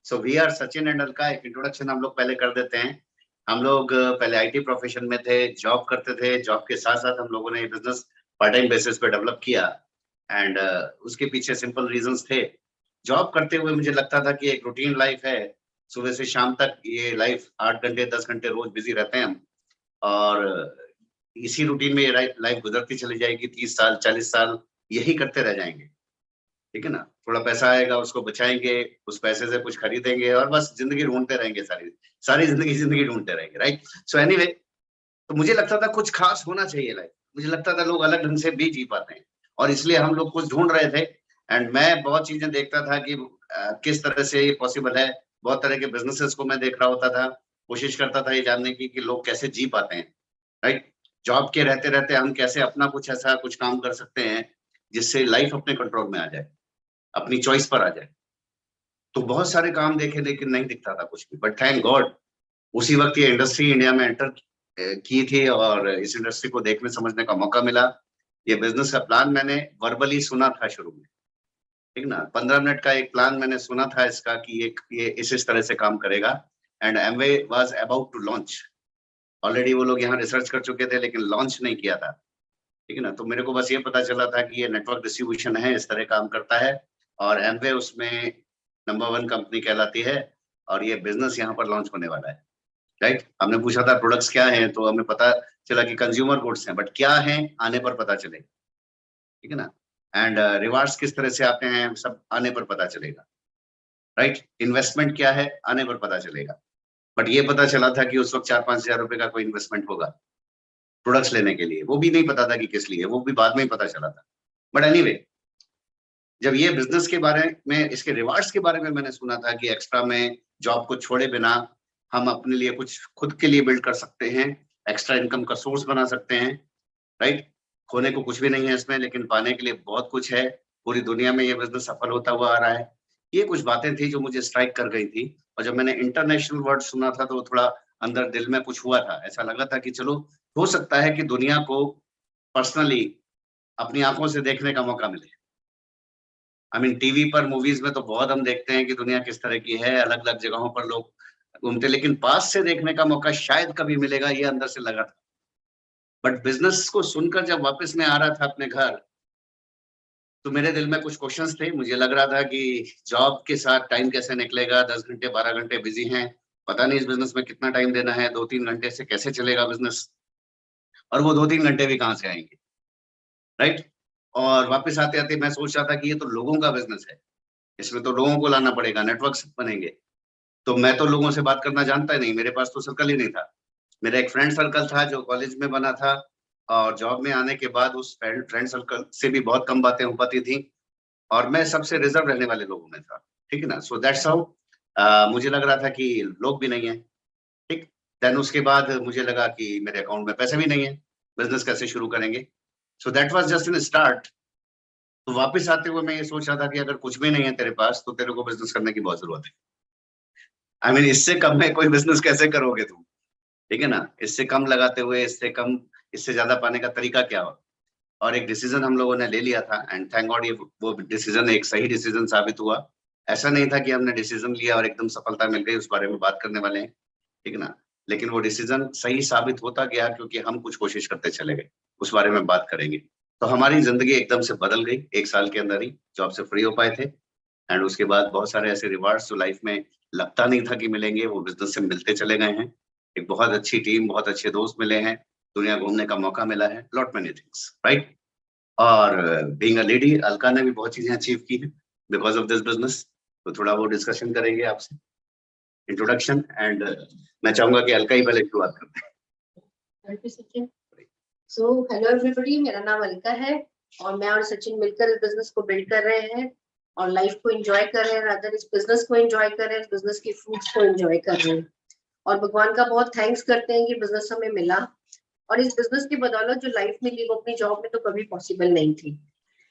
So we are Sachin and Alka. एक introduction हम लोग पहले कर देते हैं। हम लोग पहले आईटी प्रोफेशन में थे, जॉब करते थे। जॉब के साथ साथ हम लोगों ने बिजनेस पार्ट टाइम बेसिस पे डेवलप किया। एंड उसके पीछे सिंपल रीजंस थे। जॉब करते हुए मुझे लगता था कि एक रूटीन लाइफ है, सुबह से शाम तक ये लाइफ 8 घंटे 10 घंटे रोज बिजी रहते हैं हम। और इसी रूटीन में ये लाइफ गुजरती चली जाएगी, 30 साल 40 साल यही करते रह जाएंगे। ठीक है ना। थोड़ा पैसा आएगा, उसको बचाएंगे, उस पैसे से कुछ खरीदेंगे और बस जिंदगी ढूंढते रहेंगे, सारी सारी जिंदगी जिंदगी ढूंढते रहेंगे, राइट। सो एनीवे, तो मुझे लगता था कुछ खास होना चाहिए लाइफ। मुझे लगता था लोग अलग ढंग से भी जी पाते हैं, और इसलिए हम लोग कुछ ढूंढ रहे थे। एंड मैं बहुत चीजें देखता था कि किस तरह से ये पॉसिबल है। बहुत तरह के बिजनेसेस को मैं देख रहा होता था, कोशिश करता था ये जानने की कि लोग कैसे जी पाते हैं, राइट। जॉब के रहते रहते हम कैसे अपना कुछ ऐसा कुछ काम कर सकते हैं जिससे लाइफ अपने कंट्रोल में आ जाए, अपनी चॉइस पर आ जाए। तो बहुत सारे काम देखे लेकिन नहीं दिखता था कुछ भी, बट थैंक गॉड उसी वक्त ये इंडस्ट्री इंडिया में एंटर की थी और इस इंडस्ट्री को देखने समझने का मौका मिला। ये बिजनेस का प्लान मैंने वर्बली सुना था शुरू में, ठीक ना। 15 मिनट का एक प्लान मैंने सुना था इसका कि ये इस तरह से काम करेगा। And Amway was about to launch. Already वो लोग यहाँ रिसर्च कर चुके थे लेकिन लॉन्च नहीं किया था, ठीक है ना। तो मेरे को बस ये पता चला था कि ये नेटवर्क डिस्ट्रीब्यूशन है, इस तरह काम करता है, और एमवे उसमें नंबर 1 कंपनी कहलाती है, और ये बिजनेस यहाँ पर लॉन्च होने वाला है, राइट। हमने पूछा था प्रोडक्ट्स क्या हैं, तो हमें पता चला कि कंज्यूमर गुड्स हैं, बट क्या हैं आने पर पता चलेगा, ठीक है ना। एंड रिवार्ड्स किस तरह से आते हैं सब आने पर पता चलेगा, राइट। इन्वेस्टमेंट क्या है आने पर पता चलेगा। बट ये पता चला था कि उस वक्त 4-5 हजार रुपए का कोई इन्वेस्टमेंट होगा प्रोडक्ट्स लेने के लिए, वो भी नहीं पता था कि किस लिए, वो भी बाद में ही पता चला था। बट एनीवे, जब ये बिजनेस के बारे में, इसके रिवार्ड्स के बारे में मैंने सुना था कि एक्स्ट्रा में जॉब को छोड़े बिना हम अपने लिए कुछ खुद के लिए बिल्ड कर सकते हैं, एक्स्ट्रा इनकम का सोर्स बना सकते हैं, राइट। खोने को कुछ भी नहीं है इसमें, लेकिन पाने के लिए बहुत कुछ है। पूरी दुनिया में ये बिजनेस सफल होता हुआ आ रहा है। ये कुछ बातें थी जो मुझे स्ट्राइक कर गई थी। और जब मैंने इंटरनेशनल वर्ड सुना था तो थोड़ा अंदर दिल में कुछ हुआ था, ऐसा लगा था कि चलो हो सकता है कि दुनिया को पर्सनली अपनी आंखों से देखने का मौका मिले। आई मीन टीवी पर मूवीज में तो बहुत हम देखते हैं कि दुनिया किस तरह की है, अलग अलग जगहों पर लोग घूमते, लेकिन पास से देखने का मौका शायद कभी मिलेगा, ये अंदर से लगा था। बट बिजनेस को सुनकर जब वापस मैं आ रहा था अपने घर, तो मेरे दिल में कुछ क्वेश्चंस थे। मुझे लग रहा था कि जॉब के साथ टाइम कैसे निकलेगा, 10 घंटे 12 घंटे बिजी हैं, पता नहीं इस बिजनेस में कितना टाइम देना है, 2-3 घंटे से कैसे चलेगा बिजनेस, और वो 2-3 घंटे भी कहाँ से आएंगे, राइट। और वापस आते आते मैं सोच रहा था कि ये तो लोगों का बिजनेस है, इसमें तो लोगों को लाना पड़ेगा, नेटवर्क बनेंगे। तो मैं तो लोगों से बात करना जानता ही नहीं, मेरे पास तो सर्कल ही नहीं था। मेरा एक फ्रेंड सर्कल था जो कॉलेज में बना था, और जॉब में आने के बाद उस फ्रेंड सर्कल से भी बहुत कम बातें हो पाती थी, और मैं सबसे रिजर्व रहने वाले लोगों में था, ठीक है ना। सो दैट्स हाउ मुझे लग रहा था कि लोग भी नहीं है, ठीक। देन उसके बाद मुझे लगा कि मेरे अकाउंट में पैसे भी नहीं है, बिजनेस कैसे शुरू करेंगे। So that was just in start. तो वापस आते हुए मैं ये सोच रहा था कि अगर कुछ भी नहीं है तेरे पास तो तेरे को बिजनेस करने की बहुत जरूरत है। आई मीन इससे कम में कोई बिजनेस कैसे करोगे तुम, ठीक है ना। इससे कम लगाते हुए, इससे कम, इससे ज्यादा पाने का तरीका क्या हो। और एक डिसीजन हम लोगों ने ले लिया था, एंड थैंक गॉड ये वो डिसीजन एक सही डिसीजन साबित हुआ। ऐसा नहीं था कि हमने डिसीजन लिया और एकदम सफलता मिल गई, उस बारे में बात करने वाले हैं, ठीक है ना। लेकिन वो डिसीजन सही साबित होता गया क्योंकि हम कुछ कोशिश करते चले गए, उस बारे में बात करेंगे। तो हमारी जिंदगी एकदम से बदल गई 1 साल के अंदर ही, जॉब से फ्री हो पाए थे। एंड उसके बाद बहुत सारे ऐसे रिवार्ड्स जो लाइफ में लगता नहीं था कि मिलेंगे, वो बिजनेस से मिलते चले गए हैं। एक बहुत अच्छी टीम, बहुत अच्छे दोस्त मिले हैं, दुनिया घूमने का मौका मिला है, लॉट मेनी थिंग्स, राइट। और बीइंग अ लेडी, अलका ने भी बहुत चीजें अचीव की है बिकॉज ऑफ दिस बिजनेस। तो थोड़ा वो डिस्कशन करेंगे आपसे, इंट्रोडक्शन। एंड मैं चाहूंगा कि अलका ही पहले शुरुआत करते हैं। Thank you Sachin. So hello everybody, मेरा नाम अलका है और मैं और सचिन मिलकर इस बिजनेस को बिल्ड कर रहे हैं और लाइफ को एंजॉय कर रहे हैं, रादर इस बिजनेस को एंजॉय कर रहे हैं, इस बिजनेस की फ्रूट्स को एंजॉय कर रहे हैं। और भगवान का बहुत थैंक्स करते हैं कि बिजनेस हमें मिला, और इस बिजनेस की बदौलत जो लाइफ मिली वो अपनी जॉब में तो कभी पॉसिबल नहीं थी।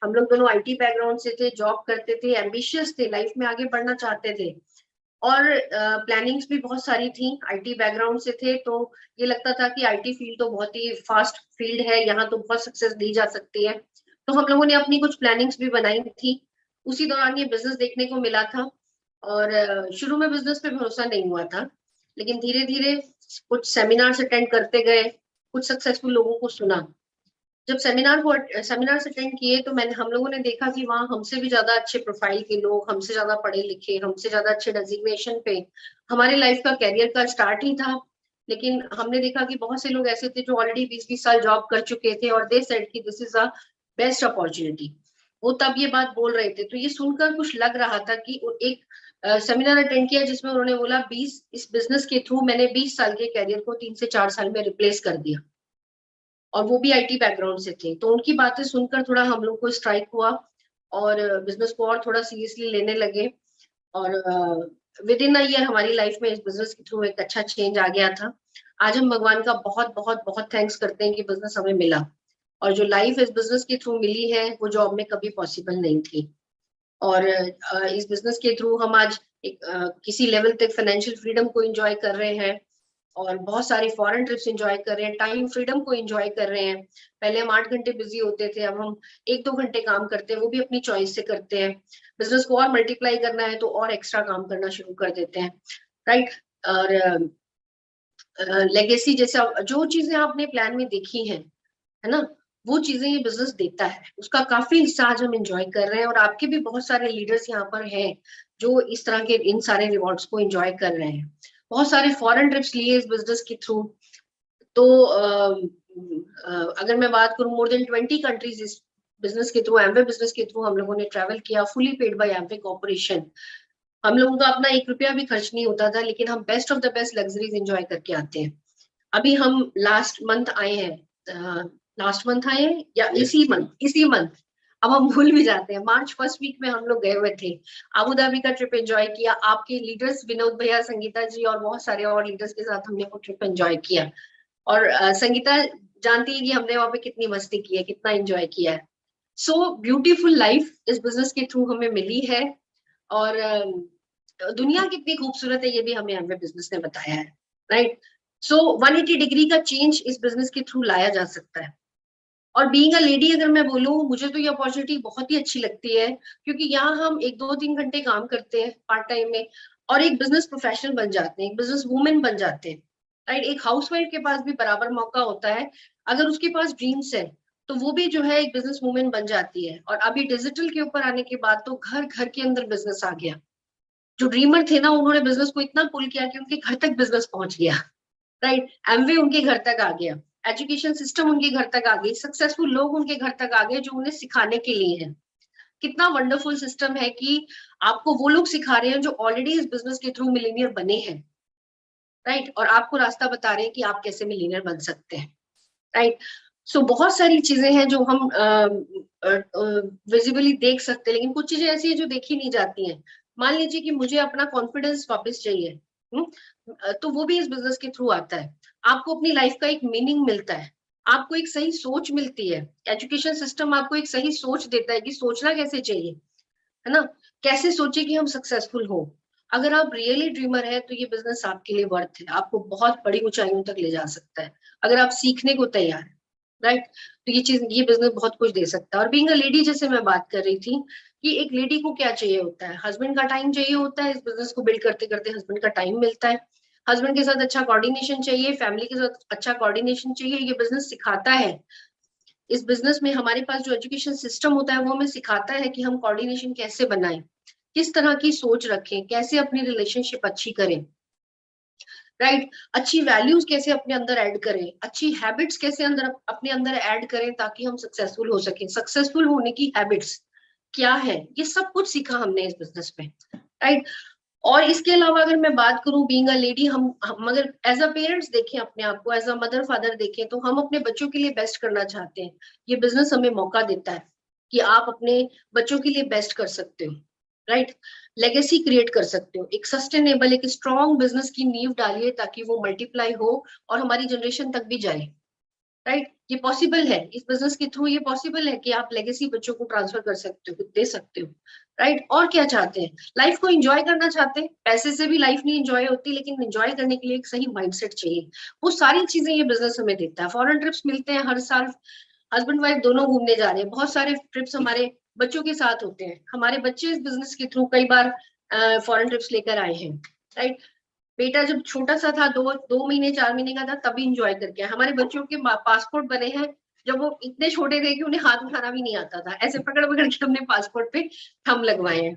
हम लोग दोनों आईटी बैकग्राउंड से थे, जॉब करते थे, एम्बिशियस थे, लाइफ में आगे बढ़ना चाहते थे, और प्लानिंग्स भी बहुत सारी थी। आईटी बैकग्राउंड से थे तो ये लगता था कि आईटी फील्ड तो बहुत ही फास्ट फील्ड है, यहाँ तो बहुत सक्सेस दी जा सकती है। तो हम लोगों ने अपनी कुछ प्लानिंग्स भी बनाई थी। उसी दौरान ये बिजनेस देखने को मिला था और शुरू में बिजनेस पे भरोसा नहीं हुआ था, लेकिन धीरे धीरे कुछ सेमिनार्स अटेंड करते गए, कुछ सक्सेसफुल लोगों को सुना। जब सेमिनार्स अटेंड किए तो हम लोगों ने देखा कि वहाँ हमसे भी ज्यादा अच्छे प्रोफाइल के लोग, हमसे ज्यादा पढ़े लिखे, हमसे ज्यादा अच्छे डेजिग्नेशन पे, हमारे लाइफ का कैरियर का स्टार्ट ही था। लेकिन हमने देखा कि बहुत से लोग ऐसे थे जो ऑलरेडी 20-20 साल जॉब कर चुके थे और दे सेड कि this is a best opportunity. वो तब ये बात बोल रहे थे, तो ये सुनकर कुछ लग रहा था कि एक सेमिनार अटेंड किया जिसमें उन्होंने बोला 20 इस बिजनेस के थ्रू मैंने 20 साल के कैरियर को 3 से 4 साल में रिप्लेस कर दिया, और वो भी आईटी बैकग्राउंड से थे। तो उनकी बातें सुनकर थोड़ा हम लोग को स्ट्राइक हुआ और बिजनेस को और थोड़ा सीरियसली लेने लगे। और विद इन अ ईयर हमारी लाइफ में इस बिजनेस के थ्रू एक अच्छा चेंज आ गया था। आज हम भगवान का बहुत बहुत बहुत थैंक्स करते हैं कि बिजनेस हमें मिला, और जो लाइफ इस बिजनेस के थ्रू मिली है वो जॉब में कभी पॉसिबल नहीं थी। और इस बिजनेस के थ्रू हम आज किसी लेवल तक फाइनेंशियल फ्रीडम को एंजॉय कर रहे हैं, और बहुत सारी फॉरेन ट्रिप्स एंजॉय कर रहे हैं, टाइम फ्रीडम को एंजॉय कर रहे हैं। पहले हम 8 घंटे बिजी होते थे, अब हम 1-2 घंटे काम करते हैं, वो भी अपनी चॉइस से करते हैं। बिजनेस को और मल्टीप्लाई करना है तो और एक्स्ट्रा काम करना शुरू कर देते हैं, राइट। और लेगेसी जैसा जो चीजें आपने प्लान में देखी हैं, है ना, वो चीजें ये बिजनेस देता है, उसका काफी हिस्सा आज हम एंजॉय कर रहे हैं। और आपके भी बहुत सारे लीडर्स यहाँ पर हैं जो इस तरह के इन सारे रिवॉर्ड्स को एंजॉय कर रहे हैं। बहुत सारे फॉरेन ट्रिप्स लिए इस बिजनेस के थ्रू। तो अगर मैं बात करूं, मोर देन 20 कंट्रीज इस बिजनेस के थ्रू, एमवे बिजनेस के थ्रू हम लोगों ने ट्रैवल किया, fully paid by Amway corporation. हम लोगों का अपना 1 रुपया भी खर्च नहीं होता था, लेकिन हम best of the best luxuries enjoy करके आते हैं। अभी हम लास्ट मंथ आए हैं, लास्ट मंथ आए हैं या इसी मंथ, अब हम भूल भी जाते हैं, मार्च फर्स्ट वीक में हम लोग गए हुए थे, अबू धाबी का ट्रिप एंजॉय किया। आपके लीडर्स विनोद भैया, संगीता जी और बहुत सारे और लीडर्स के साथ हमने वो ट्रिप एंजॉय किया। और संगीता जानती है कि हमने वहां पे कितनी मस्ती की है, कितना एंजॉय किया है। सो ब्यूटीफुल लाइफ इस बिजनेस के थ्रू हमें मिली है। और दुनिया कितनी खूबसूरत है ये भी हमें हमें बिजनेस ने बताया है, राइट। सो 180 डिग्री का चेंज इस बिजनेस के थ्रू लाया जा सकता है। और बीइंग अ लेडी अगर मैं बोलूं, मुझे तो ये अपॉर्चुनिटी बहुत ही अच्छी लगती है, क्योंकि यहाँ हम 1-2-3 घंटे काम करते हैं पार्ट टाइम में, और एक बिजनेस प्रोफेशनल बन जाते हैं, एक बिजनेस वुमेन बन जाते हैं, राइट। एक हाउसवाइफ के पास भी बराबर मौका होता है, अगर उसके पास ड्रीम्स है तो वो भी जो है एक बिजनेस वुमेन बन जाती है। और अभी डिजिटल के ऊपर आने के बाद तो घर घर के अंदर बिजनेस आ गया। जो ड्रीमर थे ना, उन्होंने बिजनेस को इतना पुल किया कि उनके घर तक बिजनेस पहुंच गया, राइट। एमवे उनके घर तक आ गया, एजुकेशन सिस्टम उनके घर तक आ गई, सक्सेसफुल लोग उनके घर तक आ गए जो उन्हें सिखाने के लिए है। कितना वंडरफुल सिस्टम है कि आपको वो लोग सिखा रहे हैं जो ऑलरेडी इस बिजनेस के थ्रू मिलीनियर बने हैं, राइट। और आपको रास्ता बता रहे हैं कि आप कैसे मिलीनियर बन सकते हैं, राइट। सो बहुत सारी चीजें हैं जो हम विजिबली देख सकते हैं, लेकिन कुछ चीजें ऐसी हैं जो देखी नहीं जाती हैं। मान लीजिए कि मुझे अपना कॉन्फिडेंस वापस चाहिए, तो वो भी इस बिजनेस के थ्रू आता है। आपको अपनी लाइफ का एक मीनिंग मिलता है, आपको एक सही सोच मिलती है, एजुकेशन सिस्टम आपको एक सही सोच देता है कि सोचना कैसे चाहिए, है ना, कैसे सोचे कि हम सक्सेसफुल हो। अगर आप रियली ड्रीमर है तो ये बिजनेस आपके लिए वर्थ है, आपको बहुत बड़ी ऊंचाइयों तक ले जा सकता है अगर आप सीखने को तैयार है, राइट। तो ये बिजनेस बहुत कुछ दे सकता है। और बीइंग अ लेडी, जैसे मैं बात कर रही थी कि एक लेडी को क्या चाहिए होता है, हस्बैंड का टाइम चाहिए होता है, इस बिजनेस को बिल्ड करते करते हस्बैंड का टाइम मिलता है, हस्बैंड के साथ अच्छा कोऑर्डिनेशन चाहिए, फैमिली के साथ अच्छा कोऑर्डिनेशन चाहिए। ये बिजनेस सिखाता है, इस बिजनेस में हमारे पास जो एजुकेशन सिस्टम होता है वो हमें सिखाता है कि हम कोऑर्डिनेशन कैसे बनाएं, किस तरह की सोच रखें, कैसे अपनी रिलेशनशिप अच्छी करें, राइट। अच्छी वैल्यूज कैसे अपने अंदर ऐड करें, अच्छी हैबिट्स कैसे अपने अंदर ऐड करें ताकि हम सक्सेसफुल हो सकें। सक्सेसफुल होने की हैबिट्स क्या है, ये सब कुछ सीखा हमने इस बिजनेस में, राइट। और इसके अलावा अगर मैं बात करूं, बीइंग अ लेडी, हम अगर एज अ पेरेंट्स देखें अपने आप को, एज अ मदर फादर देखें, तो हम अपने बच्चों के लिए बेस्ट करना चाहते हैं। ये बिजनेस हमें मौका देता है कि आप अपने बच्चों के लिए बेस्ट कर सकते हो, राइट। लेगेसी क्रिएट कर सकते हो, एक सस्टेनेबल, एक स्ट्रॉन्ग बिजनेस की नींव डालिए ताकि वो मल्टीप्लाई हो और हमारी जनरेशन तक भी जाए, राइट। ये पॉसिबल है, इस बिजनेस के थ्रू ये पॉसिबल है कि आप लेगेसी बच्चों को ट्रांसफर कर सकते हो, दे सकते हो, राइट। और क्या चाहते हैं, लाइफ को एंजॉय करना चाहते हैं। पैसे से भी लाइफ नहीं एंजॉय होती, लेकिन एंजॉय करने के लिए एक सही माइंडसेट चाहिए। वो सारी चीजें ये बिजनेस हमें देता है। फॉरेन ट्रिप्स मिलते हैं हर साल, हस्बैंड वाइफ दोनों घूमने जा रहे हैं, बहुत सारे ट्रिप्स हमारे बच्चों के साथ होते हैं। हमारे बच्चे इस बिजनेस के थ्रू कई बार फॉरेन ट्रिप्स लेकर आए हैं, राइट। बेटा जब छोटा सा था, 2 महीने 4 महीने का था, तभी इंजॉय करके आए। हमारे बच्चों के पासपोर्ट बने हैं जब वो इतने छोटे थे कि उन्हें हाथ उठाना भी नहीं आता था, ऐसे पकड़ पकड़ के हमने पासपोर्ट पे थंब लगवाए हैं,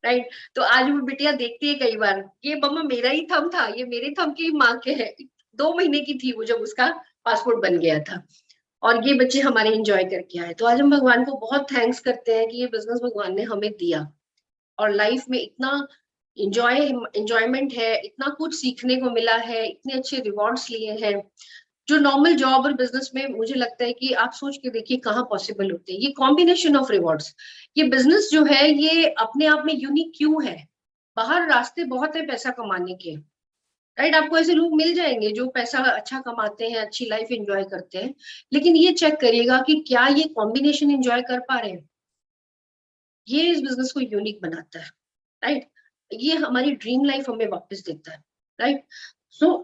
राइट। तो आज वो बिटिया देखती है कई बार, ये मम्मा मेरा ही थंब था, ये मेरे थंब की माँ के है। 2 महीने की थी वो जब उसका पासपोर्ट बन गया था। और ये बच्चे हमारे एंजॉय करके आए। तो आज हम भगवान को बहुत थैंक्स करते हैं कि ये बिजनेस भगवान ने हमें दिया, और लाइफ में इतना एंजॉयमेंट है, इतना कुछ सीखने को मिला है, इतने अच्छे रिवॉर्ड्स लिए हैं जो नॉर्मल जॉब और बिजनेस में मुझे लगता है कि आप सोच के देखिए कहाँ पॉसिबल होते हैं। ये कॉम्बिनेशन ऑफ रिवॉर्ड्स, ये बिजनेस जो है ये अपने आप में यूनिक क्यों है? बाहर रास्ते बहुत है पैसा कमाने के, राइट। आपको ऐसे लोग मिल जाएंगे जो पैसा अच्छा कमाते हैं, अच्छी लाइफ एंजॉय करते हैं, लेकिन ये चेक करिएगा कि क्या ये कॉम्बिनेशन एंजॉय कर पा रहे हैं। ये इस बिजनेस को यूनिक बनाता है, राइट। ये हमारी ड्रीम लाइफ हमें वापस देता है, राइट। सो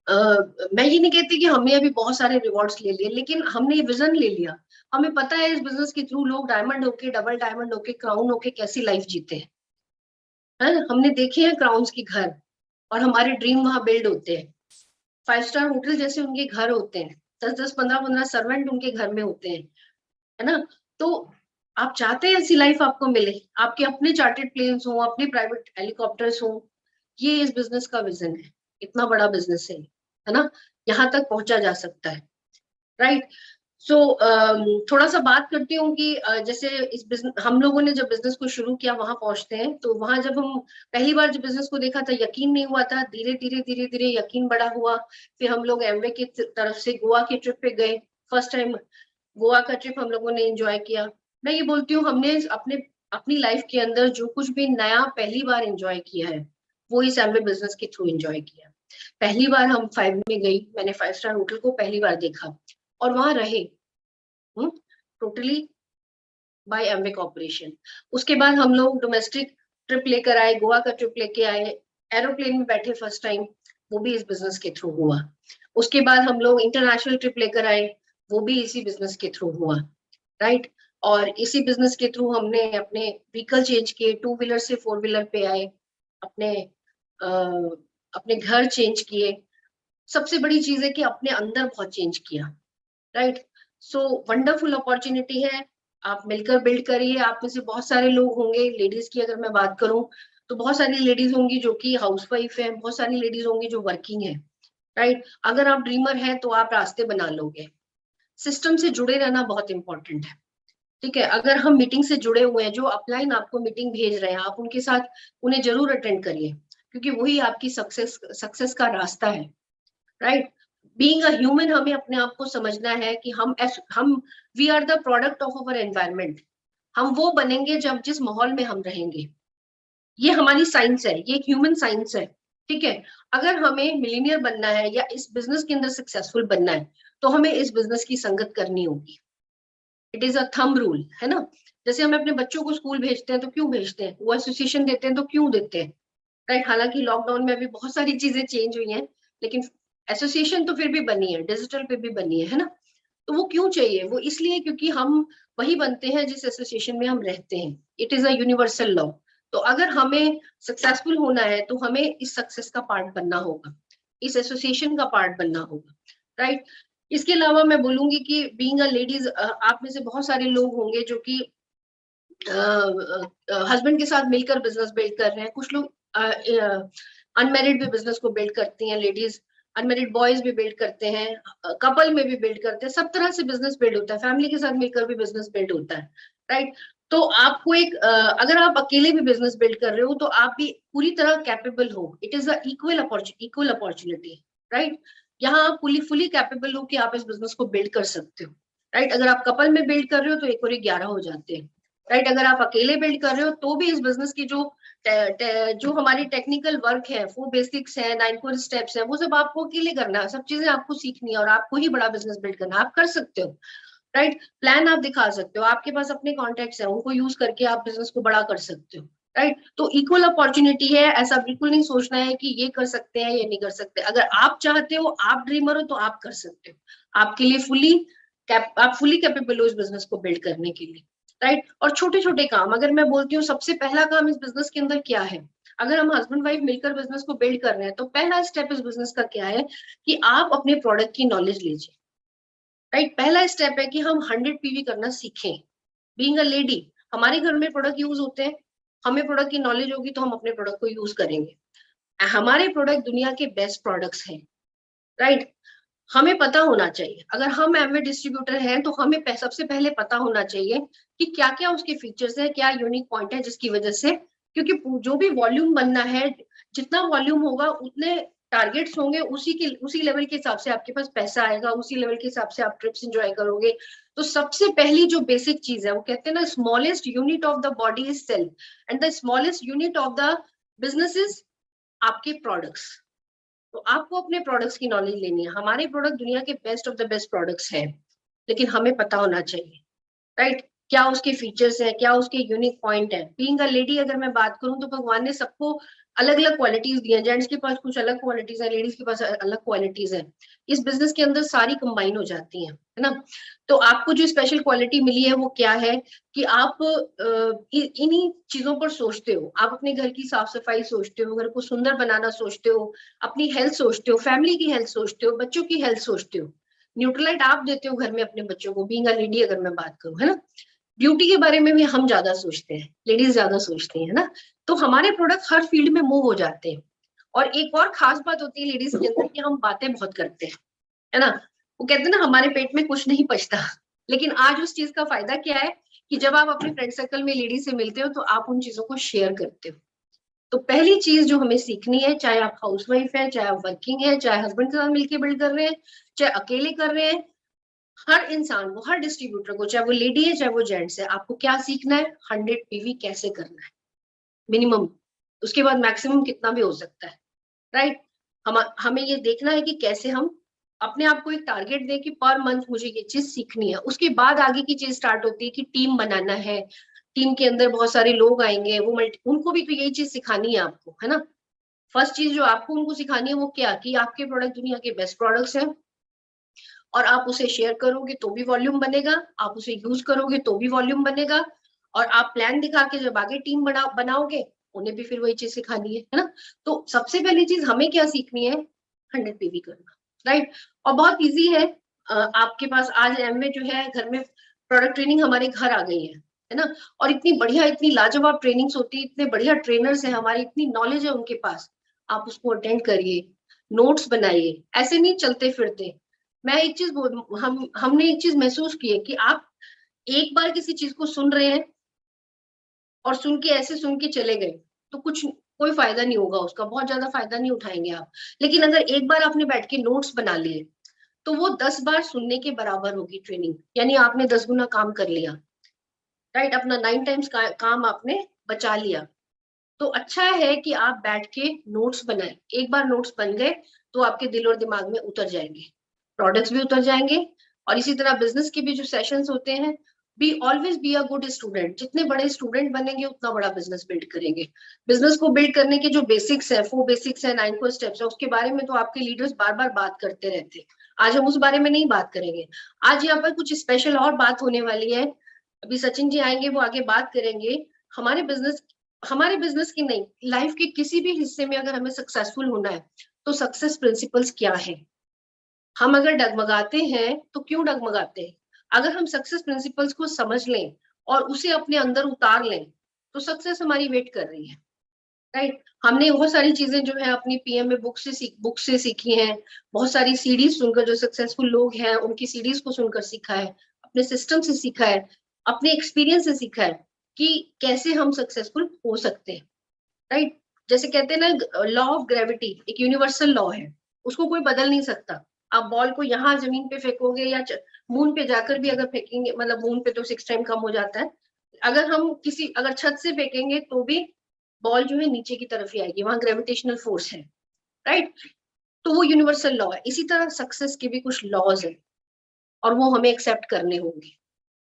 मैं ये नहीं कहती कि हमने अभी बहुत सारे रिवॉर्ड्स ले लिए, लेकिन हमने ये विजन ले लिया। हमें पता है इस बिजनेस के थ्रू लोग डायमंड होके, डबल डायमंड होके, क्राउन होके कैसी लाइफ जीते हैं, है ना? हमने देखे हैं क्राउन्स के घर, और हमारे ड्रीम वहां बिल्ड होते हैं। 5 स्टार होटल जैसे उनके घर होते हैं, 10-10, 15-15 सर्वेंट उनके घर में होते हैं, है ना? तो आप चाहते हैं ऐसी लाइफ आपको मिले, आपके अपने चार्टर्ड प्लेन्स हो, अपने प्राइवेट हेलीकॉप्टर्स हो। ये इस बिजनेस का विजन है। इतना बड़ा बिजनेस है ना? यहाँ तक पहुंचा जा सकता है, राइट। सो थोड़ा सा बात करती हूँ कि जैसे इस बिजनेस, हम लोगों ने जब बिजनेस को शुरू किया वहां पहुंचते हैं, तो वहां जब हम पहली बार जब बिजनेस को देखा था यकीन नहीं हुआ था। धीरे धीरे धीरे धीरे यकीन बड़ा हुआ। फिर हम लोग एमवे की तरफ से गोवा की ट्रिप पे गए। फर्स्ट टाइम गोवा का ट्रिप हम लोगों ने एंजॉय किया। मैं ये बोलती हूँ हमने अपनी लाइफ के अंदर जो कुछ भी नया पहली बार एंजॉय किया है, वो इस एमवे बिजनेस के थ्रू एंजॉय किया। पहली बार हम 5 में गई, मैंने 5 स्टार होटल को पहली बार देखा और वहां रहे टोटली बाय एमवे कॉर्पोरेशन। उसके बाद हम लोग डोमेस्टिक ट्रिप लेकर आए, गोवा का ट्रिप लेके आए, एरोप्लेन में बैठे फर्स्ट टाइम, वो भी इस बिजनेस के थ्रू हुआ। उसके बाद हम लोग इंटरनेशनल ट्रिप लेकर आए, वो भी इसी बिजनेस के थ्रू हुआ, राइट। और इसी बिजनेस के थ्रू हमने अपने व्हीकल चेंज किए, 2 व्हीलर से 4 व्हीलर पे आए, अपने अपने घर चेंज किए। सबसे बड़ी चीज है कि अपने अंदर बहुत चेंज किया, राइट। सो वंडरफुल अपॉर्चुनिटी है, आप मिलकर बिल्ड करिए। आप में से बहुत सारे लोग होंगे, लेडीज की अगर मैं बात करूं तो बहुत सारी लेडीज होंगी जो कि हाउसवाइफ है, बहुत सारी लेडीज होंगी जो वर्किंग है, राइट। अगर आप ड्रीमर हैं तो आप रास्ते बना लोगे। सिस्टम से जुड़े रहना बहुत इंपॉर्टेंट है, ठीक है। अगर हम मीटिंग से जुड़े हुए हैं, जो अपलाइन आपको मीटिंग भेज रहे हैं, आप उनके साथ उन्हें जरूर अटेंड करिए, क्योंकि वही आपकी सक्सेस का रास्ता है, राइट। बीइंग अ ह्यूमन, हमें अपने आप को समझना है कि हम we are the product of our environment. हम वो बनेंगे जब जिस माहौल में हम रहेंगे। ये हमारी साइंस है, ये एक ह्यूमन साइंस है, ठीक है। अगर हमें मिलीनियर बनना है या इस बिजनेस के अंदर सक्सेसफुल बनना है, तो हमें इस बिजनेस की संगत करनी होगी। It is a thumb rule, है ना? जैसे हम अपने बच्चों को स्कूल भेजते हैं तो क्यों भेजते हैं, वो एसोसिएशन देते हैं तो क्यों देते हैं, राइट। हालांकि लॉकडाउन में अभी बहुत सारी चीजें चेंज हुई हैं, लेकिन एसोसिएशन तो फिर भी बनी है, डिजिटल पे भी बनी है ना? तो वो क्यों चाहिए? वो इसलिए क्योंकि हम वही बनते हैं जिस एसोसिएशन में हम रहते हैं। It is a universal law. तो अगर हमें सक्सेसफुल होना है तो हमें इस सक्सेस का पार्ट बनना होगा, इस एसोसिएशन का पार्ट बनना होगा, राइट। इसके अलावा मैं बोलूंगी कि बीइंग अ लेडीज, आप में से बहुत सारे लोग होंगे जो कि हस्बैंड के साथ मिलकर बिजनेस बिल्ड कर रहे हैं। कुछ लोग अनमेरिड भी बिजनेस को बिल्ड करती हैं, लेडीज अनमेरिड बॉयज भी बिल्ड करते हैं, कपल में भी बिल्ड करते हैं, सब तरह से बिजनेस बिल्ड होता है, फैमिली के साथ मिलकर भी बिजनेस बिल्ड होता है, राइट। तो आपको एक अगर आप अकेले भी बिजनेस बिल्ड कर रहे हो तो आप भी पूरी तरह कैपेबल हो। It is a equal opportunity, right. यहाँ आप फुली कैपेबल हो कि आप इस बिजनेस को बिल्ड कर सकते हो, राइट। अगर आप कपल में बिल्ड कर रहे हो तो 1 और 1 11 हो जाते हैं, राइट। अगर आप अकेले बिल्ड कर रहे हो तो भी इस बिजनेस की जो हमारी टेक्निकल वर्क है, 4 बेसिक्स है, 9 कोर स्टेप्स है, वो सब आपको अकेले करना है, सब चीजें आपको सीखनी है और आपको ही बड़ा बिजनेस बिल्ड करना है। आप कर सकते हो, राइट। प्लान आप दिखा सकते हो, आपके पास अपने कॉन्टेक्ट्स हैं, उनको यूज करके आप बिजनेस को बड़ा कर सकते हो, राइट। तो इक्वल अपॉर्चुनिटी है, ऐसा बिल्कुल नहीं सोचना है कि ये कर सकते हैं ये नहीं कर सकते। अगर आप चाहते हो, आप ड्रीमर हो, तो आप कर सकते हो। आपके लिए आप फुली कैपेबल हो इस बिजनेस को बिल्ड करने के लिए, राइट। और छोटे छोटे काम, अगर मैं बोलती हूँ सबसे पहला काम इस बिजनेस के अंदर क्या है, अगर हम हस्बैंड वाइफ मिलकर बिजनेस को बिल्ड कर रहे हैं तो पहला स्टेप इस बिजनेस का क्या है कि आप अपने प्रोडक्ट की नॉलेज लीजिए। राइट, पहला स्टेप है कि हम 100 पीवी करना सीखें। बीइंग अ लेडी, हमारे घर में प्रोडक्ट यूज होते हैं, हमें प्रोडक्ट की नॉलेज होगी तो हम अपने प्रोडक्ट को यूज करेंगे। हमारे प्रोडक्ट दुनिया के बेस्ट प्रोडक्ट्स हैं। राइट, हमें पता होना चाहिए, अगर हम एमवे डिस्ट्रीब्यूटर हैं तो हमें सबसे पहले पता होना चाहिए कि क्या क्या उसके फीचर्स है, क्या यूनिक पॉइंट है जिसकी वजह से, क्योंकि जो भी वॉल्यूम बनना है, जितना वॉल्यूम होगा उतने टारगेट्स होंगे, उसी लेवल के हिसाब से आपके पास पैसा आएगा, उसी लेवल के हिसाब से आप ट्रिप्स एंजॉय करोगे। तो सबसे पहली जो बेसिक चीज है, वो कहते हैं ना, smallest unit of the body is cell and the smallest unit of the business is आपके प्रोडक्ट्स। तो आपको अपने प्रोडक्ट्स की नॉलेज लेनी है। हमारे प्रोडक्ट दुनिया के best of the best products हैं, लेकिन हमें पता होना चाहिए, राइट, क्या उसके फीचर्स हैं, क्या उसके यूनिक पॉइंट है। बीइंग अ लेडी अगर मैं बात करूं तो भगवान ने सबको अलग अलग क्वालिटीज दी हैं। जेंट्स के पास कुछ अलग क्वालिटीज है, लेडीज के पास अलग क्वालिटीज है। इस बिजनेस के अंदर सारी कंबाइन हो जाती हैं, है ना। तो आपको जो स्पेशल क्वालिटी मिली है वो क्या है कि आप इन्हीं चीजों पर सोचते हो। आप अपने घर की साफ सफाई सोचते हो, घर को सुंदर बनाना सोचते हो, अपनी हेल्थ सोचते हो, फैमिली की हेल्थ सोचते हो, बच्चों की हेल्थ सोचते हो। न्यूट्रलाइट आप देते हो घर में अपने बच्चों को, बीइंग अ लेडी अगर मैं बात करूं, है ना। ब्यूटी के बारे में भी हम ज्यादा सोचते हैं, लेडीज ज्यादा सोचती हैं, है ना। तो हमारे प्रोडक्ट हर फील्ड में मूव हो जाते हैं। और एक और खास बात होती है लेडीज के अंदर कि हम बातें बहुत करते हैं, है ना। वो कहते हैं ना, हमारे पेट में कुछ नहीं पचता। लेकिन आज उस चीज का फायदा क्या है कि जब आप अपने फ्रेंड सर्कल में लेडीज से मिलते हो तो आप उन चीजों को शेयर करते हो। तो पहली चीज जो हमें सीखनी है, चाहे आप हाउसवाइफ है, चाहे आप वर्किंग है, चाहे हस्बैंड के साथ मिलकर बिल्ड कर रहे हैं, चाहे अकेले कर रहे हैं, हर इंसान को, हर डिस्ट्रीब्यूटर को, चाहे वो लेडी है चाहे वो जेंट्स है, आपको क्या सीखना है, 100 पीवी कैसे करना है मिनिमम। उसके बाद मैक्सिमम कितना भी हो सकता है, राइट। हमें ये देखना है कि कैसे हम अपने आप को एक टारगेट दें कि पर मंथ मुझे ये चीज सीखनी है। उसके बाद आगे की चीज स्टार्ट होती है कि टीम बनाना है। टीम के अंदर बहुत सारे लोग आएंगे, वो उनको भी तो यही चीज सिखानी है आपको, है ना। फर्स्ट चीज जो आपको उनको सिखानी है वो क्या, कि आपके प्रोडक्ट दुनिया के बेस्ट प्रोडक्ट्स हैं, और आप उसे शेयर करोगे तो भी वॉल्यूम बनेगा, आप उसे यूज करोगे तो भी वॉल्यूम बनेगा, और आप प्लान दिखा के जब आगे टीम बनाओगे उन्हें भी फिर वही चीज सिखानी है ना। तो सबसे पहली चीज हमें क्या सीखनी है, 100 पीवी करना, राइट। और बहुत इजी है। आपके पास आज एमवे जो है घर में, प्रोडक्ट ट्रेनिंग हमारे घर आ गई है ना। और इतनी बढ़िया, इतनी लाजवाब ट्रेनिंग्स होती है, इतने बढ़िया ट्रेनर्स हैं हमारी, इतनी नॉलेज है उनके पास। आप उसको अटेंड करिए, नोट्स बनाइए, ऐसे नहीं चलते फिरते। मैं एक चीज बोल, हमने एक चीज महसूस की है कि आप एक बार किसी चीज को सुन रहे हैं और सुन के ऐसे सुन के चले गए तो कुछ, कोई फायदा नहीं होगा उसका, बहुत ज्यादा फायदा नहीं उठाएंगे आप। लेकिन अगर एक बार आपने बैठ के नोट्स बना लिए तो वो 10 बार सुनने के बराबर होगी ट्रेनिंग, यानी आपने 10 गुना काम कर लिया, राइट। अपना 9 टाइम्स काम आपने बचा लिया। तो अच्छा है कि आप बैठ के नोट्स बनाए। एक बार नोट्स बन गए तो आपके दिल और दिमाग में उतर जाएंगे, प्रोडक्ट्स भी उतर जाएंगे। और इसी तरह बिजनेस के भी जो सेशंस होते हैं, be always be a good student. जितने बड़े स्टूडेंट बनेंगे उतना बड़ा बिजनेस बिल्ड करेंगे। बिजनेस को बिल्ड करने के जो बेसिक्स है, 4 बेसिक्स है, 9 को स्टेप्स है, उसके बारे में तो आपके लीडर्स बार बार बात करते रहते हैं। आज हम उस बारे में नहीं बात करेंगे। आज यहाँ पर कुछ स्पेशल और बात होने वाली है। अभी सचिन जी आएंगे, वो आगे बात करेंगे। हमारे बिजनेस की नहीं, लाइफ के किसी भी हिस्से में अगर हमें सक्सेसफुल होना है तो सक्सेस प्रिंसिपल्स क्या है। हम अगर डगमगाते हैं तो क्यों डगमगाते हैं, अगर हम सक्सेस प्रिंसिपल्स को समझ लें और उसे अपने अंदर उतार लें तो सक्सेस हमारी वेट कर रही है, राइट। हमने बहुत सारी चीजें जो है अपनी पीएमए बुक से सीखी हैं, बहुत सारी सीरीज सुनकर, जो सक्सेसफुल लोग हैं उनकी सीरीज को सुनकर सीखा है, अपने सिस्टम से सीखा है, अपने एक्सपीरियंस से सीखा है कि कैसे हम सक्सेसफुल हो सकते हैं, राइट। जैसे कहते हैं ना, लॉ ऑफ ग्रेविटी एक यूनिवर्सल लॉ है, उसको कोई बदल नहीं सकता। आप बॉल को यहाँ जमीन पे फेंकोगे या मून पे जाकर भी अगर फेंकेंगे, मतलब मून पे तो 6 टाइम कम हो जाता है, अगर हम अगर छत से फेंकेंगे तो भी बॉल जो है नीचे की तरफ ही आएगी, वहां ग्रेविटेशनल फोर्स है, राइट। तो वो यूनिवर्सल लॉ है। इसी तरह सक्सेस के भी कुछ लॉज है और वो हमें एक्सेप्ट करने होंगे,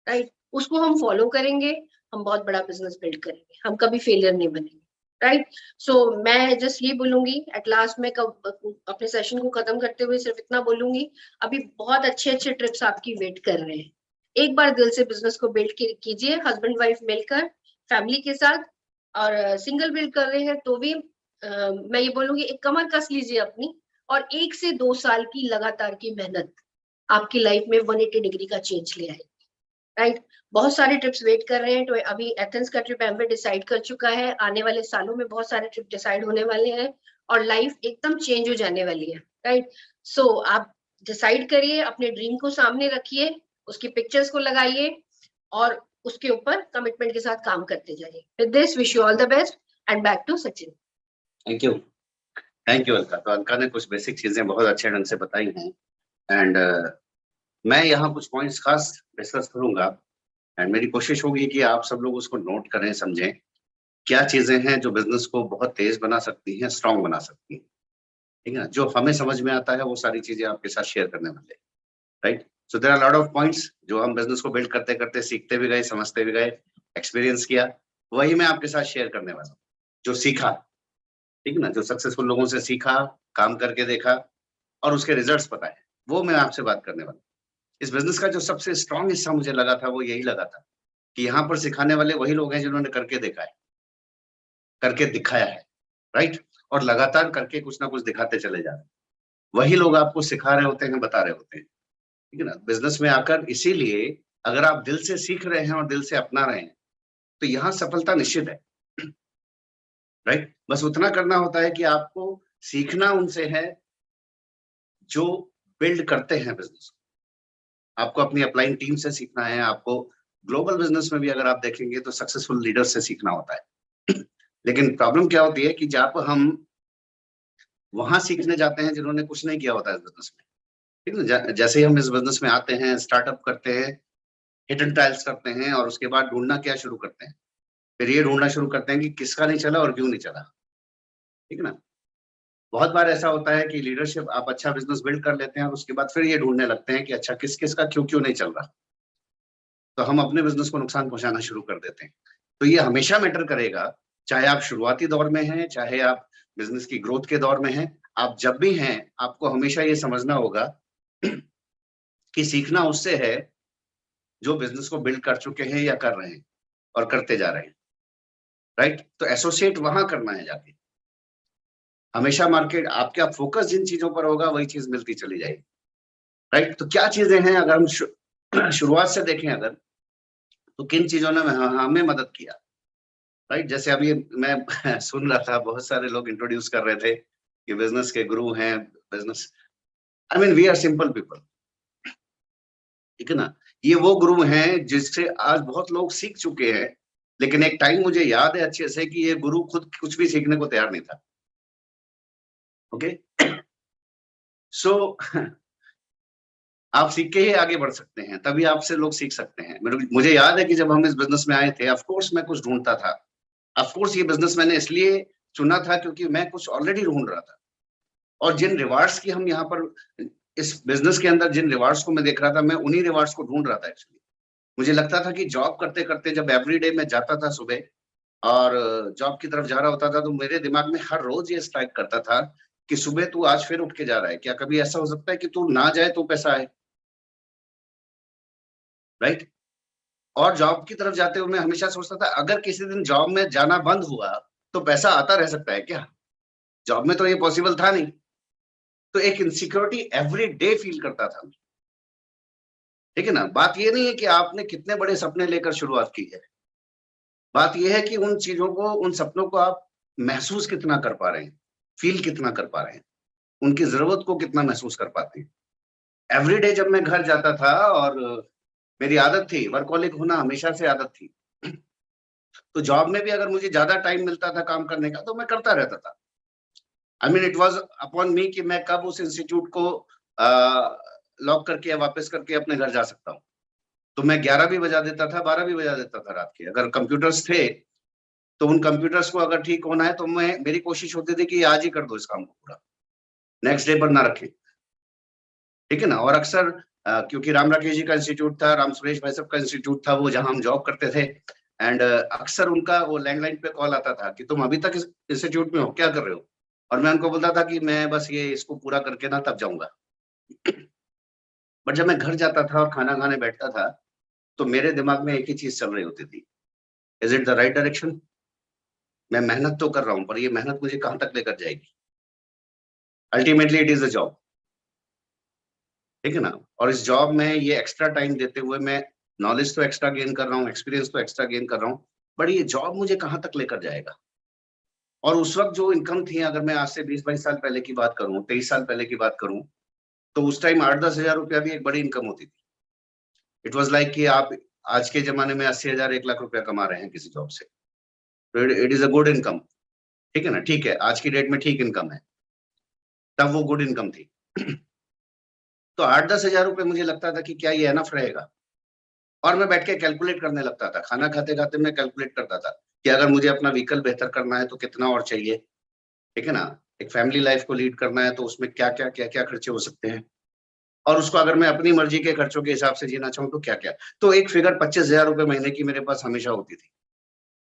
राइट। उसको हम फॉलो करेंगे, हम बहुत बड़ा बिजनेस बिल्ड करेंगे, हम कभी फेलियर नहीं बनेंगे, राइट। सो मैं जस्ट ये बोलूंगी एट लास्ट में, अपने सेशन को खत्म करते हुए सिर्फ इतना बोलूंगी, अभी बहुत अच्छे अच्छे ट्रिप्स आपकी वेट कर रहे हैं, एक बार दिल से बिजनेस को बिल्ड कीजिए, हस्बैंड वाइफ मिलकर फैमिली के साथ, और सिंगल बिल्ड कर रहे हैं तो भी मैं ये बोलूंगी एक कमर कस लीजिए अपनी, और 1 से 2 साल की लगातार की मेहनत आपकी लाइफ में 180 डिग्री का चेंज ले आएगी, राइट। बहुत सारे ट्रिप्स वेट कर रहे हैं, तो अभी एथेंस का ट्रिप एम्बे डिसाइड कर चुका है, आने वाले सालों में बहुत सारे ट्रिप डिसाइड होने वाले हैं और लाइफ एकदम चेंज हो जाने वाली है, राइट। सो आप डिसाइड करिए, अपने ड्रीम को सामने रखिए, उसकी पिक्चर्स को लगाइए और उसके ऊपर कमिटमेंट के साथ काम करते जाइए। With this wish you all the best and back to Sachin. Thank you, thank you Alka. तो अलका ने कुछ बेसिक चीजें बहुत अच्छे ढंग से बताई हैं, एंड मैं यहाँ कुछ पॉइंट्स खास डिस्कस करूंगा, एंड मेरी कोशिश होगी कि आप सब लोग उसको नोट करें, समझें क्या चीजें हैं जो बिजनेस को बहुत तेज बना सकती हैं, स्ट्रांग बना सकती हैं, ठीक है ना। जो हमें समझ में आता है वो सारी चीजें आपके साथ शेयर करने वाले, right. So there are lot of points जो हम बिजनेस को बिल्ड करते करते सीखते भी गए, समझते भी गए, एक्सपीरियंस किया, वही मैं आपके साथ शेयर करने वाला हूँ। जो सीखा, ठीक है ना, जो सक्सेसफुल लोगों से सीखा, काम करके देखा और उसके रिजल्ट्स पता है, वो मैं आपसे बात करने वाला हूँ। इस बिजनेस का जो सबसे स्ट्रांग हिस्सा मुझे लगा था वो यही लगा था कि यहाँ पर सिखाने वाले वही लोग हैं जिन्होंने करके देखा है, करके दिखाया है, राइट, और लगातार करके कुछ ना कुछ दिखाते चले जा रहे हैं। वही लोग आपको सिखा रहे होते हैं, बता रहे होते हैं, ठीक है ना, बिजनेस में आकर। इसीलिए अगर आप दिल से सीख रहे हैं और दिल से अपना रहे हैं तो यहाँ सफलता निश्चित है, राइट। बस उतना करना होता है कि आपको सीखना उनसे है जो बिल्ड करते हैं बिजनेस। आपको अपनी अपलाइन टीम से सीखना है, आपको ग्लोबल बिजनेस में भी अगर आप देखेंगे तो सक्सेसफुल लीडर से सीखना होता है। लेकिन प्रॉब्लम क्या होती है कि जब हम वहां सीखने जाते हैं जिन्होंने कुछ नहीं किया होता है इस बिजनेस में, ठीक है ना। जैसे ही हम इस बिजनेस में आते हैं, स्टार्टअप करते हैं, हिट एंड ट्रायल्स करते हैं, और उसके बाद ढूंढना क्या शुरू करते हैं, फिर ये ढूंढना शुरू करते हैं कि किसका नहीं चला और क्यों नहीं चला, ठीक है ना। बहुत बार ऐसा होता है कि लीडरशिप, आप अच्छा बिजनेस बिल्ड कर लेते हैं और उसके बाद फिर ये ढूंढने लगते हैं कि अच्छा किस किस का क्यों क्यों नहीं चल रहा, तो हम अपने बिजनेस को नुकसान पहुंचाना शुरू कर देते हैं। तो ये हमेशा मैटर करेगा, चाहे आप शुरुआती दौर में हैं, चाहे आप बिजनेस की ग्रोथ के दौर में हैं, आप जब भी हैं आपको हमेशा ये समझना होगा कि सीखना उससे है जो बिजनेस को बिल्ड कर चुके हैं या कर रहे हैं और करते जा रहे हैं, राइट। तो एसोसिएट वहां करना है जाके, हमेशा मार्केट आपका फोकस जिन चीजों पर होगा वही चीज मिलती चली जाएगी, राइट। तो क्या चीजें हैं, अगर हम शुरुआत से देखें अगर, तो किन चीजों ने हमें मदद किया, राइट। जैसे अभी मैं सुन रहा था, बहुत सारे लोग इंट्रोड्यूस कर रहे थे कि बिजनेस के गुरु हैं, business, I mean we are simple people, ठीक है ना। ये वो गुरु हैं जिससे आज बहुत लोग सीख चुके हैं, लेकिन एक टाइम मुझे याद है अच्छे से कि ये गुरु खुद कुछ भी सीखने को तैयार नहीं था, ओके। सो आप सीख के ही आगे बढ़ सकते हैं, तभी आपसे लोग सीख सकते हैं। मुझे याद है कि जब हम इस बिजनेस में आए थे, ऑफ कोर्स मैं कुछ ढूंढता था, ऑफ कोर्स ये बिजनेस मैंने इसलिए चुना था क्योंकि मैं कुछ ऑलरेडी ढूंढ रहा था, और जिन रिवार्ड्स की हम यहाँ पर इस बिजनेस के अंदर जिन रिवार्ड्स को मैं देख रहा था, मैं उन्हीं रिवार्ड्स को ढूंढ रहा था एक्चुअली। मुझे लगता था कि जॉब करते करते जब एवरीडे मैं जाता था सुबह और जॉब की तरफ जा रहा होता था, तो मेरे दिमाग में हर रोज ये स्ट्राइक करता था कि सुबह तू आज फिर उठ के जा रहा है, क्या कभी ऐसा हो सकता है कि तू ना जाए तो पैसा आए, राइट। और जॉब की तरफ जाते हुए मैं हमेशा सोचता था अगर किसी दिन जॉब में जाना बंद हुआ तो पैसा आता रह सकता है क्या, जॉब में तो ये पॉसिबल था नहीं। तो एक इनसिक्योरिटी एवरी डे फील करता था, ठीक है ना। बात ये नहीं है कि आपने कितने बड़े सपने लेकर शुरुआत की है, बात यह है कि उन चीजों को, उन सपनों को आप महसूस कितना कर पा रहे हैं, फील कितना कर पा रहे हैं, उनकी जरूरत को कितना महसूस कर पाते हैं। एवरीडे जब मैं घर जाता था, और मेरी आदत थी, वर्कहोलिक होना हमेशा से आदत थी, तो जॉब में भी अगर मुझे ज्यादा टाइम मिलता था काम करने का तो मैं करता रहता था। I mean it was upon मी कि मैं कब उस इंस्टीट्यूट को लॉक करके या वापस करके अपने घर जा सकता हूँ। तो मैं 11 भी बजा देता था, 12 भी बजा देता था रात के। अगर कंप्यूटर्स थे तो उन कंप्यूटर्स को अगर ठीक होना है तो मेरी कोशिश होती थी कि आज ही कर दो इस काम को पूरा, नेक्स्ट डे पर ना रखें, ठीक है ना। और अक्सर क्योंकि राम राकेश जी का इंस्टीट्यूट था, राम सुरेश भाई साहब का इंस्टीट्यूट था वो, जहां हम जॉब करते थे, एंड अक्सर उनका वो लैंडलाइन पे कॉल आता था कि तुम अभी तक इस इंस्टीट्यूट में हो, क्या कर रहे हो। और मैं उनको बोलता था कि मैं बस ये इसको पूरा करके ना तब जाऊंगा। बट जब मैं घर जाता था और खाना खाने बैठता था तो मेरे दिमाग में एक ही चीज चल रही होती थी, is it the right direction? मैं मेहनत तो कर रहा हूं, पर ये मेहनत मुझे कहां तक लेकर जाएगी? Ultimately it is a job, ठीक है ना। और इस जॉब में ये एक्स्ट्रा टाइम देते हुए मैं नॉलेज तो एक्स्ट्रा गेन कर रहा हूँ, एक्सपीरियंस तो एक्स्ट्रा गेन कर रहा हूँ, बट ये जॉब मुझे कहां तक लेकर जाएगा? और उस वक्त जो इनकम थी, अगर मैं आज से 20-22 साल पहले की बात करूं, 23 साल पहले की बात करूं, तो उस टाइम 8-10 हजार रुपया भी एक बड़ी इनकम होती थी। इट वॉज लाइक कि आप आज के जमाने में 80,000 1 लाख रुपया कमा रहे हैं किसी जॉब से, तो it is a good income, ठीक है ना। ठीक है, आज की डेट में ठीक इनकम है, तब वो गुड इनकम थी। तो 8-10 हजार रुपये मुझे लगता था कि क्या ये एनफ रहेगा? और मैं बैठ के कैलकुलेट करने लगता था, खाना खाते खाते मैं कैलकुलेट करता था कि अगर मुझे अपना व्हीकल बेहतर करना है तो कितना और चाहिए, ठीक है ना। एक फैमिली लाइफ को लीड करना है तो उसमें क्या क्या खर्चे हो सकते हैं, और उसको अगर मैं अपनी मर्जी के खर्चों के हिसाब से जीना चाहूँ तो क्या क्या। तो एक फिगर 25,000 रुपये महीने की मेरे पास हमेशा होती थी।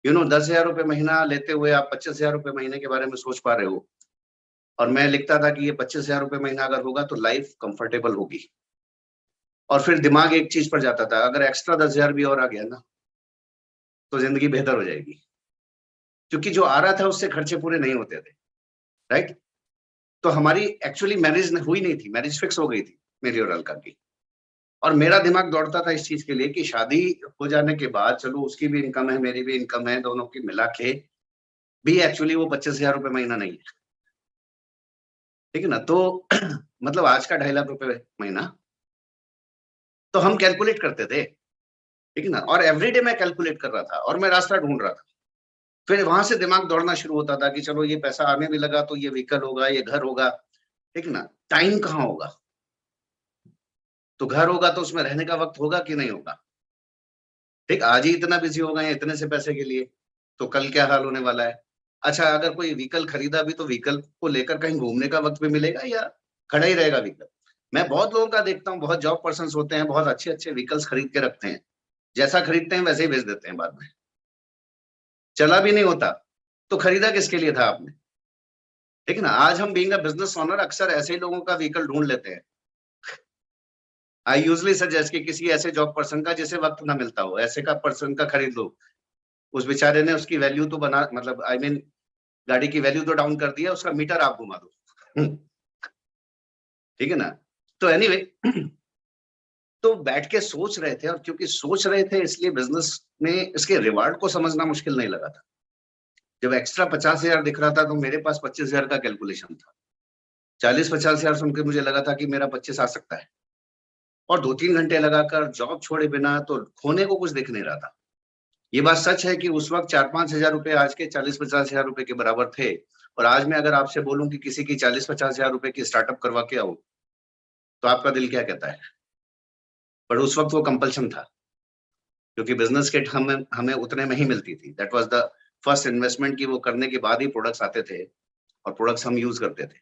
10,000 रुपये महीना लेते हुए आप 25,000 रुपये महीने के बारे में सोच पा रहे हो, और मैं लिखता था कि ये 25,000 रुपये महीना अगर होगा तो लाइफ कंफर्टेबल होगी। और फिर दिमाग एक चीज पर जाता था, अगर एक्स्ट्रा 10,000 भी और आ गया ना तो जिंदगी बेहतर हो जाएगी, क्योंकि जो आ रहा था उससे खर्चे पूरे नहीं होते थे, राइट। तो हमारी एक्चुअली मैरिज हुई नहीं थी, मैरिज फिक्स हो गई थी मेरी और अलका की, और मेरा दिमाग दौड़ता था इस चीज के लिए कि शादी हो जाने के बाद चलो उसकी भी इनकम है, मेरी भी इनकम है, दोनों की मिला के भी एक्चुअली वो 25,000 रुपये महीना नहीं है, ठीक है ना। तो मतलब आज का 2.5 लाख रुपए महीना, तो हम कैलकुलेट करते थे, ठीक है ना। और एवरीडे मैं कैलकुलेट कर रहा था और मैं रास्ता ढूंढ रहा था। फिर वहां से दिमाग दौड़ना शुरू होता था कि चलो ये पैसा आने भी लगा तो ये व्हीकल होगा, ये घर होगा, ठीक है ना। टाइम कहाँ होगा? तो घर होगा तो उसमें रहने का वक्त होगा कि नहीं होगा? ठीक, आज ही इतना बिजी हो गए हैं इतने से पैसे के लिए, तो कल क्या हाल होने वाला है? अच्छा, अगर कोई व्हीकल खरीदा भी तो व्हीकल को लेकर कहीं घूमने का वक्त भी मिलेगा या खड़ा ही रहेगा व्हीकल? मैं बहुत लोगों का देखता हूँ, बहुत जॉब पर्सन होते हैं, बहुत अच्छे अच्छे व्हीकल्स खरीद के रखते हैं, जैसा खरीदते हैं वैसे ही बेच देते हैं बाद में, चला भी नहीं होता, तो खरीदा किसके लिए था आपने? ठीक है ना। आज हम बीइंग अ बिजनेस ओनर अक्सर ऐसे ही लोगों का व्हीकल ढूंढ लेते हैं। आई यूजली सजेस्ट कि किसी ऐसे जॉब पर्सन का जिसे वक्त ना मिलता हो, ऐसे का पर्सन का खरीद लो। उस बेचारे ने उसकी वैल्यू तो बना, मतलब आई मीन गाड़ी की वैल्यू तो डाउन कर दिया, उसका मीटर आप घुमा दो। ठीक है ना। तो एनीवे तो बैठ के सोच रहे थे, और क्योंकि सोच रहे थे इसलिए बिजनेस में इसके रिवार्ड को समझना मुश्किल नहीं लगा था। जब एक्स्ट्रा 50,000 दिख रहा था तो मेरे पास 25,000 का कैलकुलेशन था। 40-50,000 सुन के मुझे लगा था कि मेरा 25 आ सकता है, और 2-3 घंटे लगाकर जॉब छोड़े बिना तो खोने को कुछ दिख नहीं रहा था। ये बात सच है कि उस वक्त 4-5 हजार रुपए आज के 40-50 हजार रुपए के बराबर थे। और आज मैं अगर आपसे बोलूं कि किसी की 40-50 हजार रुपए की स्टार्टअप करवा के आओ, तो आपका दिल क्या कहता है? पर उस वक्त वो कंपल्शन था, क्योंकि बिजनेस किट हमें हमें उतने में ही मिलती थी। That was the first investment, की वो करने के बाद ही प्रोडक्ट्स आते थे और प्रोडक्ट्स हम यूज करते थे।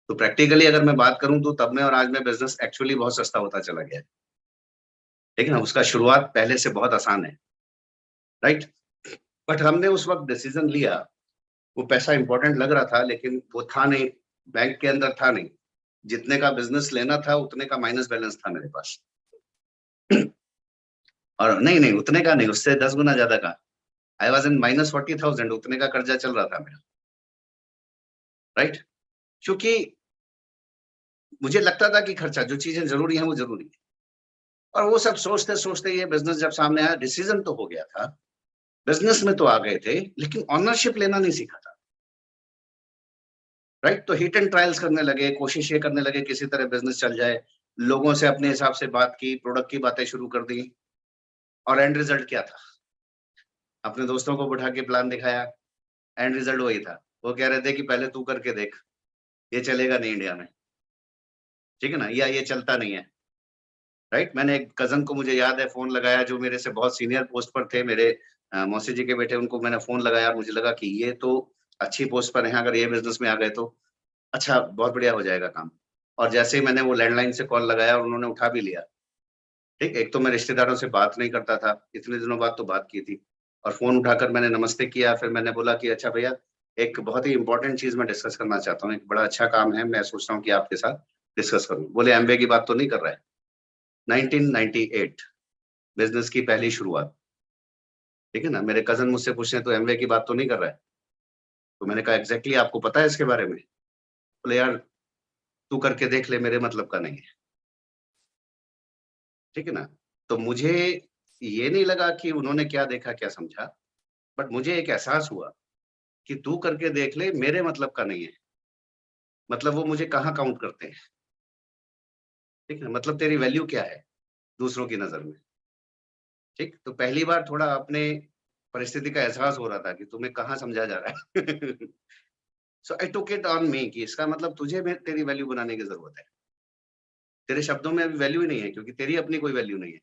तो प्रैक्टिकली अगर मैं बात करूं तो तब में और आज में बिजनेस एक्चुअली बहुत सस्ता होता चला गया है, ठीक है ना। उसका शुरुआत पहले से बहुत आसान है, राइट। बट हमने उस वक्त डिसीजन लिया, वो पैसा इंपॉर्टेंट लग रहा था लेकिन वो था नहीं, बैंक के अंदर था नहीं। जितने का बिजनेस लेना था उतने का माइनस बैलेंस था मेरे पास। और नहीं नहीं, उतने का नहीं, उससे 10 गुना ज्यादा का। आई वॉज इन -40,000, उतने का कर्जा चल रहा था मेरा, राइट। क्योंकि मुझे लगता था कि खर्चा, जो चीजें जरूरी है वो जरूरी है। और वो सब सोचते सोचते ये बिजनेस जब सामने आया, डिसीजन तो हो गया था, बिजनेस में तो आ गए थे, लेकिन ऑनरशिप लेना नहीं सीखा था, राइट। तो हिट एंड ट्रायल्स करने लगे, कोशिश ये करने लगे किसी तरह बिजनेस चल जाए, लोगों से अपने हिसाब से बात की, प्रोडक्ट की बातें शुरू कर दी। और एंड रिजल्ट क्या था? अपने दोस्तों को बैठा के प्लान दिखाया, एंड रिजल्ट वही था। वो कह रहे थे कि पहले तू करके देख, ये चलेगा नहीं इंडिया में, ठीक है ना, या ये चलता नहीं है, राइट। मैंने एक कजन को, मुझे याद है, फोन लगाया, जो मेरे से बहुत सीनियर पोस्ट पर थे, मेरे मौसी जी के बेटे, उनको मैंने फोन लगाया। मुझे लगा कि ये तो अच्छी पोस्ट पर है, अगर ये बिजनेस में आ गए तो अच्छा, बहुत बढ़िया हो जाएगा काम। और जैसे ही मैंने वो लैंडलाइन से कॉल लगाया और उन्होंने उठा भी लिया, ठीक। एक तो मैं रिश्तेदारों से बात नहीं करता था, इतने दिनों बाद तो बात की थी, और फोन उठाकर मैंने नमस्ते किया। फिर मैंने बोला कि अच्छा भैया, एक बहुत ही इंपॉर्टेंट चीज मैं डिस्कस करना चाहता हूँ, एक बड़ा अच्छा काम है, मैं सोचता हूँ कि आपके साथ डिस्कस करूँ। बोले एमबीए की बात तो नहीं कर रहा है? 1998, बिजनेस की पहली शुरुआत, ठीक है ना। मेरे कजन मुझसे पूछे तो एमवे की बात तो नहीं कर रहा है, तो मैंने कहा एग्जैक्टली आपको पता है इसके बारे में? बोले यार तू करके देख ले, मेरे मतलब का नहीं है, ठीक है ना। तो मुझे ये नहीं लगा कि उन्होंने क्या देखा क्या समझा, बट मुझे एक एहसास हुआ कि तू करके देख ले, मेरे मतलब का नहीं है। मतलब वो मुझे कहाँ काउंट करते हैं, ठीक है, मतलब तेरी वैल्यू क्या है दूसरों की नजर में, ठीक। तो पहली बार थोड़ा अपने परिस्थिति का एहसास हो रहा था कि तुम्हें कहाँ समझा जा रहा है। सो आई टुक इट ऑन मी कि इसका मतलब तुझे तेरी वैल्यू बनाने की जरूरत है। तेरे शब्दों में अभी वैल्यू ही नहीं है, क्योंकि तेरी अपनी कोई वैल्यू नहीं है,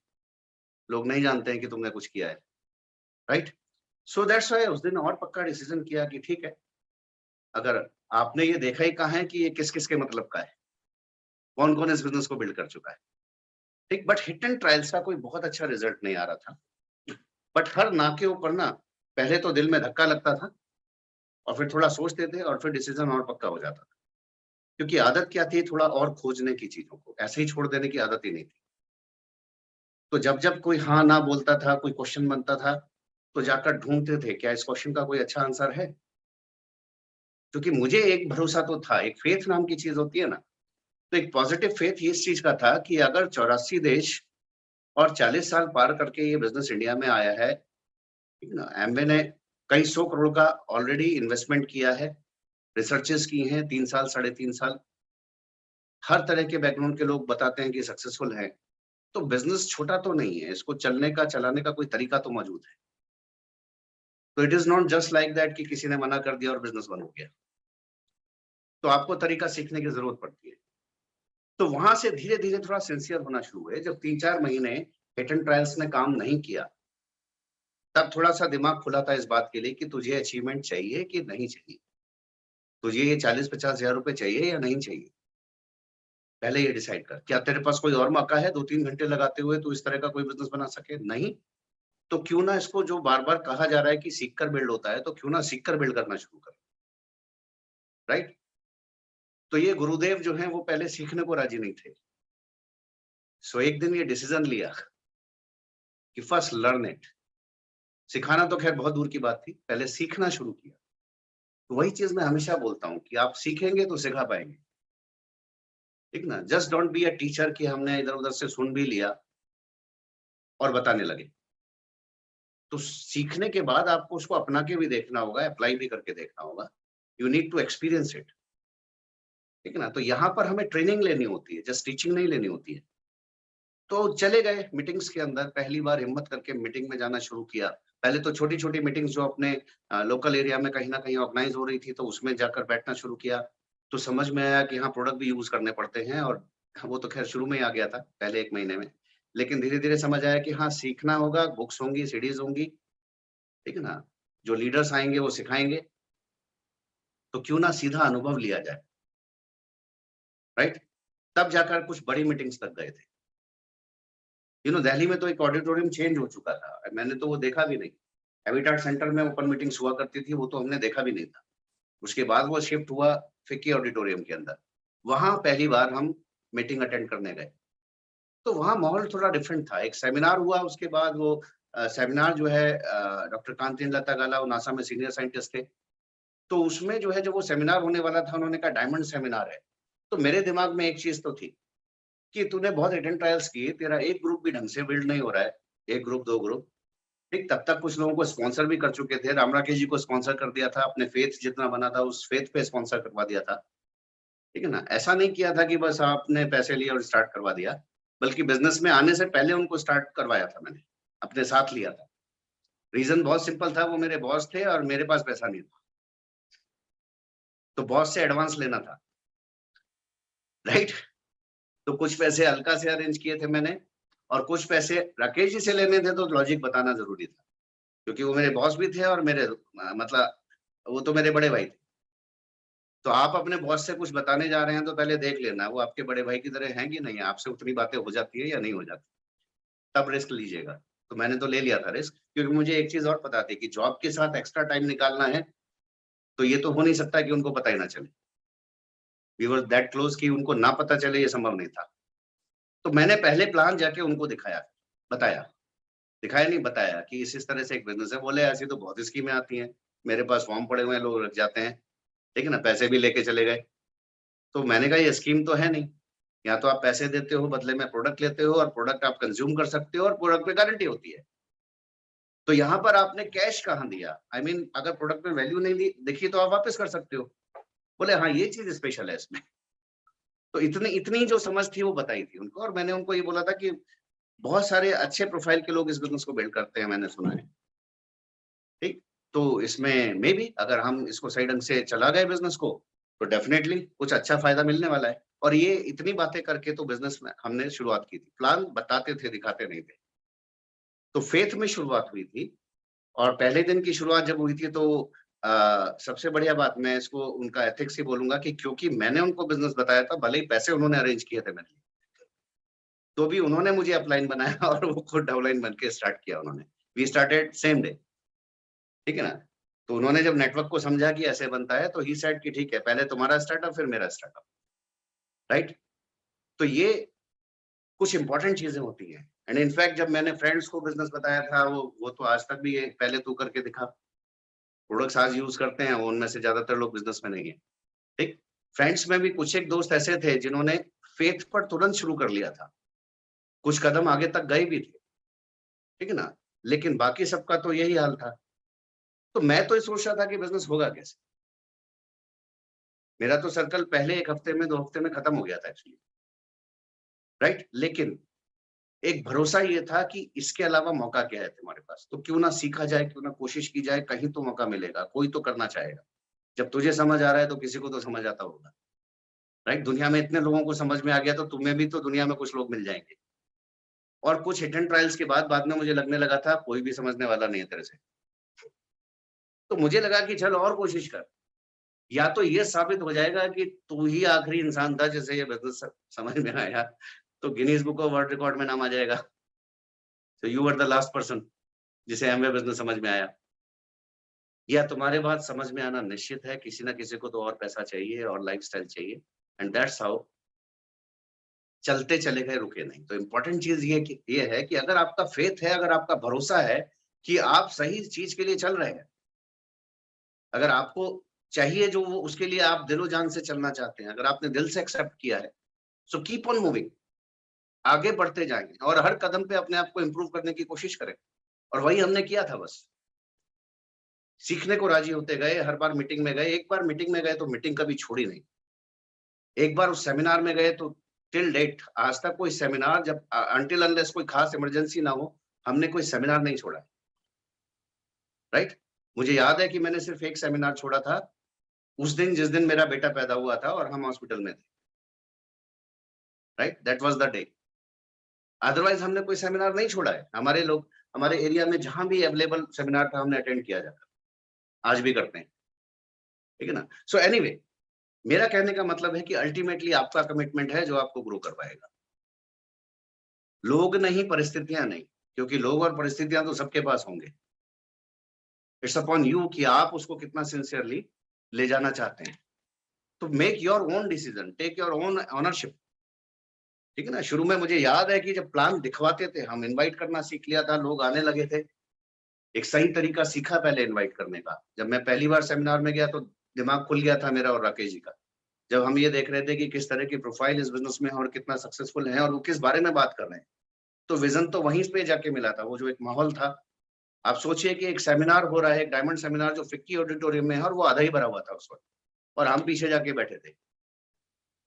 लोग नहीं जानते हैं कि तुमने कुछ किया है, राइट। सो दैट्स व्हाई उस दिन और पक्का डिसीजन किया कि ठीक है, अगर आपने ये देखा ही कहाँ है कि ये किस किस के मतलब का है, कौन कौन इस बिजनेस को बिल्ड कर चुका है, ठीक। बट हिट एंड ट्रायल्स का कोई बहुत अच्छा रिजल्ट नहीं आ रहा था। बट हर ना के ऊपर ना पहले तो दिल में धक्का लगता था, और फिर थोड़ा सोचते थे, और फिर डिसीजन और पक्का हो जाता था। क्योंकि आदत क्या थी, थोड़ा और खोजने की, चीजों को ऐसे ही छोड़ देने की आदत ही नहीं थी। तो जब जब कोई हाँ ना बोलता था, कोई क्वेश्चन बनता था, तो जाकर ढूंढते थे क्या इस क्वेश्चन का कोई अच्छा आंसर है। क्योंकि मुझे एक भरोसा तो था, एक फेथ नाम की चीज होती है ना, तो एक पॉजिटिव फेथ इस चीज का था कि अगर 84 देश और 40 साल पार करके ये बिजनेस इंडिया में आया है, ठीक है ना। एमवे ने कई 100 करोड़ का ऑलरेडी इन्वेस्टमेंट किया है, रिसर्चेस की हैं 3 साल 3.5 साल, हर तरह के बैकग्राउंड के लोग बताते हैं कि सक्सेसफुल है। तो बिजनेस छोटा तो नहीं है, इसको चलने का चलाने का कोई तरीका तो मौजूद है। तो it is not just like that कि किसी ने मना कर दिया और बिजनेस बंद हो गया। तो आपको तरीका सीखने की जरूरत पड़ती है। तो वहां से धीरे धीरे थोड़ा सिंसियर होना शुरू हुए। जब 3-4 महीने हिट एंड ट्रायल्स ने काम नहीं किया, तब थोड़ा सा दिमाग खुला था इस बात के लिए कि तुझे अचीवमेंट चाहिए कि नहीं चाहिए, तुझे ये 40-50 हजार रुपए चाहिए या नहीं चाहिए। पहले ये डिसाइड कर, क्या तेरे पास कोई और मौका है 2-3 घंटे लगाते हुए तू इस तरह का कोई बिजनेस बना सके? नहीं। तो क्यों ना इसको, जो बार बार कहा जा रहा है कि सीख कर बिल्ड होता है, तो क्यों ना सीख कर बिल्ड करना शुरू कर, राइट। तो ये गुरुदेव जो हैं वो पहले सीखने को राजी नहीं थे। सो एक दिन ये डिसीजन लिया कि फर्स्ट लर्न इट। सिखाना तो खैर बहुत दूर की बात थी, पहले सीखना शुरू किया। तो वही चीज मैं हमेशा बोलता हूँ कि आप सीखेंगे तो सिखा पाएंगे, ठीक ना। Just don't be a teacher कि हमने इधर उधर से सुन भी लिया और बताने लगे। तो सीखने के बाद आपको उसको अपना के भी देखना होगा, अप्लाई भी करके देखना होगा। You need to experience it, ठीक है ना। तो यहाँ पर हमें ट्रेनिंग लेनी होती है, जस्ट टीचिंग नहीं लेनी होती है। तो चले गए मीटिंग्स के अंदर, पहली बार हिम्मत करके मीटिंग में जाना शुरू किया। पहले तो छोटी-छोटी मीटिंग्स जो अपने लोकल एरिया में कहीं न कहीं ऑर्गेनाइज हो रही थी, तो उसमें जाकर बैठना शुरू किया। तो समझ में आया कि हाँ, प्रोडक्ट भी यूज़ करने पड़ते हैं, और वो तो खैर शुरू में ही आ गया था, पहले 1 महीने में। लेकिन धीरे-धीरे समझ आया कि हाँ, सीखना होगा, बुक्स होंगी, सीडीज़ होंगी, ठीक है ना? जो लीडर्स आएँगे वो सिखाएँगे, तो क्यों ना सीधा अनुभव लिया जाए, राइट? तब जाकर कुछ बड़ी मीटिंग्स तक गए थे। दिल्ली में तो एक ऑडिटोरियम चेंज हो चुका था, मैंने तो वो देखा भी नहीं। हैबिटेट सेंटर में ओपन मीटिंग्स हुआ करती थी, वो तो हमने देखा भी नहीं था। उसके बाद वो शिफ्ट हुआ फिक्की ऑडिटोरियम के अंदर। वहाँ पहली बार हम मीटिंग अटेंड करने गए। तो वहाँ माहौल थोड़ा डिफरेंट था। एक सेमिनार हुआ, उसके बाद वो सेमिनार जो है डॉक्टर कांतिन लता गाला, वो नासा में सीनियर साइंटिस्ट थे। तो उसमें जो है, जब वो सेमिनार होने वाला था, उन्होंने कहा डायमंड सेमिनार है। तो मेरे दिमाग में एक चीज़ तो थी कि तूने बहुत हिट एंड ट्रायल्स किए, तेरा एक ग्रुप भी ढंग से बिल्ड नहीं हो रहा है, 1 ग्रुप, 2 ग्रुप। ठीक, तब तक कुछ लोगों को स्पॉन्सर भी कर चुके थे। राम राकेश जी को स्पॉन्सर कर दिया था, अपने फेथ जितना बना था उस फेथ पे स्पॉन्सर करवा दिया था, ठीक है ना। ऐसा नहीं किया था कि बस आपने पैसे लिए और स्टार्ट करवा दिया, बल्कि बिजनेस में आने से पहले उनको स्टार्ट करवाया था मैंने, अपने साथ लिया था। रीजन बहुत सिंपल था, वो मेरे बॉस थे और मेरे पास पैसा नहीं था, तो बॉस से एडवांस लेना था, राइट। तो कुछ पैसे अलका से अरेंज किए थे मैंने, और कुछ पैसे राकेश जी से लेने थे, तो लॉजिक बताना जरूरी था, क्योंकि वो मेरे बॉस भी थे और मेरे मतलब वो तो मेरे बड़े भाई थे। तो आप अपने बॉस से कुछ बताने जा रहे हैं, तो पहले देख लेना वो आपके बड़े भाई की तरह हैं कि नहीं, आपसे उतनी बातें हो जाती है या नहीं हो जाती, तब रिस्क लीजिएगा। तो मैंने तो ले लिया था रिस्क, क्योंकि मुझे एक चीज और पता थी कि जॉब के साथ एक्स्ट्रा टाइम निकालना है, तो ये तो हो नहीं सकता कि उनको पता ही ना चले। वी वर दैट क्लोज कि उनको ना पता चले, ये संभव नहीं था। तो मैंने पहले प्लान जाके उनको दिखाया, बताया दिखाया नहीं, बताया कि इस तरह से एक बिजनेस है। बोले ऐसी तो बहुत स्कीमें आती हैं, मेरे पास फॉर्म पड़े हुए हैं, लोग रख जाते हैं, ठीक है ना, पैसे भी लेके चले गए। तो मैंने कहा ये स्कीम तो है नहीं, या तो आप पैसे देते हो बदले में प्रोडक्ट लेते हो, और प्रोडक्ट आप कंज्यूम कर सकते हो, और प्रोडक्ट पे गारंटी होती है। तो यहाँ पर आपने कैश कहाँ दिया? आई मीन अगर प्रोडक्ट में वैल्यू नहीं दिखी तो आप वापस कर सकते हो। बोले हाँ ये चीज स्पेशल है इसमें। तो इतनी इतनी जो समझ थी वो बताई थी उनको, और मैंने उनको ये बोला था कि बहुत सारे अच्छे प्रोफाइल के लोग इस बिजनेस को बिल्ड करते हैं, मैंने सुना है, ठीक। तो इसमें मे बी अगर हम इसको सही ढंग से चला गए बिजनेस को, तो डेफिनेटली कुछ अच्छा फायदा मिलने वाला है। और ये इतनी बातें करके तो बिजनेस में हमने शुरुआत की थी, प्लान बताते थे, दिखाते नहीं थे। तो फेथ में शुरुआत हुई थी, और पहले दिन की शुरुआत जब हुई थी तो सबसे बढ़िया बात मैं इसको उनका एथिक्स ही बोलूंगा कि क्योंकि मैंने उनको बिजनेस बताया था, भले ही पैसे उन्होंने अरेंज किए थे मेरे लिए, तो भी उन्होंने मुझे अपलाइन बनाया और वो खुद डाउनलाइन बन के स्टार्ट किया उन्होंने। वी स्टार्टेड सेम डे, ठीक है ना। तो उन्होंने जब नेटवर्क को समझा कि ऐसे बनता है, तो ही सेड कि ठीक है, पहले तुम्हारा स्टार्टअप फिर मेरा स्टार्टअप, राइट। तो ये कुछ इंपॉर्टेंट चीजें होती हैं। एंड इनफैक्ट जब मैंने फ्रेंड्स को बिजनेस बताया था, वो तो आज तक भी ये पहले तू करके दिखा, प्रोडक्ट्स आज यूज करते हैं, वो उनमें से ज्यादातर लोग बिजनेस में नहीं है, ठीक। फ्रेंड्स में भी कुछ एक दोस्त ऐसे थे जिन्होंने फेथ पर तुरंत शुरू कर लिया था, कुछ कदम आगे तक गए भी थे, ठीक है ना। लेकिन बाकी सबका तो यही हाल था। तो मैं तो ये सोच रहा था कि बिजनेस होगा कैसे। मेरा तो सर्कल पहले 1 हफ्ते में 2 हफ्ते में खत्म हो गया था एक्चुअली, राइट। लेकिन एक भरोसा ये था कि इसके अलावा मौका क्या है तुम्हारे पास, तो क्यों ना सीखा जाए, क्यों ना कोशिश की जाए, कहीं तो मौका मिलेगा, कोई तो करना चाहेगा। जब तुझे समझ आ रहा है तो किसी को तो समझ आता होगा, राइट। दुनिया में इतने लोगों को समझ में आ गया, तो तुम्हें भी तो दुनिया में कुछ लोग मिल जाएंगे। और कुछ हिट एंड ट्रायल्स के बाद में मुझे लगने लगा था कोई भी समझने वाला नहीं है तेरे से। तो मुझे लगा कि चल और कोशिश कर, या तो ये साबित हो जाएगा कि तू ही आखिरी इंसान था जिसे ये बिजनेस समझ में आया, तो Guinness book of world record में नाम आ जाएगा। तो you were the last person जिसे एमवे बिजनेस समझ में आया। या तुम्हारे बात समझ में आना निश्चित है, किसी ना किसी को तो और पैसा चाहिए और लाइफस्टाइल चाहिए, एंड दैट्स हाउ चलते चले गए, रुके नहीं। तो इम्पोर्टेंट चीज ये है कि अगर आपका फेथ है, अगर आपका भरोसा है कि आप सही चीज के लिए चल रहे हैं, अगर आपको चाहिए जो वो, उसके लिए आप दिलो जान से चलना चाहते हैं, अगर आपने दिल से एक्सेप्ट किया है, सो कीप ऑन मूविंग, आगे बढ़ते जाएंगे और हर कदम पे अपने आप को इम्प्रूव करने की कोशिश करें। और वही हमने किया था, बस सीखने को राजी होते गए, हर बार मीटिंग में गए। एक बार मीटिंग में गए तो मीटिंग कभी छोड़ी नहीं। एक बार उस सेमिनार में गए तो टिल डेट आज तक कोई सेमिनार, जब अनटिल अनलेस कोई खास इमरजेंसी ना हो, हमने कोई सेमिनार नहीं छोड़ा, राइट। मुझे याद है कि मैंने सिर्फ एक सेमिनार छोड़ा था, उस दिन जिस दिन मेरा बेटा पैदा हुआ था और हम हॉस्पिटल में थे, right, that was the day. Otherwise हमने कोई सेमिनार नहीं छोड़ा है। हमारे लोग हमारे एरिया में जहां भी अवेलेबल सेमिनार था हमने अटेंड किया जाता, आज भी करते हैं, ठीक है ना। सो एनीवे, मेरा कहने का मतलब है कि अल्टीमेटली आपका कमिटमेंट है जो आपको ग्रो कर पाएगा। लोग नहीं, परिस्थितियां नहीं, क्योंकि लोग और परिस्थितियां तो सबके पास होंगे। इट्स अपॉन यू कि आप उसको कितना सिंसियरली ले जाना चाहते हैं। तो make your own decision, take your own ownership, ठीक है ना। शुरू में मुझे याद है कि जब प्लान दिखवाते थे, हम इनवाइट करना सीख लिया था, लोग आने लगे थे, एक सही तरीका सीखा पहले इनवाइट करने का। जब मैं पहली बार सेमिनार में गया तो दिमाग खुल गया था मेरा और राकेश जी का, जब हम ये देख रहे थे कि किस तरह की प्रोफाइल इस बिजनेस में है और कितना सक्सेसफुल है और वो किस बारे में बात कर रहे हैं। तो विजन तो वहीं पे जाके मिला था, वो जो एक माहौल था। आप सोचिए कि एक सेमिनार हो रहा है, एक डायमंड सेमिनार जो फिक्की ऑडिटोरियम में है, और वो आधा ही भरा हुआ था उस वक्त, और हम पीछे जाके बैठे थे।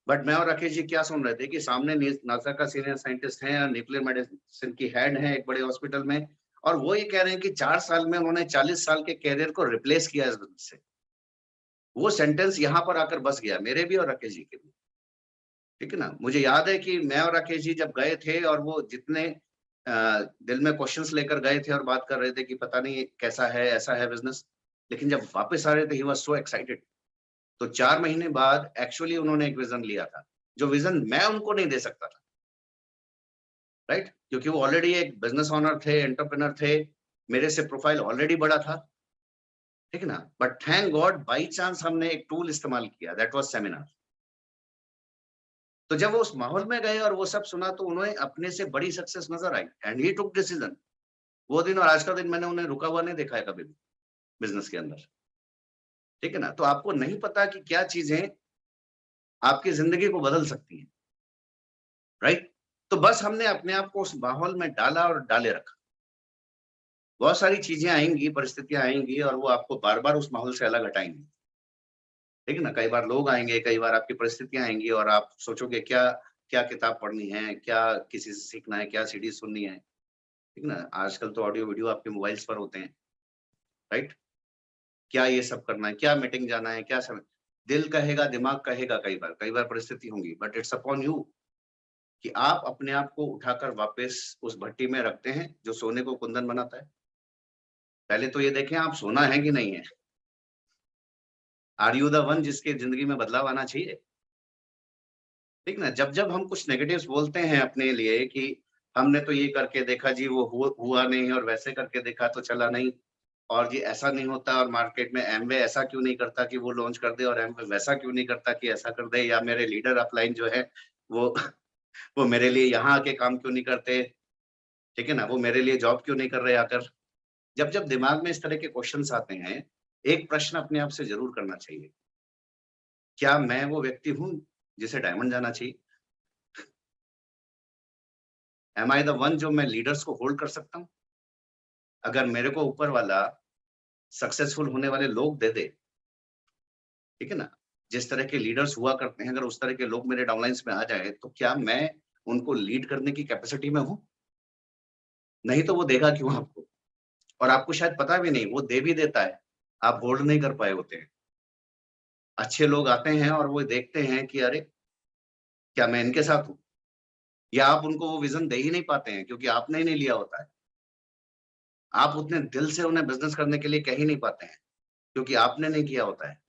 बट मैं और राकेश जी क्या सुन रहे थे कि सामने नासा का सीनियर साइंटिस्ट हैं, न्यूक्लियर मेडिसिन की हेड है एक बड़े हॉस्पिटल में, और वो ये कह रहे हैं कि 4 साल में उन्होंने 40 साल के कैरियर को रिप्लेस किया इस बिजनेस से। वो सेंटेंस यहाँ पर आकर बस गया, मेरे भी और राकेश जी के भी, ठीक है ना। मुझे याद है कि मैं और राकेश जी जब गए थे, और वो जितने दिल में क्वेश्चंस लेकर गए थे और बात कर रहे थे कि पता नहीं कैसा है, ऐसा है बिजनेस, लेकिन जब वापस आ रहे थे ही वाज सो एक्साइटेड। तो 4 महीने बाद एक्चुअली उन्होंने एक विजन लिया था, जो विजन मैं उनको नहीं दे सकता था, राइट, क्योंकि वो ऑलरेडी एक बिजनेस ओनर थे, एंटरप्रेन्योर थे, मेरे से प्रोफाइल ऑलरेडी बड़ा था, ठीक है ना। But thank God by chance हमने एक टूल इस्तेमाल किया, दैट वाज सेमिनार। तो जब वो उस माहौल में गए और वो सब सुना, तो उन्हें अपने से बड़ी सक्सेस नजर आई, एंड ही टुक डिसीजन वो दिन और आज का दिन मैंने उन्हें रुका हुआ नहीं देखा है कभी भी बिजनेस के अंदर, ठीक है ना। तो आपको नहीं पता कि क्या चीजें आपकी जिंदगी को बदल सकती हैं, राइट। तो बस हमने अपने आप को उस माहौल में डाला और डाले रखा। बहुत सारी चीजें आएंगी, परिस्थितियां आएंगी और वो आपको बार बार उस माहौल से अलग हटाएंगी, ठीक है ना। कई बार लोग आएंगे, कई बार आपकी परिस्थितियां आएंगी और आप सोचोगे क्या क्या किताब पढ़नी है, क्या किसी से सीखना है, क्या सीडी सुननी है, ठीक है ना। आजकल तो ऑडियो वीडियो आपके मोबाइल्स पर होते हैं, राइट। क्या ये सब करना है, क्या मीटिंग जाना है, क्या सब दिल कहेगा, दिमाग कहेगा, कई बार परिस्थिति होंगी, बट इट्स अपॉन यू कि आप अपने आप को उठाकर वापस उस भट्टी में रखते हैं जो सोने को कुंदन बनाता है। पहले तो ये देखें आप सोना है कि नहीं है। आर यू द वन जिसके जिंदगी में बदलाव आना चाहिए, ठीक ना। जब जब हम कुछ नेगेटिव्स बोलते हैं अपने लिए कि हमने तो ये करके देखा जी, वो हुआ नहीं, और वैसे करके देखा तो चला नहीं, और जी ऐसा नहीं होता, और मार्केट में एमवे ऐसा क्यों नहीं करता कि वो लॉन्च कर दे, और एमवे वैसा क्यों नहीं करता कि ऐसा कर दे, या मेरे लीडर अपलाइन जो है वो वो मेरे लिए यहाँ आके काम क्यों नहीं करते, ठीक है ना, वो मेरे लिए जॉब क्यों नहीं कर रहे आकर। जब जब दिमाग में इस तरह के क्वेश्चंस आते हैं, एक प्रश्न अपने आप से जरूर करना चाहिए, क्या मैं वो व्यक्ति हूँ जिसे डायमंड जाना चाहिए? एम आई द वन जो मैं लीडर्स को होल्ड कर सकता हूँ? अगर मेरे को ऊपर वाला सक्सेसफुल होने वाले लोग दे दे, ठीक है ना, जिस तरह के लीडर्स हुआ करते हैं, अगर उस तरह के लोग मेरे डाउनलाइंस में आ जाए, तो क्या मैं उनको लीड करने की कैपेसिटी में हूँ? नहीं तो वो देगा क्यों आपको? और आपको शायद पता भी नहीं, वो दे भी देता है, आप होल्ड नहीं कर पाए होते हैं। अच्छे लोग आते हैं और वो देखते हैं कि अरे, क्या मैं इनके साथ हूँ? या आप उनको वो विज़न दे ही नहीं पाते हैं क्योंकि आपने ही नहीं लिया होता है। आप उतने दिल से उन्हें बिज़नेस करने के लिए कह ही नहीं पाते हैं, क्योंकि आपने नहीं किया होता है,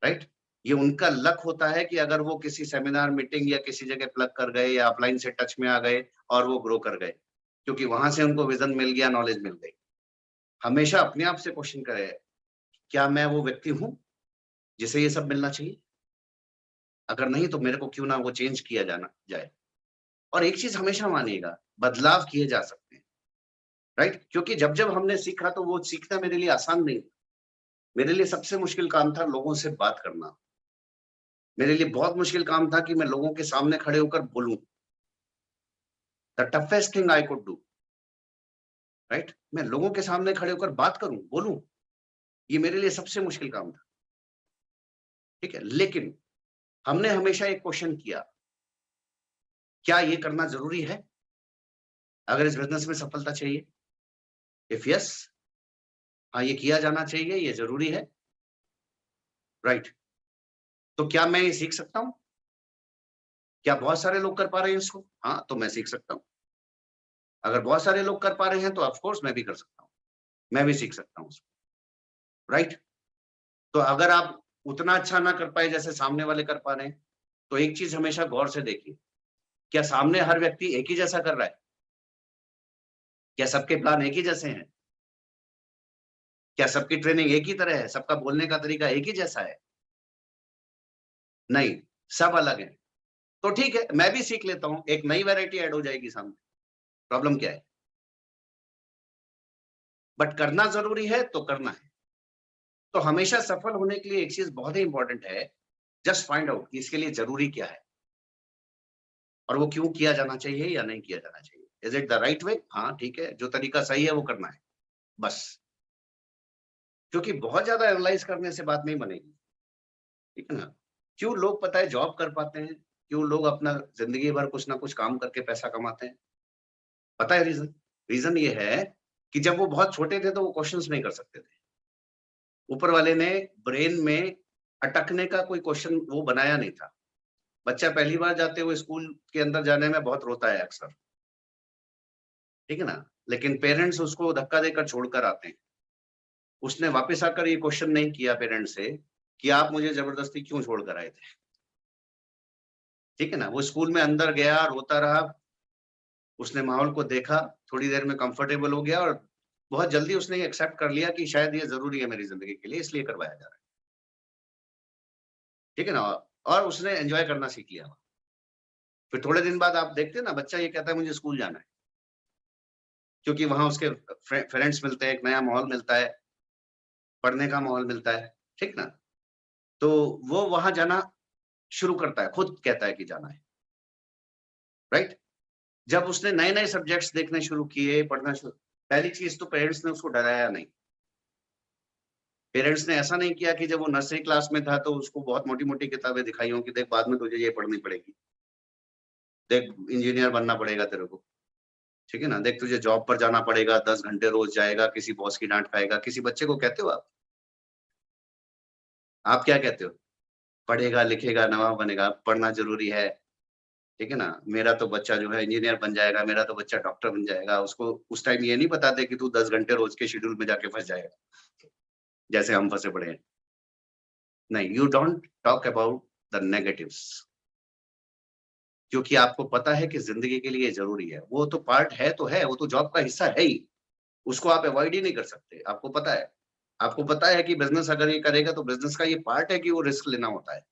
राइट? ये उनका लक होता है कि अगर वो किसी सेमिनार, मीटिंग या किसी जगह प्लग कर गए या अपलाइन से टच में आ गए और वो ग्रो कर गए, क्योंकि वहाँ से उनको विज़न मिल गया, नॉलेज मिल गई। हमेशा अपने आप से क्वेश्चन करें, क्या मैं वो व्यक्ति हूँ, जिसे ये सब मिलना चाहिए? अगर नहीं तो मेरे को क्यों ना वो चेंज किया जाना जाए। और एक चीज़ हमेशा मानिएगा, बदलाव किए जा सकते हैं, राइट? क्योंकि जब-जब हमने सीखा तो वो सीखना मेरे लिए आसान नहीं था। मेरे लिए सबसे मुश्किल काम था लोगों से बात करना। मेरे लिए बहुत मुश्किल काम था कि मैं लोगों के सामने खड़े होकर बोलूँ। The toughest thing I could do, right? मैं लोगों के सामने खड़े होकर बात करूँ, बोलूँ, ये मेरे लिए सबसे मुश्किल काम था, ठीक है? लेकिन हमने हमेशा एक क्वेश्चन किया, क्या ये करना ज़रूरी है? अगर इस बिज़नेस में सफलता चाहिए? इफ यस, हाँ, ये किया जाना चाहिए, ये ज़रूरी है, राइट? तो क्या मैं ये सीख सकता हूँ? क्या बहुत सारे लोग कर पा रहे हैं इसको? हाँ, तो मैं सीख सकता हूँ। अगर बहुत सारे लोग कर पा रहे हैं तो ऑफ कोर्स मैं भी कर सकता हूँ। मैं भी सीख सकता हूँ उसको, राइट? तो अगर आप उतना अच्छा ना कर पाए जैसे सामने वाले कर पा रहे हैं, तो एक चीज़ हमेशा गौर से देखिए, क्या सामने हर व्यक्ति एक ही जैसा कर रहा है? क्या सबके प्लान एक ही जैसे हैं? क्या सबकी ट्रेनिंग एक ही तरह है? सबका बोलने का तरीका एक ही जैसा है? नहीं, सब अलग हैं। तो ठीक है, मैं भी सीख लेता हूँ, एक नई वैरायटी ऐड हो जाएगी सामने, प्रॉब्लम क्या है? बट करना ज़रूरी है तो करना है। तो हमेशा सफल होने के लिए एक चीज़ बहुत ही इम्पोर्टेंट है, जस्ट फाइंड आउट कि इसके लिए ज़रूरी क्या है और वो क्यों किया जाना चाहिए या नहीं किया जाना चाहिए। Is it the right way? हाँ, ठीक है, जो तरीका सही है वो करना है, बस। क्योंकि बहुत ज़्यादा एनालाइज़ करने से बात नहीं बनेगी, ठीक है ना? क्यों लोग पता है जॉब कर पाते हैं? क्यों लोग अपना ज़िंदगी भर कुछ ना कुछ काम करके पैसा कमाते हैं? पता है रीज़न? रीज़न ये है कि जब वो बहुत छोटे थे तो वो क्वेश्चन्स नहीं कर सकते थे। ऊपर वाले ने ब्रेन में अटकने का कोई क्वेश्चन वो बनाया नहीं था। बच्चा पहली बार जाते हुए स्कूल के अंदर जाने में बहुत रोता है अक्सर, ठीक है ना? लेकिन पेरेंट्स उसको धक्का देकर छोड़कर आते हैं। उसने वापस आकर ये क्वेश्चन नहीं किया पेरेंट्स से कि आप मुझे ज़बरदस्ती क्यों छोड़कर आए थे? ठीक है ना? वो स्कूल में अंदर गया, रोता रहा, उसने माहौल को देखा, थोड़ी देर में कंफर्टेबल हो गया और बहुत जल्दी उसने ये एक्सेप्ट कर लिया कि शायद ये ज़रूरी है मेरी ज़िंदगी के लिए, इसलिए करवाया जा रहा है। ठीक है ना? और उसने एन्जॉय करना सीख लिया। फिर थोड़े दिन बाद आप देखते हैं ना, बच्चा ये कहता है मुझे स्कूल जाना है। क्योंकि वहां उसके फ्रेंड्स मिलते हैं, एक नया माहौल मिलता है, पढ़ने का माहौल मिलता है, ठीक ना? तो वो वहां जाना शुरू करता है, खुद कहता है कि जाना है, राइट? जब उसने नए-नए सब्जेक्ट्स देखने शुरू किए, पढ़ना शुरू, पहली चीज़ तो पेरेंट्स ने उसको डराया नहीं। पेरेंट्स ने ऐसा नहीं किया कि जब वो नर्सरी क्लास में था तो उसको बहुत मोटी-मोटी किताबें दिखाई हों कि देख बाद में तुझे ये पढ़नी पड़ेगी। देख इंजीनियर बनना पड़ेगा तेरे को, ठीक है ना? देख तुझे जॉब पर जाना पड़ेगा, 10 घंटे रोज़ जाएगा, किसी बॉस की डाँट खाएगा। किसी बच्चे को कहते हो आप? आप क्या कहते हो? पढ़ेगा, लिखेगा, नवाब बनेगा, पढ़ना ज़रूरी है, ठीक है ना? मेरा तो बच्चा जो है इंजीनियर बन जाएगा, मेरा तो बच्चा डॉक्टर बन जाएगा। उसको उस टाइम ये नहीं बताते कि तू 10 घंटे रोज़ के शेड्यूल में जाके फँस जाएगा, जैसे हम फँसे पड़े हैं। नहीं, you don't talk about the negatives, क्योंकि आपको पता है कि ज़िंदगी के लिए ज़रूरी है। वो तो पार्ट है तो है, वो तो जॉब का हिस्सा है ही। उसको आप अवॉइड ही नहीं कर सकते, आपको पता है। आपको पता है कि बिज़नेस अगर ये करेगा तो बिज़नेस का ये पार्ट है कि वो रिस्क लेना होता है।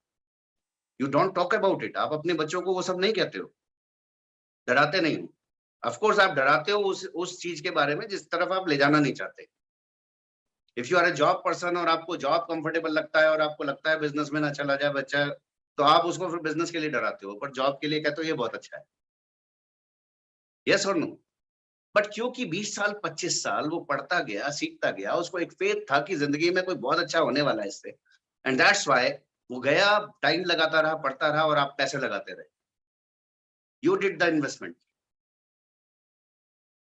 You don't talk about it. आप अपने बच्चों को वो सब नहीं कहते हो, डराते नहीं हो। ऑफ कोर्स आप डराते हो उस चीज़ के बारे में जिस तरफ आप ले जाना नहीं चाहते। If you are a job person और आपको जॉब कंफर्टेबल लगता है और आपको लगता है बिज़नेस में ना चला जाए बच्चा, तो आप उसको फिर बिज़नेस के लिए डराते हो, पर जॉब के लिए कहते हो ये बहुत अच्छा है। येस और नो? बट क्योंकि 20 साल, 25 साल वो पढ़ता गया, सीखता गया, उसको एक फेथ था कि ज़िंदगी में कोई बहुत अच्छा होने वाला है इससे, एंड दैट्स व्हाई वो गया, टाइम लगाता रहा, पढ़ता रहा और आप पैसे लगाते रहे। यू डिड द इन्वेस्टमेंट,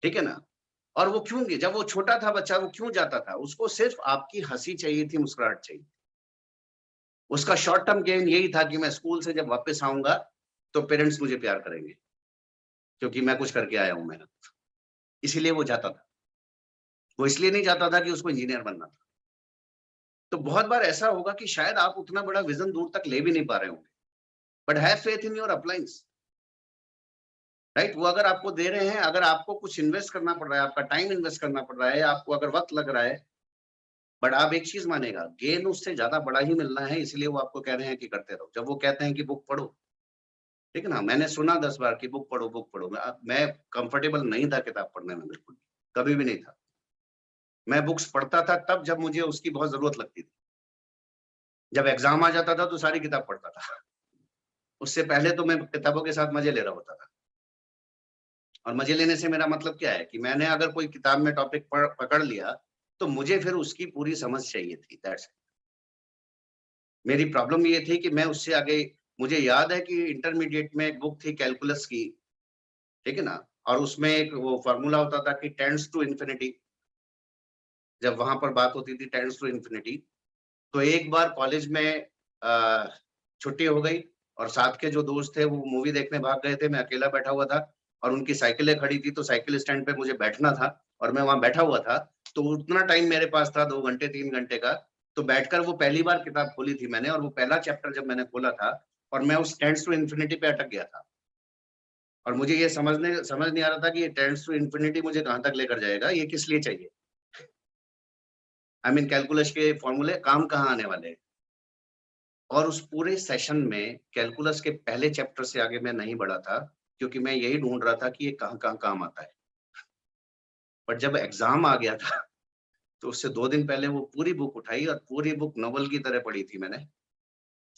ठीक है ना? और वो क्यों गया? जब वो छोटा था बच्चा, वो क्यों जाता था? उसको सिर्फ आपकी हँसी चाहिए थी, मुस्कुराहट चाहिए। उसका शॉर्ट टर्म गेन यही था कि मैं स्कूल से जब वापस आऊँगा, तो पेरेंट्स मुझे प्यार करेंगे, क्योंकि मैं कुछ करके आया हूँ मेहनत। इसीलिए वो जाता था। वो इसलिए नहीं जाता था कि उसको इंजीनियर बनना था। तो बहुत बार ऐसा होगा कि शायद आप उतना बड़ा विज़न दूर तक ले भी नहीं पा रहे होंगे, but have faith in your uplines, right? वो अगर आपको दे रहे हैं, अगर आपको कुछ इन्वेस्ट करना पड़ रहा है, आपका टाइम इन्वेस्ट करना पड़ रहा है, आपको अगर वक़्त लग रहा है, बट आप एक चीज़ मानिएगा, गेन उससे ज़्यादा बड़ा ही मिलना है, इसलिए वो आपको कह रहे हैं कि करते रहो। जब वो कहते हैं कि बुक पढ़ो, ठीक है ना? मैंने सुना 10 बार कि बुक पढ़ो, बुक पढ़ो। मैं कंफर्टेबल नहीं था किताब पढ़ने में बिल्कुल भी, कभी भी नहीं था। मैं बुक्स पढ़ता था तब जब मुझे उसकी बहुत ज़रूरत लगती थी। जब एग्ज़ाम आ जाता था तो सारी किताब पढ़ता था। उससे पहले तो मैं किताबों के साथ मज़े ले रहा होता था। और मज़े लेने से मेरा मतलब क्या है कि मैंने अगर कोई किताब में टॉपिक पकड़ लिया, तो मुझे फिर उसकी पूरी समझ चाहिए थी, दैट्स इट। मेरी प्रॉब्लम ये थी कि मैं उससे आगे, मुझे याद है कि इंटरमीडिएट में एक बुक थी कैलकुलस की, ठीक है ना? और उसमें एक वो फ़ॉर्मूला होता था कि टेंड्स टू इन्फिनिटी, जब वहाँ पर बात होती थी टेंड्स टू इन्फिनिटी, तो एक बार कॉलेज में छुट्टी हो गई और साथ के जो दोस्त थे वो मूवी देखने भाग गए थे, मैं अकेला बैठा हुआ था और उनकी साइकिलें खड़ी थी, तो साइकिल स्टैंड पे मुझे बैठना था और मैं वहाँ बैठा हुआ था, तो उतना टाइम मेरे पास था 2 घंटे, 3 घंटे का, तो बैठकर वो पहली बार किताब खोली थी मैंने और वो पहला चैप्टर जब मैंने खोला था और मैं उस टेंड्स टू इन्फिनिटी पे अटक गया था और मुझे ये समझ नहीं आ रहा था कि ये टेंड्स टू इन्फिनिटी मुझे कहाँ तक लेकर जाएगा, ये किस लिए चाहिए? आई मीन कैलकुलस के फॉर्मूले काम कहाँ आने वाले हैं? और उस पूरे सेशन में कैलकुलस के पहले चैप्टर से आगे मैं नहीं बढ़ा था, क्योंकि मैं यही ढूँढ रहा था कि ये कहाँ-कहाँ काम आता है। बट जब एग्ज़ाम आ गया था, तो उससे 2 दिन पहले वो पूरी बुक उठाई और पूरी बुक नॉवेल की तरह पढ़ी थी मैंने।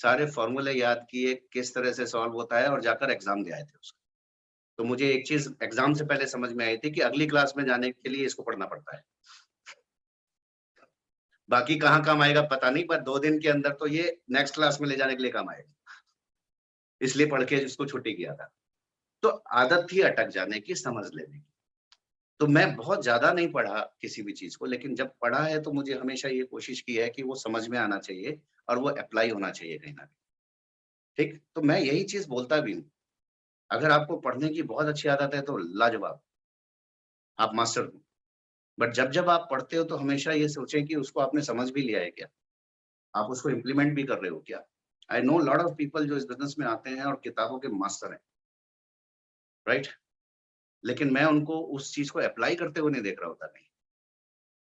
सारे फ़ॉर्मूले याद किए, किस तरह से सॉल्व होता है और जाकर एग्ज़ाम दे आए थे उसका। तो मुझे एक चीज़ एग्ज़ाम से पहले समझ में आई थी कि अगली क्लास में जाने के लिए इसको पढ़ना पड़ता है। बाकी कहाँ काम आएगा पता नहीं, पर 2 दिन के अंदर तो ये नेक्स्ट क्लास में ले जाने के लिए काम आएगा। इसलिए पढ़ के इसको छुट्टी किया था। तो आदत थी अटक जाने की, समझ लेने की। तो मैं बहुत ज़्यादा नहीं पढ़ा किसी भी चीज़ को, लेकिन जब पढ़ा है तो मुझे हमेशा ये कोशिश की है कि वो समझ में आना चाहिए और वो एप्लाई होना चाहिए कहीं न कहीं, ठीक? तो मैं यही चीज़ बोलता भी हूँ, अगर आपको पढ़ने की बहुत अच्छी आदत है तो लाजवाब, आप मास्टर हो। बट जब-जब आप पढ़ते हो तो हमेशा ये सोचें कि उसको आपने समझ भी लिया है क्या? आप उसको इम्प्लीमेंट भी कर रहे हो क्या? I know lot of people जो इस बिज़नेस में आते हैं और किताबों के मास्टर हैं, राइट? लेकिन मैं उनको उस चीज़ को एप्लाई करते हुए नहीं देख रहा होता कहीं।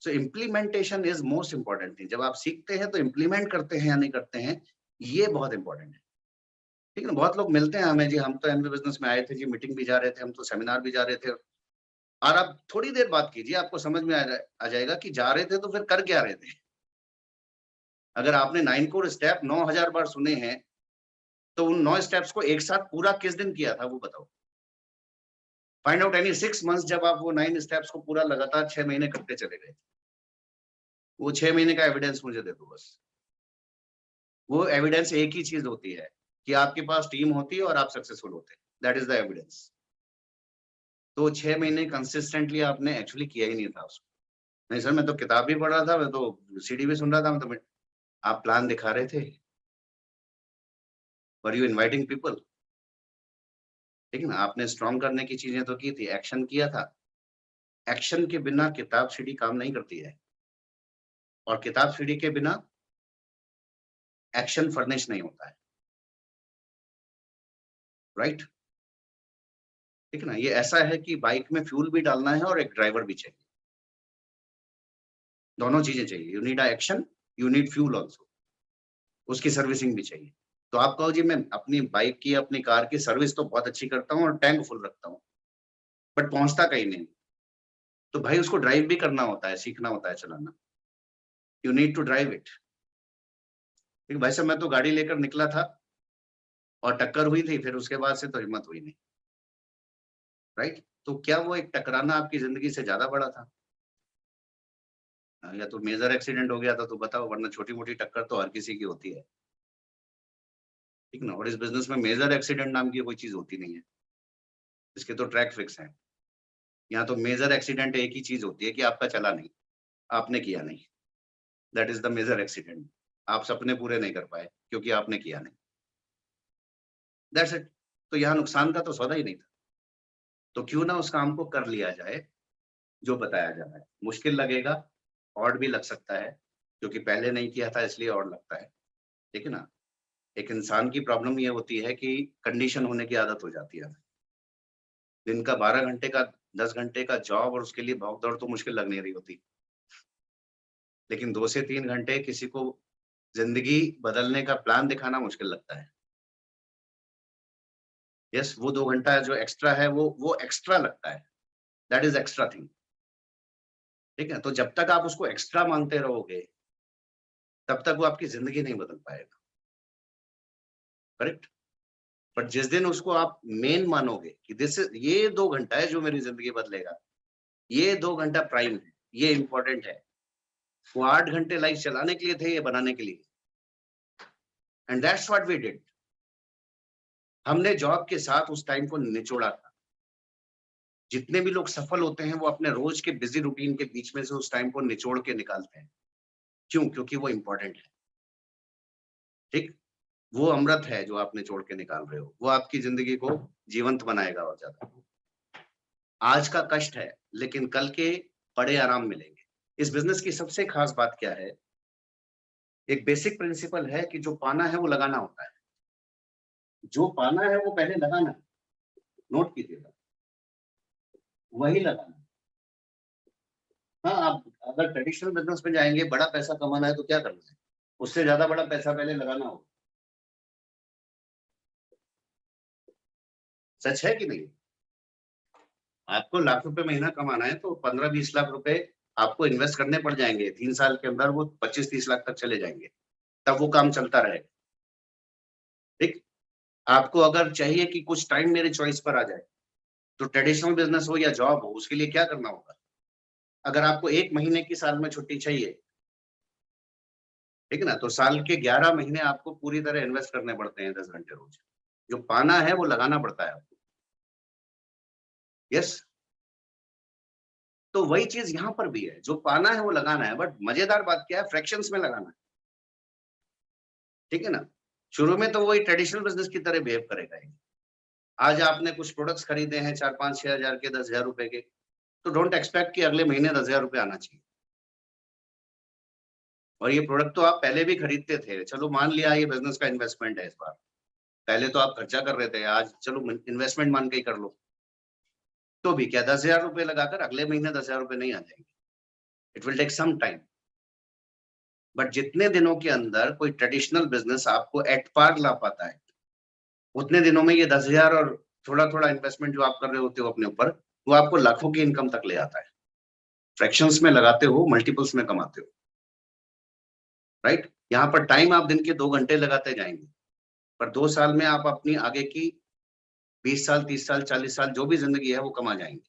सो implementation is most important thing. जब आप सीखते हैं तो इम्प्लीमेंट करते हैं या नहीं करते हैं, ये बहुत इम्पोर्टेंट है। ठीक है ना? बहुत लोग मिलते हैं हमें जी, हम तो एमबीए बिज़नेस में आए थे जी, मीटिंग भी जा रहे थे, हम तो सेमिनार भी जा रहे थे। और आप थोड़ी देर बात कीजिए, आपको समझ में आ जाएगा कि जा रहे थे तो फिर कर क्या रहे थे। अगर आपने 9 कोर स्टेप 9000 बार सुने हैं, तो उन 9 स्टेप्स को एक साथ पूरा किस दिन किया था वो बताओ। फाइंड आउट एनी 6 मंथ्स जब आप वो 9 स्टेप्स को पूरा लगातार 6 महीने करते चले गए। वो 6 महीने का एविडेंस मुझे दे दो बस। वो एविडेंस एक ही चीज होती है कि आपके पास टीम होती है और आप सक्सेसफुल होते हैं। That is the evidence. तो 6 महीने कंसिस्टेंटली आपने एक्चुअली किया ही नहीं था उसको। नहीं सर, मैं तो किताब भी पढ़ रहा था, मैं तो सीडी भी सुन रहा था, मैं आप प्लान दिखा रहे थे। Were you inviting people? ठीक है ना, आपने स्ट्रॉन्ग करने की चीजें तो की थी, एक्शन किया था। एक्शन के बिना किताब सीडी काम नहीं करती है, और किताब सीडी के बिना एक्शन फर्निश नहीं होता है। राइट? ठीक है ना, ये ऐसा है कि बाइक में फ्यूल भी डालना है और एक ड्राइवर भी चाहिए। दोनों चीजें चाहिए। You need a action, you need fuel also. उसकी सर्विसिंग भी चाहिए। तो आप कहो जी मैं अपनी बाइक की, अपनी कार की सर्विस तो बहुत अच्छी करता हूँ और टैंक फुल रखता हूँ, बट पहुंचता कहीं नहीं। तो भाई उसको ड्राइव भी करना होता है, सीखना होता है चलाना। You need to drive it. भाई साहब, मैं तो गाड़ी लेकर निकला था और टक्कर हुई थी, फिर उसके बाद से तो हिम्मत हुई नहीं। राइट? तो क्या वो एक टकराना आपकी जिंदगी से ज्यादा बड़ा था? या तो मेजर एक्सीडेंट हो गया था तो बताओ, वरना छोटी मोटी टक्कर तो हर किसी की होती है। ठीक ना, और इस बिजनेस में मेजर एक्सीडेंट नाम की कोई चीज होती नहीं है। इसके तो ट्रैक फिक्स है। यहाँ तो मेजर एक्सीडेंट एक ही चीज होती है कि आपका चला नहीं, आपने किया नहीं। That is the major accident. आप सपने पूरे नहीं कर पाए क्योंकि आपने किया नहीं। That's it. तो यहाँ नुकसान का तो सौदा ही नहीं था। तो क्यों ना उस काम को कर लिया जाए जो बताया जा रहा है। मुश्किल लगेगा, ऑड भी लग सकता है, क्योंकि पहले नहीं किया था इसलिए ऑड लगता है। ठीक है ना? एक इंसान की प्रॉब्लम ये होती है कि कंडीशन होने की आदत हो जाती है। दिन का 12 घंटे का, 10 घंटे का जॉब और उसके लिए भाग-दौड़ तो मुश्किल लग नहीं रही होती। लेकिन 2 से 3 घंटे किसी को ज़िंदगी बदलने का प्लान दिखाना मुश्किल लगता है। यस, वो 2 घंटा जो एक्स्ट्रा है वो एक्स्ट्रा लगता है। That is extra thing. ठीक है? तो जब तक आप उसको एक्स्ट्रा मानते रहोगे, तब तक वो आपकी ज़िंदगी नहीं बदल पाएगा। करेक्ट? बट जिस दिन उसको आप मेन मानोगे कि ये 2 घंटा है जो मेरी ज़िंदगी बदलेगा। ये 2 घंटा प्राइम है, ये इम्पोर्टेंट है। वो 8 घंटे लाइफ चलाने के लिए थे, ये बनाने के लिए। And that's what we did. हमने जॉब के साथ उस टाइम को निचोड़ा था। जितने भी लोग सफल होते हैं, वो अपने रोज के बिजी रूटीन के बीच में से उस टाइम को निचोड़ के निकालते हैं। क्यों? क्योंकि वो इम्पोर्टेंट है। ठीक? वो अमृत है जो आप निचोड़ के निकाल रहे हो। वो आपकी जिंदगी को जीवंत बनाएगा और ज्यादा। आज का कष्ट है, लेकिन कल के बड़े आराम मिलेंगे। इस बिजनेस की सबसे खास बात क्या है? एक बेसिक प्रिंसिपल है कि जो पाना है वो लगाना होता है। जो पाना है वो पहले लगाना है। नोट कीजिएगा, वही लगाना। हाँ, आप अगर ट्रेडिशनल बिजनेस में जाएंगे, बड़ा पैसा कमाना है तो क्या करना है? उससे ज्यादा बड़ा पैसा पहले लगाना होगा। सच है कि नहीं? आपको लाख रुपए महीना कमाना है तो 15-20 लाख रुपए आपको इन्वेस्ट करने पड़ जाएंगे। 3 साल के अंदर वो 25-30 लाख तक चले जाएंगे। तब वो काम चलता रहेगा। ठीक? आपको अगर चाहिए कि कुछ टाइम मेरे चॉइस पर आ जाए, तो ट्रेडिशनल बिजनेस हो या जॉब हो, उसके लिए क्या करना होगा? अगर आपको 1 महीने की साल में छुट्टी चाहिए, ठीक है ना, तो साल के 11 महीने आपको पूरी तरह इन्वेस्ट करने पड़ते हैं 10 घंटे रोज। जो पाना है वो लगाना पड़ता है आपको। यस। तो वही चीज यहाँ पर भी है, जो पाना है वो लगाना है, बट मजेदार बात क्या है? फ्रैक्शंस में लगाना है। ठीक है ना? शुरू में तो वही ट्रेडिशनल बिजनेस की तरह बिहेव करेगा ये। आज आपने कुछ प्रोडक्ट्स खरीदे हैं 4-5-6 हजार के, 10,000 रुपए के, तो डोंट एक्सपेक्ट कि अगले महीने 10,000 रुपए आना चाहिए। और ये प्रोडक्ट तो आप पहले भी खरीदते थे। चलो मान लिया ये बिजनेस का इन्वेस्टमेंट है इस बार। पहले तो आप खर्चा कर रहे थे, आज चलो इन्वेस्टमेंट मान के ही कर लो। तो भी क्या 10,000 रुपए लगाकर अगले महीने 10,000 रुपए नहीं आ जाएंगे। It will take some time. But जितने दिनों के अंदर कोई ट्रेडिशनल बिजनेस आपको एट पार ला पाता है, उतने दिनों में ये 10,000 और थोड़ा थोड़ा इन्वेस्टमेंट जो आप कर रहे होते हो अपने ऊपर, वो आपको लाखों की इनकम तक ले आता है। फ्रैक्शंस में लगाते हो, मल्टीपल्स में कमाते हो, राइट। यहाँ पर टाइम आप दिन के 2 घंटे लगाते जाएंगे, पर 2 साल में आप अपनी आगे की 20 साल, 30 साल, 40 साल जो भी जिंदगी है वो कमा जाएंगे।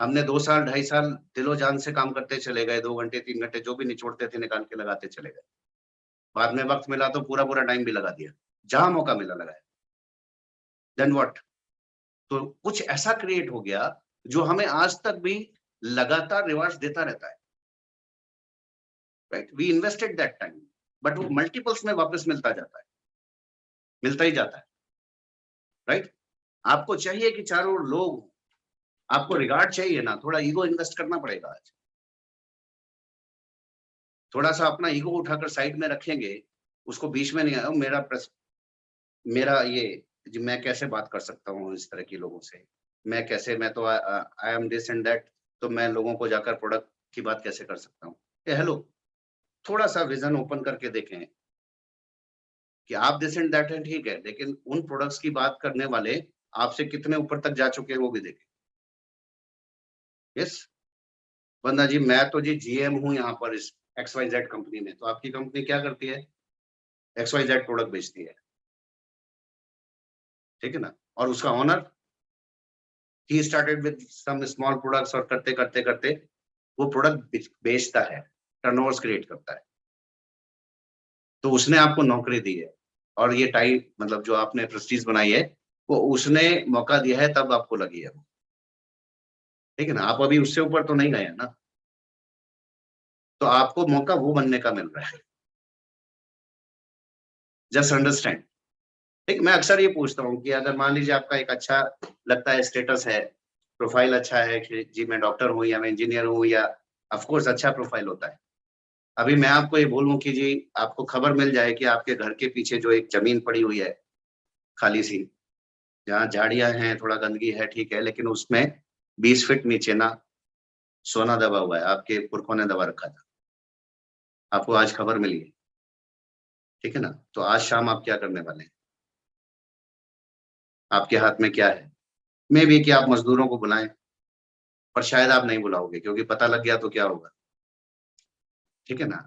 हमने 2 साल, 2.5 साल दिलो जान से काम करते चले गए, 2 घंटे, 3 घंटे जो भी निचोड़ते थे निकाल के लगाते चले गए। बाद में वक्त मिला तो पूरा पूरा टाइम भी लगा दिया, जहां मौका मिला लगाया। Then what? तो कुछ ऐसा क्रिएट हो गया जो हमें आज तक भी लगातार रिवार्ड्स देता रहता है, right. We invested that time, but वो मल्टीपल्स में वापस मिलता जाता है, मिलता ही जाता है, राइट। आपको चाहिए कि चारों ओर लोग हों, आपको रिगार्ड चाहिए ना, थोड़ा ईगो इन्वेस्ट करना पड़ेगा आज। थोड़ा सा अपना ईगो उठाकर साइड में रखेंगे, उसको बीच में नहीं आया मेरा ये जी, मैं कैसे बात कर सकता हूँ इस तरह के लोगों से, मैं कैसे, मैं तो I am this and that, तो मैं लोगों को जाकर प्रोडक्ट की बात कैसे कर सकता हूँ? हेलो, थोड़ा सा विजन ओपन करके देखें कि आप दिस एंड दैट है, ठीक है, लेकिन उन प्रोडक्ट्स की बात करने वाले आपसे कितने ऊपर तक जा चुके हैं वो भी देखें। यस वंदना जी, मैं तो जी जीएम हूँ यहाँ पर इस XYZ कंपनी में, तो आपकी कंपनी क्या करती है? XYZ प्रोडक्ट बेचती है, ठीक है ना। और उसका owner, he started with some small products, और करते करते करते वो प्रोडक्ट बेचता है, टर्नओवर्स क्रिएट करता है। तो उसने आपको नौकरी दी है, और ये टाइम मतलब जो आपने प्रेस्टीज बनाई है वो उसने मौका दिया है, तब आपको लगी है वो, ठीक है ना। आप अभी उससे ऊपर तो नहीं गए हैं ना, तो आपको मौका वो बनने का मिल रहा है। जस्ट अंडरस्टैंड, ठीक। मैं अक्सर ये पूछता हूँ कि अगर मान लीजिए आपका एक अच्छा लगता है स्टेटस है, प्रोफाइल अच्छा है कि जी मैं डॉक्टर हूँ या मैं इंजीनियर हूँ, या ऑफ कोर्स अच्छा प्रोफाइल होता है। अभी मैं आपको ये बोलूं कि जी आपको खबर मिल जाए कि आपके घर के पीछे जो एक जमीन पड़ी हुई है खाली सी, जहाँ झाड़ियां हैं, थोड़ा गंदगी है, ठीक है, लेकिन उसमें 20 फीट नीचे ना सोना दबा हुआ है, आपके पुरखों ने दबा रखा था, आपको आज खबर मिली है, ठीक है ना। तो आज शाम आप क्या करने वाले हैं? आपके हाथ में क्या है? मे भी कि आप मजदूरों को बुलाएं, पर शायद आप नहीं बुलाओगे, क्योंकि पता लग गया तो क्या होगा, ठीक है ना।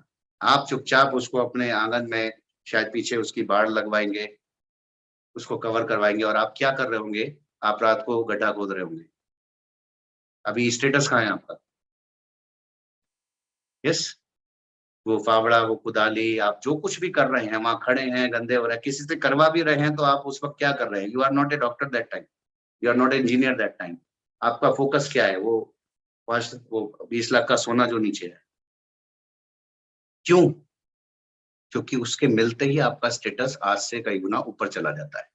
आप चुपचाप उसको अपने आंगन में शायद पीछे उसकी बाड़ लगवाएंगे, उसको कवर करवाएंगे, और आप क्या कर रहे होंगे? आप रात को गड्ढा खोद रहे होंगे। अभी स्टेटस कहाँ है आपका? यस, वो फावड़ा, वो कुदाली, आप जो कुछ भी कर रहे हैं वहां खड़े हैं, गंदे हो रहे हैं, किसी से करवा भी रहे हैं, तो आप उस वक्त क्या कर रहे हैं? You are not a doctor that time, you are not a engineer that time. आपका फोकस क्या है? वो 20 लाख का सोना जो नीचे है। क्यों? क्योंकि उसके मिलते ही आपका स्टेटस आज से कई गुना ऊपर चला जाता है।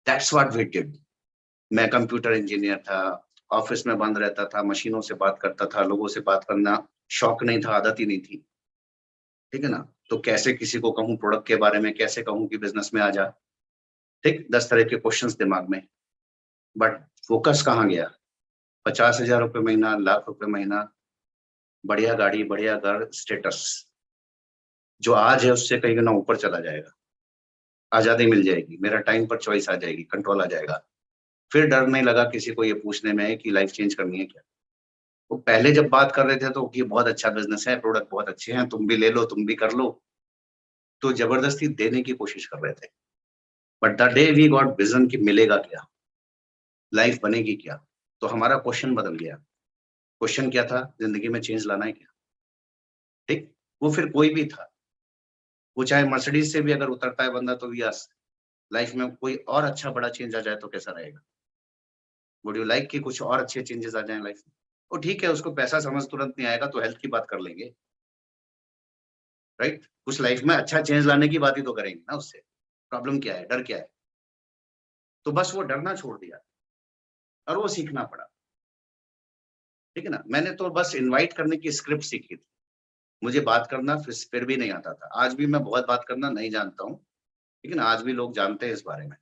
That's what we did. मैं कंप्यूटर इंजीनियर था, ऑफिस में बंद रहता था, मशीनों से बात करता था, लोगों से बात करना शौक नहीं था, आदत ही नहीं थी, ठीक है ना। तो कैसे किसी को कहूँ प्रोडक्ट के बारे में, कैसे कहूँ कि बिजनेस में आ जा, ठीक, 10 तरह के क्वेश्चंस दिमाग में। बट फोकस कहाँ गया? 50,000 रुपये महीना, लाख रुपए महीना, बढ़िया गाड़ी, बढ़िया घर, स्टेटस, जो आज है उससे कहीं ना ऊपर चला जाएगा। आजादी मिल जाएगी, मेरा टाइम पर चॉइस आ जाएगी, कंट्रोल आ जाएगा। फिर डर नहीं लगा किसी को ये पूछने में कि लाइफ चेंज करनी है क्या। वो पहले जब बात कर रहे थे तो कि बहुत अच्छा बिजनेस है, प्रोडक्ट बहुत अच्छे हैं, तुम भी ले लो, तुम भी कर लो, तो जबरदस्ती देने की कोशिश कर रहे थे। But the day we got vision कि मिलेगा क्या, लाइफ बनेगी क्या, तो हमारा क्वेश्चन बदल गया। क्वेश्चन क्या था? जिंदगी में चेंज लाना है क्या, ठीक। वो फिर कोई भी था, वो चाहे मर्सिडीज से भी अगर उतरता है बंदा तो भी यस, लाइफ में कोई और अच्छा बड़ा चेंज आ जाए तो कैसा रहेगा? वुड यू लाइक कि कुछ और अच्छे चेंजेस आ जाए लाइफ में? वो ठीक है, उसको पैसा समझ तुरंत नहीं आएगा, तो हेल्थ की बात कर लेंगे, राइट। कुछ लाइफ में अच्छा चेंज लाने की बात ही तो करेंगे ना उससे। प्रॉब्लम क्या है, डर क्या है? तो बस वो डरना छोड़ दिया और वो सीखना पड़ा, ठीक है ना। मैंने तो बस इनवाइट करने की स्क्रिप्ट सीखी थी, मुझे बात करना फिर भी नहीं आता था। आज भी मैं बहुत बात करना नहीं जानता हूँ, लेकिन आज भी लोग जानते हैं इस बारे में,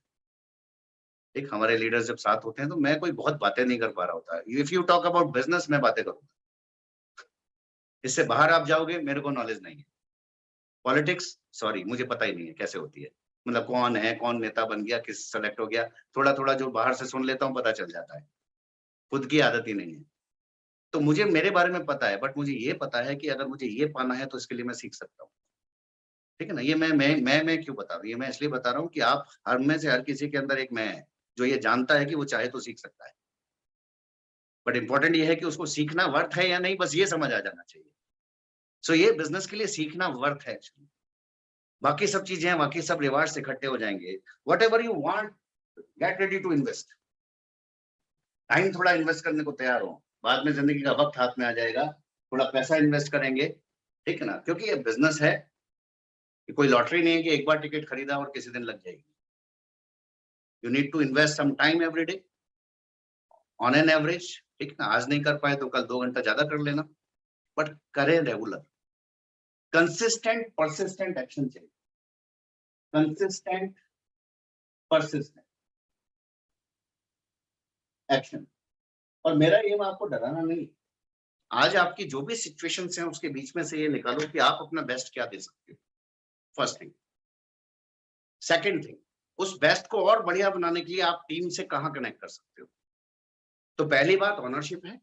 ठीक। हमारे लीडर्स जब साथ होते हैं तो मैं कोई बहुत बातें नहीं कर पा रहा होता। If you talk about business मैं बातें करूंगा, इससे बाहर आप जाओगे मेरे को नॉलेज नहीं है। पॉलिटिक्स, सॉरी, मुझे पता ही नहीं है कैसे होती है। मतलब कौन है, कौन नेता बन गया, किस सेलेक्ट हो गया, थोड़ा थोड़ा जो बाहर से सुन लेता हूँ पता चल जाता है, खुद की आदत ही नहीं है। तो मुझे मेरे बारे में पता है, बट मुझे ये पता है कि अगर मुझे ये पाना है तो इसके लिए मैं सीख सकता हूँ। ठीक है ना? ये मैं क्यों बता रहा हूँ? ये मैं इसलिए बता रहा हूँ कि आप हर में से हर किसी के अंदर एक मैं है, जो ये जानता है कि वो चाहे तो सीख सकता है। बट इम्पोर्टेंट ये है कि उसको सीखना वर्थ है या नहीं, बस ये समझ आ जाना चाहिए। सो ये बिज़नेस के लिए सीखना वर्थ है एक्चुअली। बाकी सब चीज़ें हैं, बाकी सब रिवार्ड्स इकट्ठे हो जाएँगे। Whatever you want, get ready to invest. Time थोड़ा इन्वेस्ट करने को तैयार हो। बाद में ज़िंदगी का वक़्त हाथ में आ जाएगा, थोड़ा पैसा इन्वेस्ट करेंगे, ठीक है ना? क्योंकि ये बिज़नेस है, ये कोई लॉटरी नहीं है कि एक बार टिकट खरीदा और किसी दिन लग जाएगी। You need to invest some time every day, on an average, ठीक है ना? आज नहीं कर पाए तो कल 2 घंटा ज़्यादा कर लेना, बट करें रेगुलर। कंसिस्टेंट, पर्सिस्टेंट एक्शन चाहिए। Consistent, persistent action. और मेरा एम आपको डराना नहीं। आज आपकी जो भी सिचुएशंस हैं उसके बीच में से ये निकालो कि आप अपना बेस्ट क्या दे सकते हो, फर्स्ट थिंग। सेकंड थिंग, उस बेस्ट को और बढ़िया बनाने के लिए आप टीम से कहाँ कनेक्ट कर सकते हो। तो पहली बात ओनरशिप है।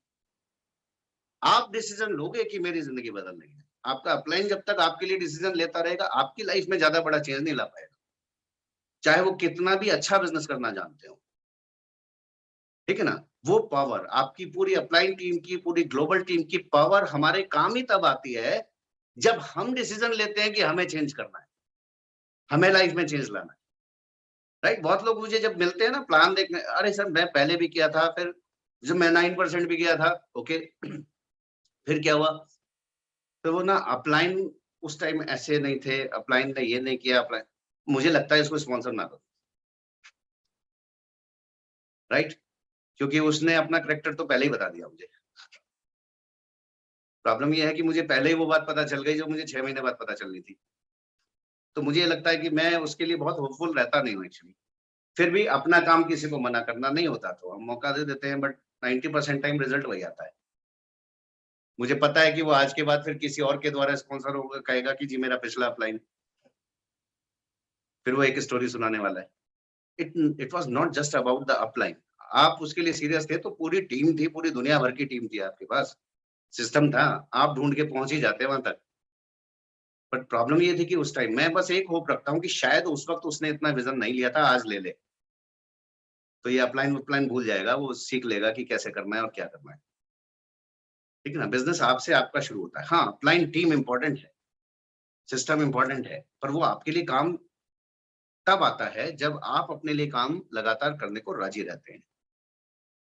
आप डिसीजन लोगे कि मेरी जिंदगी बदल रही है। आपका अपलाइन जब तक आपके लिए डिसीजन लेता रहेगा, आपकी लाइफ में ज्यादा बड़ा चेंज नहीं ला पाएगा, चाहे वो कितना भी अच्छा बिजनेस करना जानते हो। ठीक है ना? वो पावर आपकी पूरी अपलाइन टीम की, पूरी ग्लोबल टीम की पावर हमारे काम ही तब आती है जब हम डिसीजन लेते हैं कि हमें चेंज करना है, हमें लाइफ में चेंज लाना है। राइट? बहुत लोग मुझे जब मिलते हैं ना प्लान देखने, अरे सर मैं पहले भी किया था, फिर जब मैं 9% भी किया था, ओके फिर क्या हुआ? तो वो ना अपलाइन उस टाइम ऐसे नहीं थे, अपलाइन ने ये नहीं किया, अपलाइन मुझे लगता है इसको स्पॉन्सर ना करो। राइट? क्योंकि उसने अपना कैरेक्टर तो पहले ही बता दिया मुझे। प्रॉब्लम ये है कि मुझे पहले ही वो बात पता चल गई जो मुझे 6 महीने बाद पता चलनी थी। तो मुझे ये लगता है कि मैं उसके लिए बहुत होपफुल रहता नहीं हूँ एक्चुअली। फिर भी अपना काम किसी को मना करना नहीं होता, तो हम मौका दे देते हैं, बट 90% टाइम रिजल्ट वही आता है। मुझे पता है कि वो आज के बाद फिर किसी और के द्वारा स्पॉन्सर होगा, कहेगा कि जी मेरा पिछला अपलाइन, फिर वो एक स्टोरी सुनाने वाला है। It it was not just about the upline. आप उसके लिए सीरियस थे तो पूरी टीम थी, पूरी दुनिया भर की टीम थी आपके पास, सिस्टम था, आप ढूँढ के पहुँच ही जाते वहाँ तक। बट प्रॉब्लम ये थी कि उस टाइम मैं बस एक होप रखता हूँ कि शायद उस वक़्त उसने इतना विज़न नहीं लिया था, आज ले ले। तो ये अपलाइन भूल जाएगा, वो सीख लेगा कि कैसे करना है और क्या करना है। ठीक है ना? बिज़नेस आपसे आपका शुरू होता है। हाँ, अपलाइन टीम इम्पोर्टेंट है, सिस्टम इम्पोर्टेंट है, पर वो आपके लिए काम तब आता है जब आप अपने लिए काम लगातार करने को राज़ी रहते हैं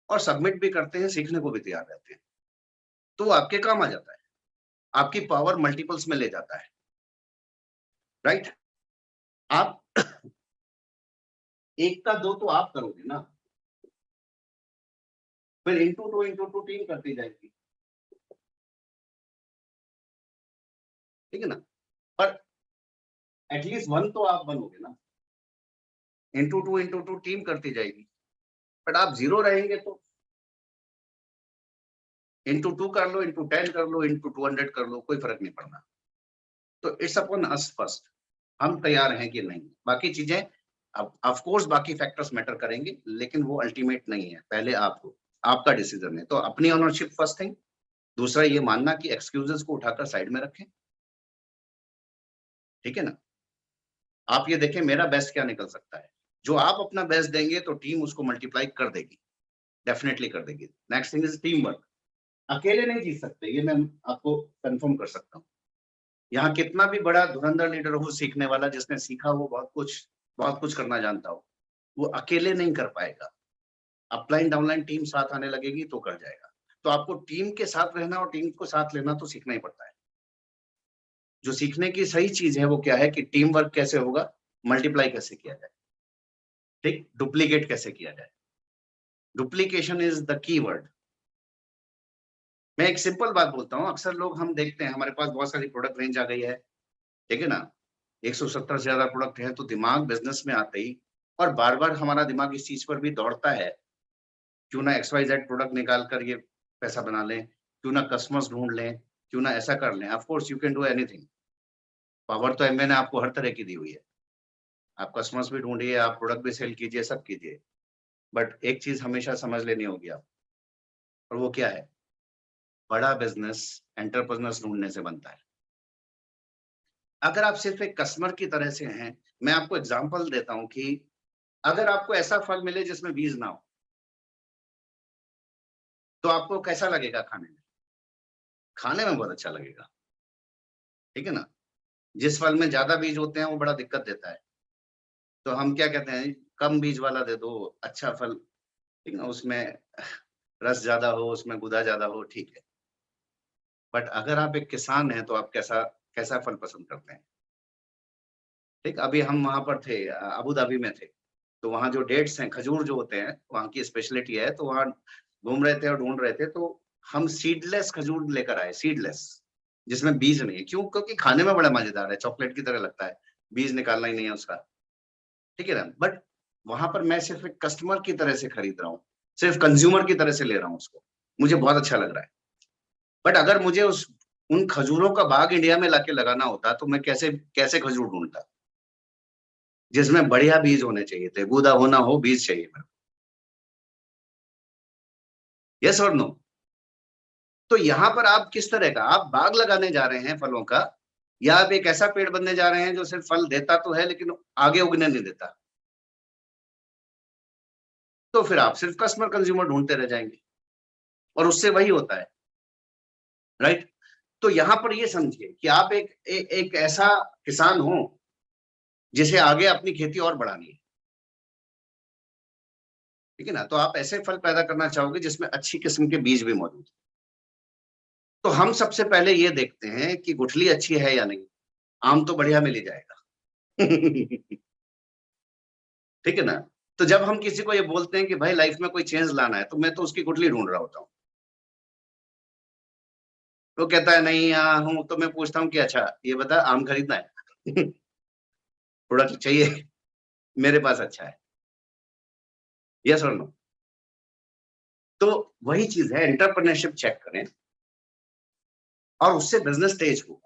और सबमिट भी करते हैं, सीखने को भी तैयार रहते हैं। तो वो आपके काम आ जाता है, आपकी पावर मल्टीपल्स में ले जाता है, राइट? आप 1 का 2 तो आप करोगे ना, फिर इंटू 2 टीम करती जाएगी, ठीक है ना? पर एटलीस्ट 1 तो आप बनोगे ना, इंटू 2 टीम करती जाएगी। बट आप 0 रहेंगे तो इंटू 2 कर लो, इंटू 10 कर लो, इंटू 200 कर लो, कोई फ़र्क नहीं पड़ना। तो इट्स अपॉन अस फर्स्ट, हम तैयार हैं कि नहीं। बाकी चीज़ें अब ऑफ कोर्स बाकी फैक्टर्स मैटर करेंगे, लेकिन वो अल्टीमेट नहीं है, पहले आप हो, आपका डिसीज़न है। तो अपनी ओनरशिप फर्स्ट थिंग, दूसरा ये मानना कि एक्सक्यूज़ेज़ को उठाकर साइड में रखें, ठीक है ना? आप ये देखें मेरा बेस्ट क्या निकल सकता है। जो आप अपना बेस्ट देंगे तो टीम उसको मल्टीप्लाई कर देगी, डेफिनिटली कर देगी। Next thing is team work. अकेले नहीं जीत सकते, ये मैं आपको कन्फर्म कर सकता हूँ। यहाँ कितना भी बड़ा धुरंधर लीडर हो सीखने वाला, जिसने सीखा वो बहुत कुछ करना जानता हो, वो अकेले नहीं कर पाएगा। अपलाइन डाउनलाइन टीम साथ आने लगेगी तो कर जाएगा। तो आपको टीम के साथ रहना और टीम को साथ लेना तो सीखना ही पड़ता है। जो सीखने की सही चीज़ है वो क्या है कि टीम वर्क कैसे होगा, मल्टीप्लाई कैसे किया जाए, ठीक? डुप्लीकेट कैसे किया जाए। Duplication is the keyword. मैं एक सिंपल बात बोलता हूँ, अक्सर लोग हम देखते हैं हमारे पास बहुत सारी प्रोडक्ट रेंज आ गई है, ठीक है ना? 170 से ज़्यादा प्रोडक्ट है, तो दिमाग बिज़नेस में आते ही और बार-बार हमारा दिमाग इस चीज़ पर भी दौड़ता है, क्यों ना XYZ प्रोडक्ट निकाल कर ये पैसा बना लें, क्यों ना कस्टमर्स ढूँढ लें, क्यों ना ऐसा कर लें। Of course you can do anything. Power तो एमवे ने आपको हर तरह की दी हुई है। आप कस्टमर्स भी ढूंढिए, आप प्रोडक्ट भी सेल कीजिए, सब कीजिए, बट एक चीज हमेशा समझ लेनी होगी आप, और वो क्या है? बड़ा बिजनेस एंटरप्रेन्योर्स ढूंढने से बनता है। अगर आप सिर्फ एक कस्टमर की तरह से हैं, मैं आपको एग्जांपल देता हूं कि अगर आपको ऐसा फल मिले जिसमें बीज ना हो, तो आपको कैसा लगेगा खाने में? खाने में बहुत अच्छा लगेगा, ठीक है ना? जिस फल में ज्यादा बीज होते हैं वो बड़ा दिक्कत देता है, तो हम क्या कहते हैं, कम बीज वाला दे दो, अच्छा फल, ठीक ना, उसमें रस ज्यादा हो, उसमें गुदा ज्यादा हो, ठीक है। बट अगर आप एक किसान हैं तो आप कैसा कैसा फल पसंद करते हैं? ठीक, अभी हम वहां पर थे, अबू धाबी में थे, तो वहाँ जो डेट्स हैं, खजूर जो होते हैं, वहाँ की स्पेशलिटी है, तो वहाँ घूम रहे थे और ढूंढ रहे थे, तो हम सीडलेस खजूर लेकर आए, सीडलेस, जिसमें बीज नहीं है। क्यों? क्योंकि खाने में बड़ा मजेदार है, चॉकलेट की तरह लगता है, बीज निकालना ही नहीं है उसका, ठीक है ना? बट वहां पर मैं सिर्फ एक कस्टमर की तरह से खरीद रहा हूँ, सिर्फ कंज्यूमर की तरह से ले रहा हूँ उसको, मुझे बहुत अच्छा लग रहा है। बट अगर मुझे उस उन खजूरों का बाग इंडिया में लाके लगाना होता, तो मैं कैसे कैसे खजूर ढूंढता, जिसमें बढ़िया बीज होने चाहिए थे, गूदा होना हो, बीज चाहिए मेरे को। यस और नो? तो यहाँ पर आप किस तरह का आप बाग लगाने जा रहे हैं फलों का, या आप एक ऐसा पेड़ बनने जा रहे हैं जो सिर्फ फल देता तो है लेकिन आगे उगने नहीं देता? तो फिर आप सिर्फ कस्टमर कंज्यूमर ढूंढते रह जाएंगे, और उससे वही होता है, राइट? तो यहाँ पर ये समझिए कि आप एक ऐसा किसान हो जिसे आगे अपनी खेती और बढ़ानी है, ठीक है ना? तो आप ऐसे फल पैदा करना चाहोगे जिसमें अच्छी किस्म के बीज भी मौजूद। तो हम सबसे पहले ये देखते हैं कि गुठली अच्छी है या नहीं। आम तो बढ़िया मिल ही जाएगा। ठीक है ना? तो जब हम किसी को ये बोलते हैं कि भाई लाइफ में कोई चेंज लाना है, तो मैं तो उसकी गुठली ढूंढ रहा होता हूँ। वो कहता है नहीं यहाँ हूँ, तो मैं पूछता हूँ कि अच्छा ये बता, आम खरीदना है? प्रोडक्ट चाहिए? मेरे पास अच्छा है। यस और नो? तो वही चीज है, एंटरप्रेन्योरशिप चेक करें और उससे बिजनेस तेज हो।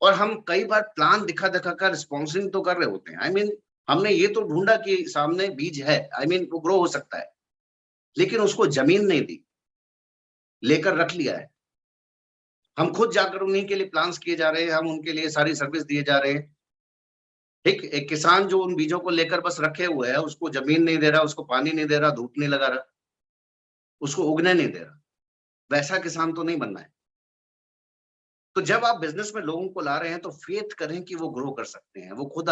और हम कई बार प्लान दिखा दिखा कर स्पॉन्सरिंग तो कर रहे होते हैं, आई मीन हमने ये तो ढूंढा कि सामने बीज है, आई मीन वो ग्रो हो सकता है, लेकिन उसको जमीन नहीं दी, लेकर रख लिया है। हम खुद जाकर उन्हीं के लिए प्लान्स किए जा रहे हैं, हम उनके लिए सारी सर्विस दिए जा रहे हैं। ठीक, एक किसान जो उन बीजों को लेकर बस रखे हुए है, उसको जमीन नहीं दे रहा, उसको पानी नहीं दे रहा, धूप नहीं लगा रहा, उसको उगने नहीं दे रहा, वैसा किसान तो नहीं बनना है। तो जब आप बिजनेस में लोगों को ला रहे हैं, तो फेथ करें कि वो ग्रो कर सकते हैं, वो खुद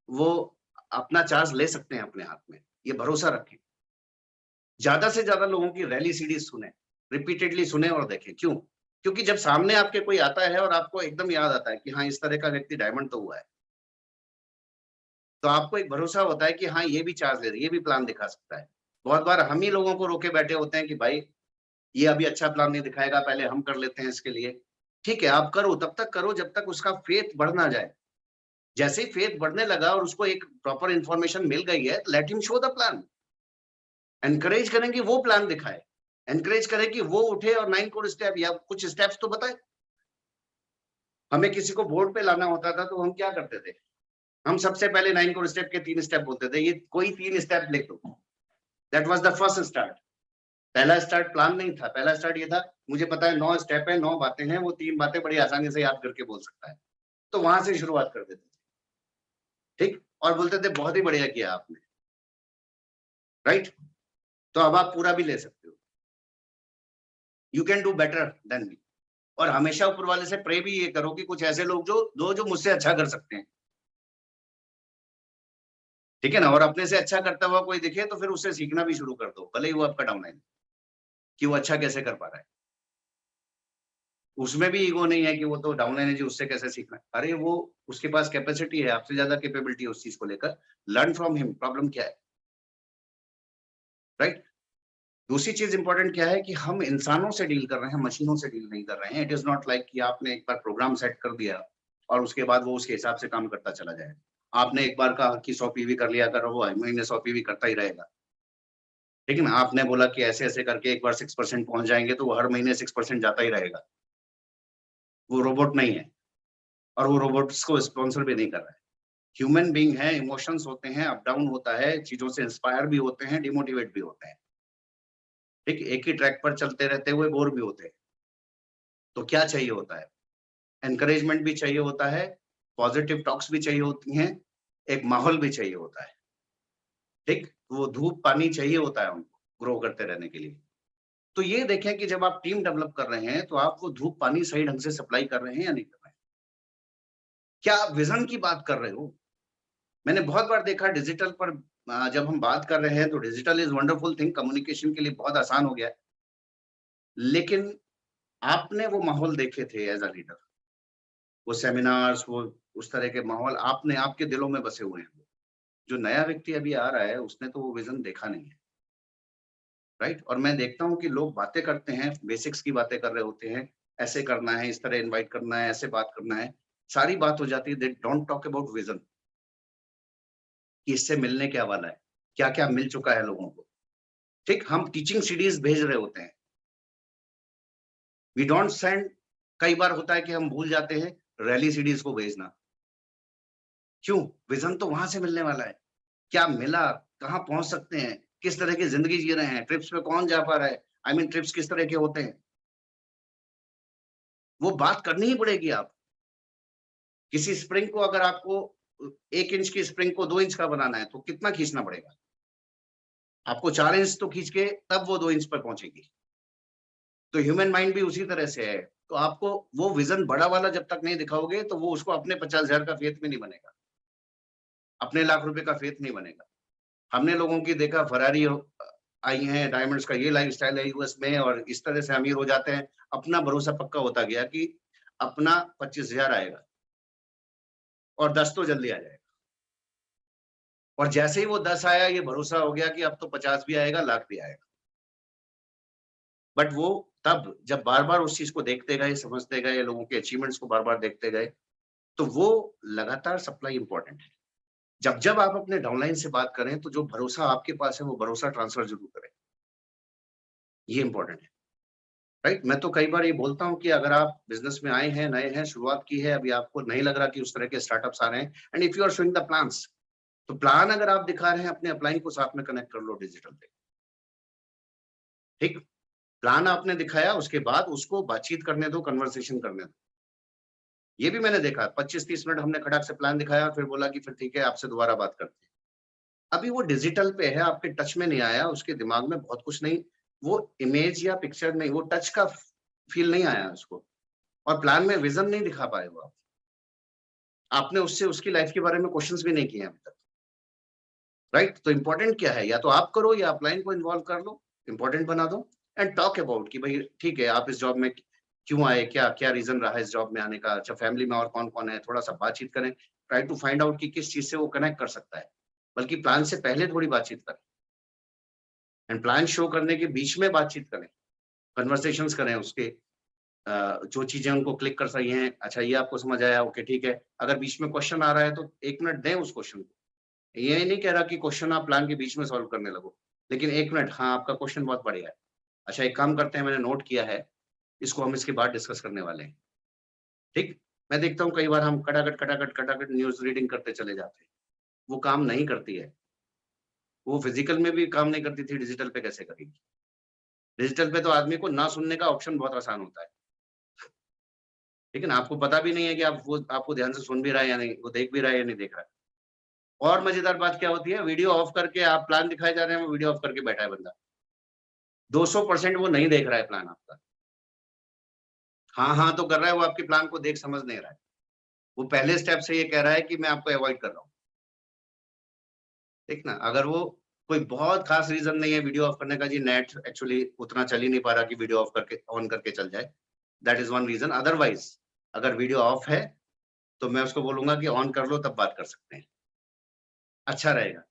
वो अपना चार्ज ले सकते हैं अपने हाथ में, ये भरोसा रखें। ज्यादा से ज्यादा लोगों की रैली सीरीज सुने, रिपीटेडली सुने और देखें। क्यों? क्योंकि जब सामने आपके कोई आता है और आपको एकदम याद आता है कि हाँ इस तरह का व्यक्ति डायमंड तो हुआ है, तो आपको एक भरोसा होता है कि हाँ ये भी चार्ज ले, ये भी प्लान दिखा सकता है। बहुत बार हम ही लोगों को रोके बैठे होते हैं कि भाई ये अभी अच्छा प्लान नहीं दिखाएगा, पहले हम कर लेते हैं इसके लिए। ठीक है, आप करो, तब तक करो जब तक उसका फेथ बढ़ ना जाए। जैसे ही फेथ बढ़ने लगा और उसको एक प्रॉपर इंफॉर्मेशन मिल गई है, let him show the plan. Encourage करें कि वो प्लान दिखाए, एनकरेज करें कि वो उठे और 9 कोर स्टेप या कुछ स्टेप्स तो बताए। हमें किसी को बोर्ड पे लाना होता था तो हम क्या करते थे, हम सबसे पहले 9 कोर स्टेप के 3 स्टेप बोलते थे, ये कोई 3 स्टेप लिख दो। That was the first start. पहला स्टार्ट प्लान नहीं था, पहला स्टार्ट ये था, मुझे पता है 9 स्टेप है, 9 बातें हैं, वो 3 बातें बड़ी आसानी से याद करके बोल सकता है। तो वहां से शुरुआत कर देते थे, ठीक, और बोलते थे बहुत ही बढ़िया किया आपने, राइट? तो अब आप पूरा भी ले सकते हो, you can do better than me. और हमेशा ऊपर वाले से प्रे भी ये करो कि कुछ ऐसे लोग जो मुझसे अच्छा कर सकते हैं, ठीक है ना? और अपने से अच्छा करता हुआ कोई दिखे तो फिर उससे सीखना भी शुरू कर दो, भले ही वो आपका डाउन है, कि वो अच्छा कैसे कर पा रहा है। उसमें भी ईगो नहीं है कि वो तो डाउन एनर्जी, उससे कैसे सीखना है। अरे वो, उसके पास कैपेसिटी है, आपसे ज्यादा कैपेबिलिटी है उस चीज को लेकर, लर्न फ्रॉम हिम। प्रॉब्लम क्या है, राइट? दूसरी चीज इंपॉर्टेंट क्या है कि हम इंसानों से डील कर रहे हैं, मशीनों से डील नहीं कर रहे हैं। इट इज नॉट लाइक कि आपने एक बार प्रोग्राम सेट कर दिया और उसके बाद वो उसके हिसाब से काम करता चला जाए। आपने एक बार कहा कि 100 पीवी कर लिया करो, वो महीने 100 पीवी करता ही रहेगा, ठीक है ना? आपने बोला कि ऐसे ऐसे करके एक बार 6% पहुंच जाएंगे, तो वो हर महीने 6% जाता ही रहेगा। वो रोबोट नहीं है, और वो रोबोट्स को स्पॉन्सर भी नहीं कर रहा है। ह्यूमन बीइंग है, इमोशंस होते हैं, अप डाउन होता है, चीजों से इंस्पायर भी होते हैं, डिमोटिवेट भी होते हैं। ठीक, एक ही ट्रैक पर चलते रहते हुए बोर भी होते हैं। तो क्या चाहिए होता है? एनकरेजमेंट भी चाहिए होता है, पॉजिटिव टॉक्स भी चाहिए होती हैं, एक माहौल भी चाहिए होता है। ठीक, वो धूप पानी चाहिए होता है उनको ग्रो करते रहने के लिए। तो ये देखें कि जब आप टीम डेवलप कर रहे हैं, तो आप वो धूप पानी सही ढंग से सप्लाई कर रहे हैं या नहीं कर रहे हैं? क्या आप विजन की बात कर रहे हो? मैंने बहुत बार देखा डिजिटल पर जब हम बात कर रहे हैं तो digital is wonderful thing, communication के लिए बहुत आसान हो गया है। लेकिन आपने वो माहौल देखे थे एज अ लीडर, वो सेमिनार्स, वो उस तरह के माहौल आपने आपके दिलों में बसे हुए हैं। जो नया व्यक्ति अभी आ रहा है, उसने तो वो विजन देखा नहीं है, राइट? और मैं देखता हूँ कि लोग बातें करते हैं, बेसिक्स की बातें कर रहे होते हैं, ऐसे करना है, इस तरह इनवाइट करना है, ऐसे बात करना है, सारी बात हो जाती है, they don't talk about vision कि इससे मिलने क्या वाला है, क्या-क्या मिल चुका है लोगों को। ठीक, हम टीचिंग सीडीज भेज रहे होते हैं, वी डोंट सेंड, कई बार होता है कि हम भूल जाते हैं रैली सीडीज को भेजना। क्यों? विजन तो वहां से मिलने वाला है। क्या मिला, कहाँ पहुंच सकते हैं, किस तरह की जिंदगी जी रहे हैं, ट्रिप्स पे कौन जा पा रहा है, आई मीन ट्रिप्स किस तरह के होते हैं, वो बात करनी ही पड़ेगी। आप किसी स्प्रिंग को अगर आपको 1 इंच की स्प्रिंग को 2 इंच का बनाना है तो कितना खींचना पड़ेगा? आपको 4 इंच तो खींच के तब वो 2 इंच पर पहुंचेगी। तो ह्यूमन माइंड भी उसी तरह से है। तो आपको वो विजन बड़ा वाला जब तक नहीं दिखाओगे तो वो उसको अपने 50,000 का फेथ में नहीं बनेगा, अपने लाख रुपए का फेथ नहीं बनेगा। हमने लोगों की देखा फरारी आई हैं, डायमंड्स का ये लाइफस्टाइल है यूएस में और इस तरह से अमीर हो जाते हैं। अपना भरोसा पक्का होता गया कि अपना 25,000 आएगा और 10 तो जल्दी आ जाएगा। और जैसे ही वो 10 आया, ये भरोसा हो गया कि अब तो 50 भी आएगा, लाख भी आएगा। बट वो तब जब बार-बार उस चीज़ को देखते गए, समझते गए, लोगों के अचीवमेंट्स को बार-बार देखते गए, तो वो लगातार सप्लाई इम्पोर्टेंट है। जब-जब आप अपने डाउनलाइन से बात करें, तो जो भरोसा आपके पास है, वो भरोसा ट्रांसफर ज़रूर करें। ये इम्पोर्टेंट है, राइट? मैं तो कई बार ये बोलता हूँ कि अगर आप बिज़नेस में आए हैं, नए हैं, शुरुआत की है, अभी आपको नहीं लग रहा कि उस तरह के स्टार्टअप्स आ रहे हैं and if you are showing the plans, तो प्लान अगर आप दिखा रहे हैं, अपने अपलाइन को साथ में कनेक्ट कर लो डिजिटल पे, ठीक? प्लान आपने दिखाया, उसके बाद उसको बातचीत करने दो, कन्वर्सेशन करने दो। ये भी मैंने देखा 25-30 मिनट हमने खटाक से प्लान दिखाया, फिर बोला कि फिर ठीक है, आपसे दोबारा बात करते हैं। अभी वो डिजिटल पे है, आपके टच में नहीं आया, उसके दिमाग में बहुत कुछ नहीं, वो इमेज या पिक्चर नहीं, वो टच का फील नहीं आया उसको और प्लान में विज़न नहीं दिखा पाए वो आप। आपने उससे उसकी लाइफ के बारे में क्वेश्चन्स भी नहीं किए अभी तक, राइट? तो इम्पोर्टेंट क्या है? या तो आप करो या अपलाइन को इन्वॉल्व कर लो, इम्पोर्टेंट बना दो एंड टॉक अबाउट कि भई ठीक है, आप इस जॉब में क्यों आए? क्या रीज़न रहा है इस जॉब में आने का? अच्छा, फैमिली में और कौन-कौन है? थोड़ा-सा बातचीत करें, ट्राई टू फाइंड आउट कि किस चीज़ से वो कनेक्ट कर सकता है। बल्कि प्लान से पहले थोड़ी बातचीत करें एंड प्लान शो करने के बीच में बातचीत करें, कन्वर्सेशंस करें उसके जो चीज़ें उनको क्लिक कर सही हैं, अच्छा ये आपको समझ आया, ओके ठीक है। अगर बीच में क्वेश्चन आ रहा है तो 1 मिनट दें उस क्वेश्चन को। ये नहीं कह रहा कि क्वेश्चन आप प्लान के बीच में सॉल्व करने लगो, लेकिन 1 मिनट, हाँ, आपका क्वेश्चन बहुत बढ़िया है। अच्छा, एक काम करते हैं, मैंने नोट किया है, इसको हम इसके बाद डिस्कस करने वाले हैं, ठीक? मैं देखता हूँ कई बार हम खटाखट न्यूज़ रीडिंग करते चले जाते हैं, वो काम नहीं करती है। वो फिज़िकल में भी काम नहीं करती थी, डिजिटल पे कैसे करेगी? डिजिटल पे तो आदमी को ना सुनने का ऑप्शन बहुत आसान होता है, ठीक है ना? आपको पता भी नहीं है कि आप वो आपको ध्यान से सुन भी रहा है या नहीं, वो देख भी रहा है या नहीं देख रहा है। और मज़ेदार बात क्या होती है, वीडियो ऑफ करके आप प्लान दिखाए जा रहे हैं, वो वीडियो ऑफ करके बैठा है बंदा। 200% वो नहीं देख रहा है प्लान आपका। हाँ, हाँ तो कर रहा है, वो आपके प्लान को देख समझ नहीं रहा है। वो पहले स्टेप से ये कह रहा है कि मैं आपको अवॉइड कर रहा हूँ। ठीक ना? अगर वो कोई बहुत खास रीज़न नहीं है वीडियो ऑफ करने का, जी नेट एक्चुअली उतना चल ही नहीं पा रहा कि वीडियो ऑफ करके ऑन करके चल जाए। That is one reason. Otherwise अगर वीडियो ऑफ है, तो मैं उसको बोलूँगा कि ऑन कर लो तब बात कर सकते हैं। अच्छा रहेगा।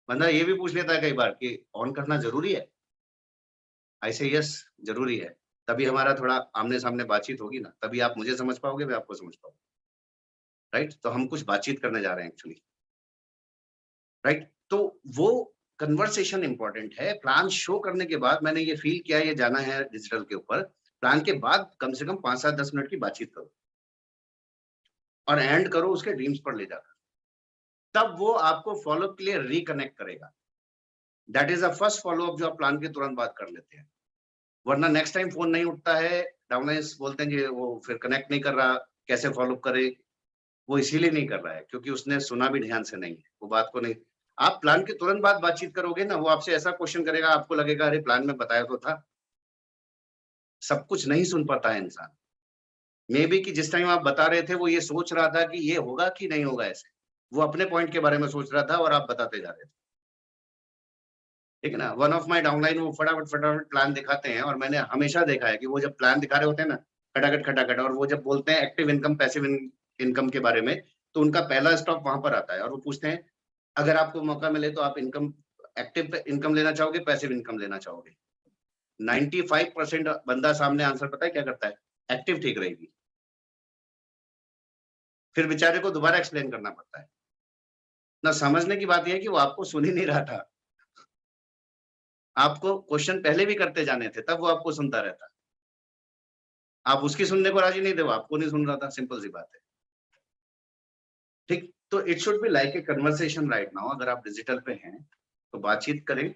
बंदा ये भी पूछ लेता है कई बार कि ऑन करना ज़रूरी है? आई से यस, ज़रूरी है। तभी हमारा थोड़ा आमने-सामने बातचीत होगी ना, तभी आप मुझे समझ पाओगे, मैं आपको समझ पाऊँगा। राइट? तो हम कुछ बातचीत करने जा रहे हैं एक्चुअली। राइट? तो वो कन्वर्सेशन इम्पोर्टेंट है। प्लान शो करने के बाद मैंने ये फ़ील किया, ये जाना है डिजिटल के ऊपर। प्लान के बाद कम से कम 5, 7, 10 मिनट की बातचीत करो और एंड करो उसके ड्रीम्स पर ले जाकर। तब वो आपको फॉलोअप के लिए रिकनेक्ट करेगा। That is the first follow up जो आप प्लान के तुरंत बाद कर लेते हैं, वरना नेक्स्ट टाइम फोन नहीं उठता है, डाउनलाइंस बोलते हैं कि वो फिर कनेक्ट नहीं कर रहा, कैसे फॉलोअप करे। वो इसीलिए नहीं कर रहा है क्योंकि उसने सुना भी ध्यान से नहीं है, वो बात को नहीं। आप प्लान के तुरंत बाद बातचीत करोगे ना, वो आपसे ऐसा क्वेश्चन करेगा, आपको लगेगा अरे प्लान में बताया तो था। सब कुछ नहीं सुन पाता है इंसान। मे बी कि जिस टाइम आप बता रहे थे वो ये सोच रहा था कि ये होगा कि नहीं होगा ऐसे, वो अपने पॉइंट के बारे में सोच रहा था और आप बताते जा रहे थे, ठीक है ना। वन ऑफ माय डाउनलाइन वो फटाफट फटाफट प्लान दिखाते हैं, और मैंने हमेशा देखा है कि वो जब प्लान दिखा रहे होते हैं ना खटाखट खटाखट, और वो जब बोलते हैं एक्टिव इनकम पैसिव इनकम के बारे में, तो उनका पहला स्टॉप वहां पर आता है और वो पूछते हैं अगर आपको मौका मिले तो आप इनकम एक्टिव इनकम लेना चाहोगे पैसिव इनकम लेना चाहोगे। 95% बंदा सामने आंसर पता है क्या करता है, एक्टिव ठीक रहेगी। फिर बेचारे को दोबारा एक्सप्लेन करना पड़ता है ना। समझने की बात यह है कि वो आपको सुन ही नहीं रहा था, आपको क्वेश्चन पहले भी करते जाने थे, तब वो आपको सुनता रहता। आप उसकी सुनने को राजी नहीं थे, वो आपको नहीं सुन रहा था, सिंपल सी बात है। ठीक, तो it should be like a conversation right now. अगर आप डिजिटल पे हैं तो बातचीत करें,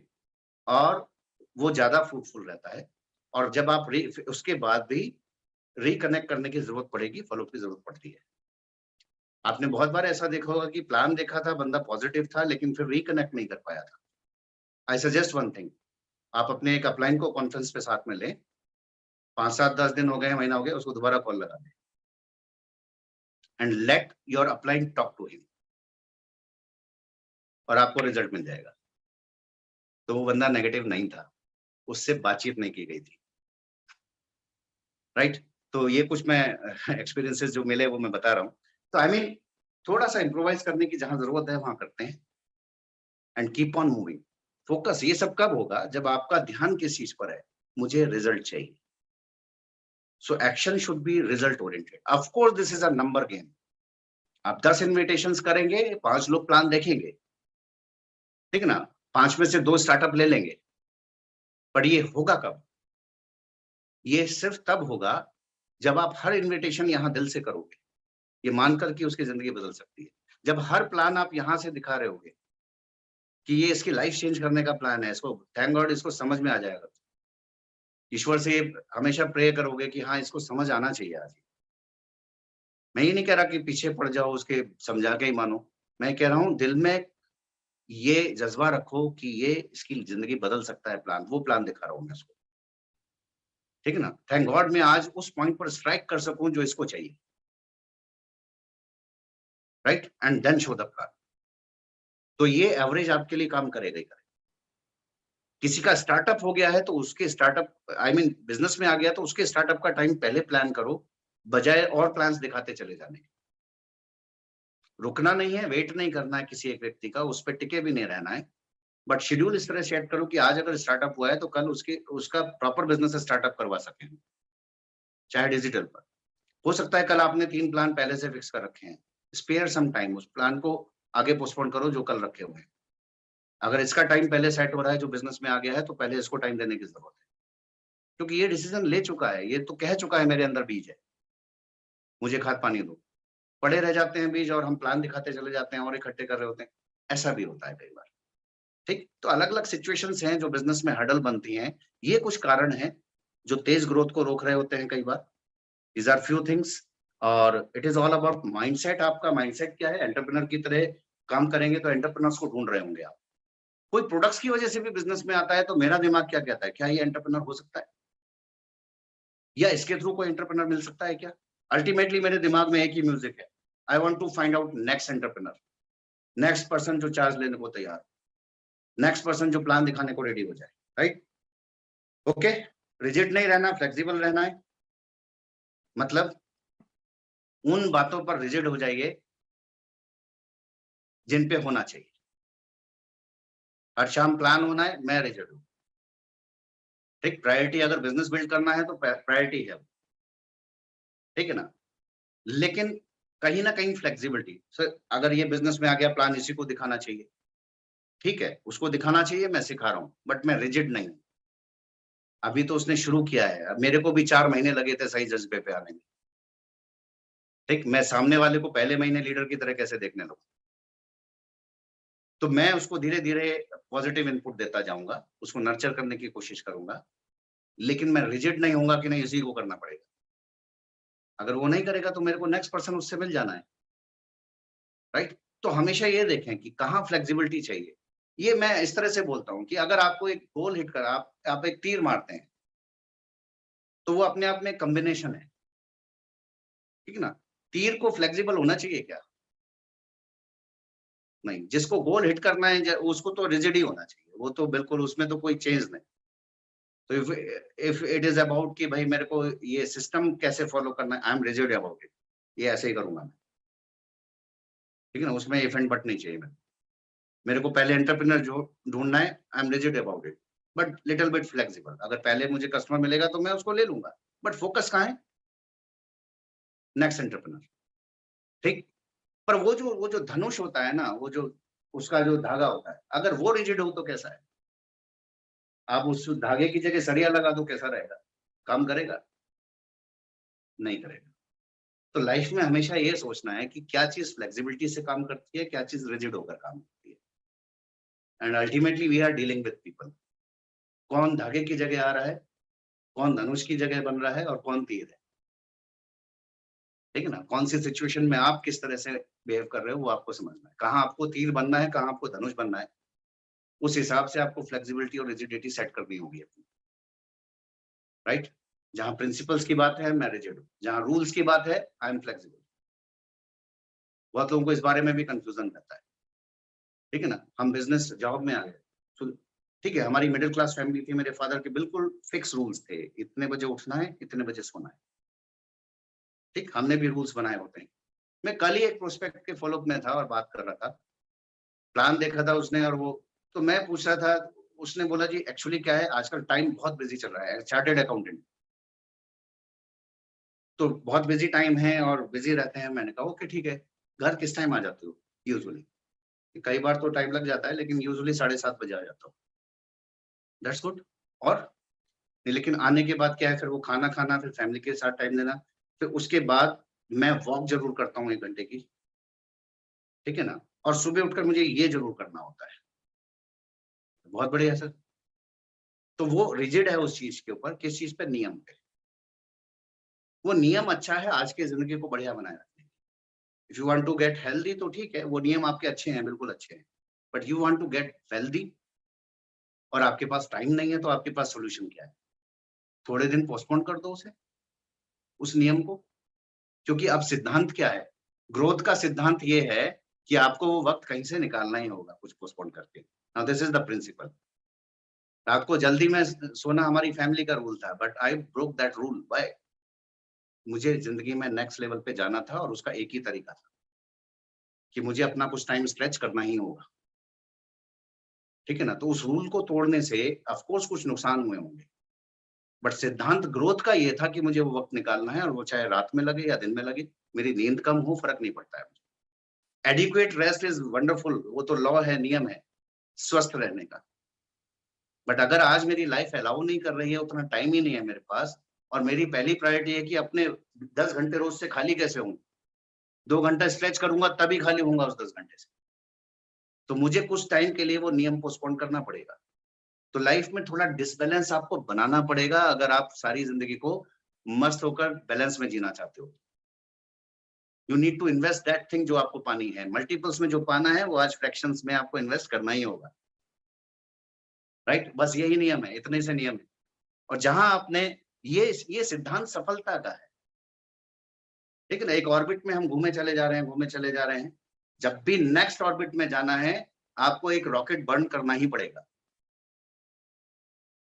और वो ज्यादा फ्रूटफुल रहता है। और जब आप उसके बाद भी रिकनेक्ट करने की जरूरत पड़ेगी, फॉलोअप की जरूरत पड़ती है। आपने बहुत बार ऐसा देखा होगा कि प्लान देखा था, बंदा पॉजिटिव था, लेकिन फिर रिकनेक्ट नहीं कर पाया था। आई सजेस्ट वन थिंग, आप अपने एक अपलाइन को कॉन्फ्रेंस पे साथ में लें, 5, 7, 10 दिन हो गए, महीना हो गया, उसको दोबारा कॉल लगा दें and let your upline talk to him, और आपको रिजल्ट मिल जाएगा। तो वो बंदा नेगेटिव नहीं था, उससे बातचीत नहीं की गई थी, राइट। तो ये कुछ मैं एक्सपीरियंसेस जो मिले वो मैं बता रहा हूँ। तो आई मीन थोड़ा सा इम्प्रोवाइज करने की जहां जरूरत है वहां करते हैं, and keep on moving. Focus ये सब कब होगा, जब आपका ध्यान किस चीज पर है, मुझे रिजल्ट चाहिए। So action should be result oriented. Of course this is a number game. आप 10 इन्विटेशंस करेंगे, 5 लोग प्लान देखेंगे, ठीक है ना, 5 में से 2 स्टार्टअप ले लेंगे, पर ये होगा कब? ये सिर्फ तब होगा जब आप हर इन्विटेशन यहाँ दिल से करोगे, ये मानकर कि उसकी जिंदगी बदल सकती है। जब हर प्लान आप यहाँ से दिखा रहे होगे कि ये इसकी लाइफ चेंज करने का प्लान है, इसको थैंक गॉड इसको समझ में आ जाएगा। ईश्वर से हमेशा प्रे करोगे कि हाँ इसको समझ आना चाहिए आज। मैं ये नहीं कह रहा कि पीछे पड़ जाओ उसके, समझा के ही मानो। मैं कह रहा हूँ दिल में ये जज्बा रखो कि ये इसकी जिंदगी बदल सकता है प्लान, वो प्लान दिखा रहा हूँ मैं इसको, ठीक है ना। थैंक गॉड मैं आज उस पॉइंट पर स्ट्राइक कर सकूं जो इसको चाहिए, right, and then show the plan. तो ये एवरेज आपके लिए काम करेगा ही करेगा। किसी का स्टार्टअप हो गया है तो उसके स्टार्टअप आई मीन बिजनेस में आ गया तो उसके स्टार्टअप का टाइम पहले प्लान करो, बजाय और प्लान्स दिखाते चले जाने। रुकना नहीं है, वेट नहीं करना है किसी एक व्यक्ति का, उस पर टिके भी नहीं रहना है, बट शेड्यूल इस तरह सेट करो कि आज अगर स्टार्टअप हुआ है तो कल उसका प्रॉपर बिजनेस स्टार्टअप करवा सकें, चाहे डिजिटल पर। हो सकता है कल आपने 3 प्लान पहले से फिक्स कर रखे हैं, स्पेयर सम टाइम, उस प्लान को आगे पोस्टपोन करो जो कल रखे हुए हैं। अगर इसका टाइम पहले सेट हो रहा है जो बिजनेस में आ गया है, तो पहले इसको टाइम देने की जरूरत है, क्योंकि ये डिसीजन ले चुका है, ये तो कह चुका है मेरे अंदर बीज है, मुझे खाद पानी दो। पड़े रह जाते हैं बीज और हम प्लान दिखाते चले जाते हैं और इकट्ठे कर रहे होते हैं, ऐसा भी होता है कई बार, ठीक। तो अलग अलग सिचुएशंस हैं जो बिजनेस में हर्डल बनती हैं, ये कुछ कारण हैं जो तेज ग्रोथ को रोक रहे होते हैं कई बार। These are few things, और it is all about mindset. आपका माइंडसेट क्या है? एंटरप्रेन्योर की तरह काम करेंगे तो एंटरप्रेन्योर्स को ढूंढ रहे होंगे आप। कोई प्रोडक्ट्स की वजह से भी बिजनेस में आता है तो मेरा दिमाग क्या कहता है, क्या ये एंटरप्रेन्योर हो सकता है, या इसके थ्रू कोई एंटरप्रेन्योर मिल सकता है क्या? अल्टीमेटली मेरे दिमाग में एक ही म्यूजिक है, I want to find out next entrepreneur, next person जो चार्ज लेने को तैयार, नेक्स्ट पर्सन जो प्लान दिखाने को रेडी हो जाए, राइट। ओके, रिजिड नहीं रहना, फ्लेक्सिबल रहना है। मतलब उन बातों पर रिजिड हो जाइए जिन पे होना चाहिए। हर शाम प्लान होना है, मैं रिजिड हूं, ठीक। प्रायोरिटी अगर बिजनेस बिल्ड करना है तो प्रायोरिटी है, ठीक है ना। लेकिन कहीं ना कहीं फ्लेक्सिबिलिटी, सर अगर ये बिजनेस में आ गया प्लान इसी को दिखाना चाहिए, ठीक है, उसको दिखाना चाहिए, मैं सिखा रहा हूं, बट मैं रिजिड नहीं। अभी तो उसने शुरू किया है, मेरे को भी 4 महीने लगे थे सही जज्बे पे आने में, ठीक। मैं सामने वाले को पहले महीने लीडर की तरह कैसे देखने लगूं? तो मैं उसको धीरे धीरे पॉजिटिव इनपुट देता जाऊंगा, उसको नर्चर करने की कोशिश करूंगा, लेकिन मैं रिजिड नहीं होऊंगा कि नहीं इसी को करना पड़ेगा। अगर वो नहीं करेगा तो मेरे को नेक्स्ट पर्सन उससे मिल जाना है, राइट? तो हमेशा ये देखें कि कहाँ फ्लेक्सिबिलिटी चाहिए। ये मैं इस तरह से बोलता हूँ कि अगर आपको एक गोल हिट कर आप एक तीर मारते हैं, तो वो अपने आप में कॉम्बिनेशन है, ठीक है ना? तीर को फ्लेक्सिबल होना चाहिए क्या? नहीं, जिसको गोल हिट करना है उसको तो रिजिड ही होना चाहिए, वो तो बिल्कुल उसमें तो कोई चेंज नहीं। तो इफ इट इज अबाउट कि भाई मेरे को ये सिस्टम कैसे फॉलो करना है, I am rigid about it, ये ऐसे ही करूंगा मैं, ठीक है ना? उसमें इफ एंड बट नहीं चाहिए। मेरे को पहले एंटरप्रेन्योर जो ढूंढना है, I am rigid about it, but little bit flexible. अगर पहले मुझे कस्टमर मिलेगा तो मैं उसको ले लूंगा, बट फोकस कहाँ है? नेक्स्ट एंटरप्रेन्योर, ठीक? पर वो जो धनुष होता है ना, वो जो उसका जो धागा होता है, अगर वो रिजिड हो तो कैसा है? आप उस धागे की जगह सरिया लगा दो, कैसा रहेगा? काम करेगा? नहीं करेगा। तो लाइफ में हमेशा ये सोचना है कि क्या चीज फ्लेक्सिबिलिटी से काम करती है, क्या चीज रिजिड होकर काम करती है। And ultimately we are dealing with people. कौन धागे की जगह आ रहा है, कौन धनुष की जगह बन रहा है, और कौन तीर है, ठीक है ना? कौन सी सिचुएशन में आप किस तरह से बिहेव कर रहे हो, वो आपको समझना है। कहाँ आपको तीर बनना है, कहाँ आपको धनुष बनना है, उस हिसाब से आपको फ्लेक्सिबिलिटी और रिजिडिटी सेट करनी होगी अपनी, राइट? जहां प्रिंसिपल्स की बात है, मैं रिजिड हूं। जहां रूल्स की बात है, आई एम फ्लेक्सिबल। बहुत लोगों को इस बारे में भी कंफ्यूजन रहता है, ठीक है ना? हम बिजनेस जॉब में आ गए, तो ठीक है, हमारी मिडिल क्लास फैमिली थी, मेरे फादर के बिल्कुल फिक्स रूल्स थे, इतने बजे उठना है, इतने बजे सोना है, ठीक? हमने भी रूल्स बनाए होते हैं। मैं कल ही एक प्रोस्पेक्ट के फॉलोअप में था और बात कर रहा था, प्लान देखा था उसने, और वो तो मैं पूछ रहा था, उसने बोला जी एक्चुअली क्या है, आजकल टाइम बहुत बिजी चल रहा है, चार्टर्ड अकाउंटेंट, तो बहुत बिजी टाइम है और बिजी रहते हैं। मैंने कहा ओके ठीक है, घर किस टाइम आ जाते हो यूजुअली? कई बार तो टाइम लग जाता है, लेकिन यूजुअली 7:30 बजे आ जाता हूँ। That's good. और लेकिन आने के बाद क्या है, फिर वो खाना खाना, फिर फैमिली के साथ टाइम देना, फिर उसके बाद मैं वॉक जरूर करता हूँ 1 घंटे की, ठीक है ना? और सुबह उठकर मुझे ये जरूर करना होता है। बहुत बढ़िया सर। तो वो रिजिड है उस चीज के ऊपर, किस चीज पे? नियम पे। वो नियम अच्छा है आज की जिंदगी को बढ़िया बनाए रखने। If you want to get healthy तो ठीक है, वो नियम आपके अच्छे हैं, बिल्कुल अच्छे हैं, but you want to get wealthy और आपके पास टाइम नहीं है, तो आपके पास सोल्यूशन क्या है? थोड़े दिन पोस्टपोन कर दो उसे, उस नियम को। क्योंकि अब सिद्धांत क्या है? ग्रोथ का सिद्धांत ये है कि आपको वो वक्त कहीं से निकालना ही होगा, कुछ पोस्टपोन करके। Now this is the principle. रात को जल्दी में सोना हमारी फैमिली का रूल था, but I broke that rule. Bye, मुझे जिंदगी में नेक्स्ट लेवल पे जाना था, और उसका एक ही तरीका था कि मुझे अपना कुछ टाइम स्ट्रेच करना ही होगा, ठीक है ना? तो उस रूल को तोड़ने से ऑफ कोर्स कुछ नुकसान हुए होंगे, बट सिद्धांत ग्रोथ का ये था कि मुझे वो वक्त निकालना है, और वो चाहे रात में लगे या दिन में लगे, मेरी नींद कम हो, फर्क नहीं पड़ता है मुझे। एडिक्वेट रेस्ट इज वंडरफुल, वो तो लॉ है, नियम है स्वस्थ रहने का। बट अगर आज मेरी लाइफ अलाउ नहीं कर रही है, उतना टाइम ही नहीं है मेरे पास, और मेरी पहली प्रायोरिटी है कि अपने 10 घंटे रोज से खाली कैसे हूँ, 2 घंटा स्ट्रेच करूंगा तभी खाली होऊंगा उस 10 घंटे से, तो मुझे कुछ टाइम के लिए वो नियम पोस्टपोन करना पड़ेगा। तो लाइफ में थोड़ा डिसबैलेंस आपको बनाना पड़ेगा, अगर आप सारी जिंदगी को मस्त होकर बैलेंस में जीना चाहते हो। You need to invest that thing जो आपको पानी है, मल्टीपल्स में जो पाना है वो आज फ्रैक्शंस में आपको इन्वेस्ट करना ही होगा, राइट? बस यही नियम है, इतने से नियम है। और जहां आपने ये सिद्धांत सफलता का है, ठीक है ना? एक ऑर्बिट में हम घूमे चले जा रहे हैं, घूमे चले जा रहे हैं, जब भी नेक्स्ट ऑर्बिट में जाना है, आपको एक रॉकेट बर्न करना ही पड़ेगा,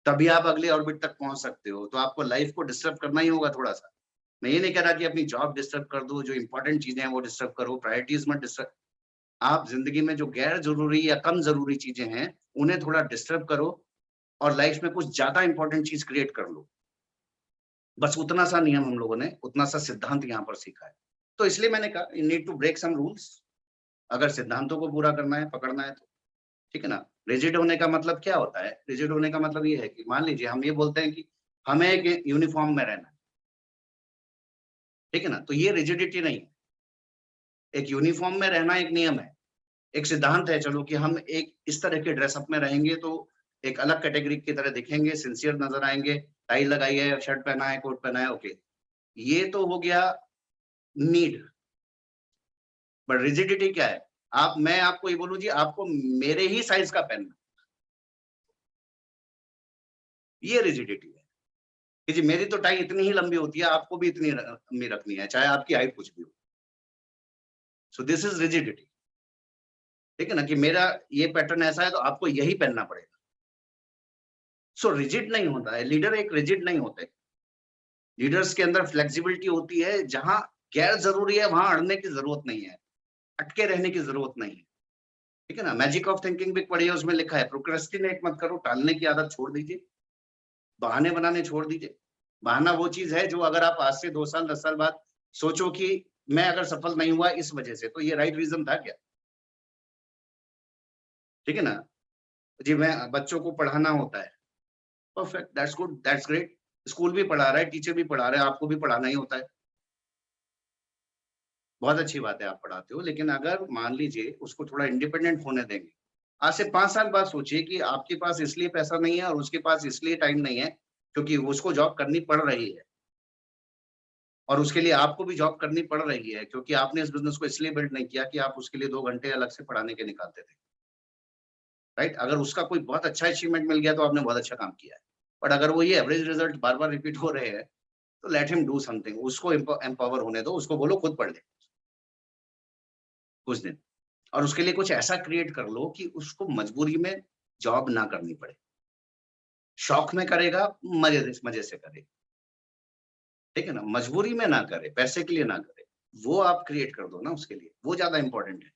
तभी आप अगले ऑर्बिट तक पहुंच सकते हो। तो आपको लाइफ को डिस्टर्ब करना ही होगा थोड़ा सा। मैं ये नहीं कह रहा कि अपनी जॉब डिस्टर्ब कर दो, जो इंपॉर्टेंट चीजें हैं वो डिस्टर्ब करो, प्रायोरिटीज मत डिस्टर्ब। आप जिंदगी में जो गैर जरूरी या कम जरूरी चीजें हैं, उन्हें थोड़ा डिस्टर्ब करो, और लाइफ में कुछ ज्यादा इंपॉर्टेंट चीज क्रिएट कर लो। बस उतना सा नियम हम लोगों ने, उतना सा सिद्धांत यहाँ पर सीखा है। तो इसलिए मैंने कहा you need to break some rules, अगर सिद्धांतों को पूरा करना है, पकड़ना है तो, ठीक है ना? रिजिड होने का मतलब क्या होता है? रिजिड होने का मतलब ये है कि मान लीजिए हम ये बोलते हैं कि हमें एक यूनिफॉर्म में रहना है, ठीक है ना? तो ये रिजिडिटी नहीं है। एक यूनिफॉर्म में रहना एक नियम है, एक सिद्धांत है चलो कि हम एक इस तरह के ड्रेसअप में रहेंगे तो एक अलग कैटेगरी की तरह दिखेंगे, सिंसियर नजर आएंगे, टाई लगाई है, शर्ट पहना है, कोट पहना है, ओके, ये तो हो गया नीड। बट रिजिडिटी क्या है? मैं आपको ये बोलूं जी, आपको मेरे ही साइज का पहनना, ये रिजिडिटी है कि जी मेरी तो टाई इतनी ही लंबी होती है, आपको भी इतनी लंबी रखनी है, चाहे आपकी हाइट कुछ भी हो। So this is rigidity. ठीक है ना, कि मेरा ये पैटर्न ऐसा है तो आपको यही पहनना पड़ेगा। सो रिजिड नहीं होता है लीडर, एक रिजिड नहीं होते। लीडर्स के अंदर फ्लेक्सिबिलिटी होती है, जहां गैर जरूरी है वहां अड़ने की जरूरत नहीं है, अटके रहने की जरूरत नहीं है। ठीक है ना, मैजिक ऑफ थिंकिंग भी पढ़िए, उसमें लिखा है प्रोक्रेस्टिनेट मत करो, टालने की आदत छोड़ दीजिए, बहाने बनाने छोड़ दीजिए। बहाना वो चीज है जो अगर आप आज से 2 साल 10 साल बाद सोचो कि मैं अगर सफल नहीं हुआ इस वजह से, तो ये राइट रीजन था क्या? ठीक है ना, जी मैं बच्चों को पढ़ाना होता है, perfect, that's good, that's great. School भी पढ़ा रहा है, टीचर भी पढ़ा रहे हैं, आपको भी पढ़ाना ही होता है, बहुत अच्छी बात है आप पढ़ाते हो। लेकिन अगर मान लीजिए उसको थोड़ा इंडिपेंडेंट होने देंगे, आज से 5 साल बाद सोचिए कि आपके पास इसलिए पैसा नहीं है और उसके पास इसलिए टाइम नहीं है क्योंकि उसको जॉब करनी पड़ रही है, और उसके लिए आपको भी जॉब करनी पड़ रही है क्योंकि आपने इस बिजनेस को इसलिए बिल्ड नहीं किया कि आप उसके लिए 2 घंटे अलग से पढ़ाने के निकालते थे, राइट? अगर उसका कोई बहुत अच्छा अचीवमेंट मिल गया तो आपने बहुत अच्छा काम किया है। बट अगर वो ये एवरेज रिजल्ट बार-बार रिपीट हो रहे हैं, तो लेट हिम डू समथिंग, उसको एम्पावर होने दो, उसको बोलो खुद पढ़ ले कुछ दिन, और उसके लिए कुछ ऐसा क्रिएट कर लो कि उसको मजबूरी में जॉब ना करनी पड़े। शौक में करेगा, मजे से करे, ठीक है ना? मजबूरी में ना करे, पैसे के लिए ना करे। वो आप क्रिएट कर दो ना उसके लिए, वो ज़्यादा इम्पोर्टेंट है।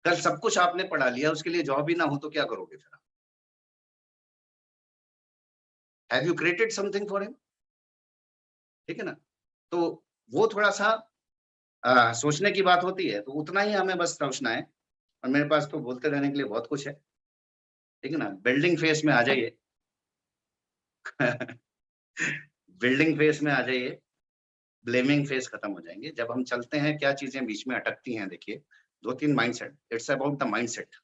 कल सब कुछ आपने पढ़ा लिया, उसके लिए जॉब ही ना हो तो क्या करोगे फिर आप? Have you created something for him? ठीक है ना? तो वो थोड़ा-सा सोचने की बात होती है, तो उतना ही हमें बस सोचना है, और मेरे पास तो बोलते रहने के लिए बहुत कुछ है, ठीक है ना? बिल्डिंग फेज़ में आ जाइए। बिल्डिंग फेज़ में आ जाइए, ब्लेमिंग फेज़ खत्म हो जाएँगे। जब हम चलते हैं, क्या चीज़ें बीच में अटकती हैं देखिए, 2-3 mindset, it's about the mindset.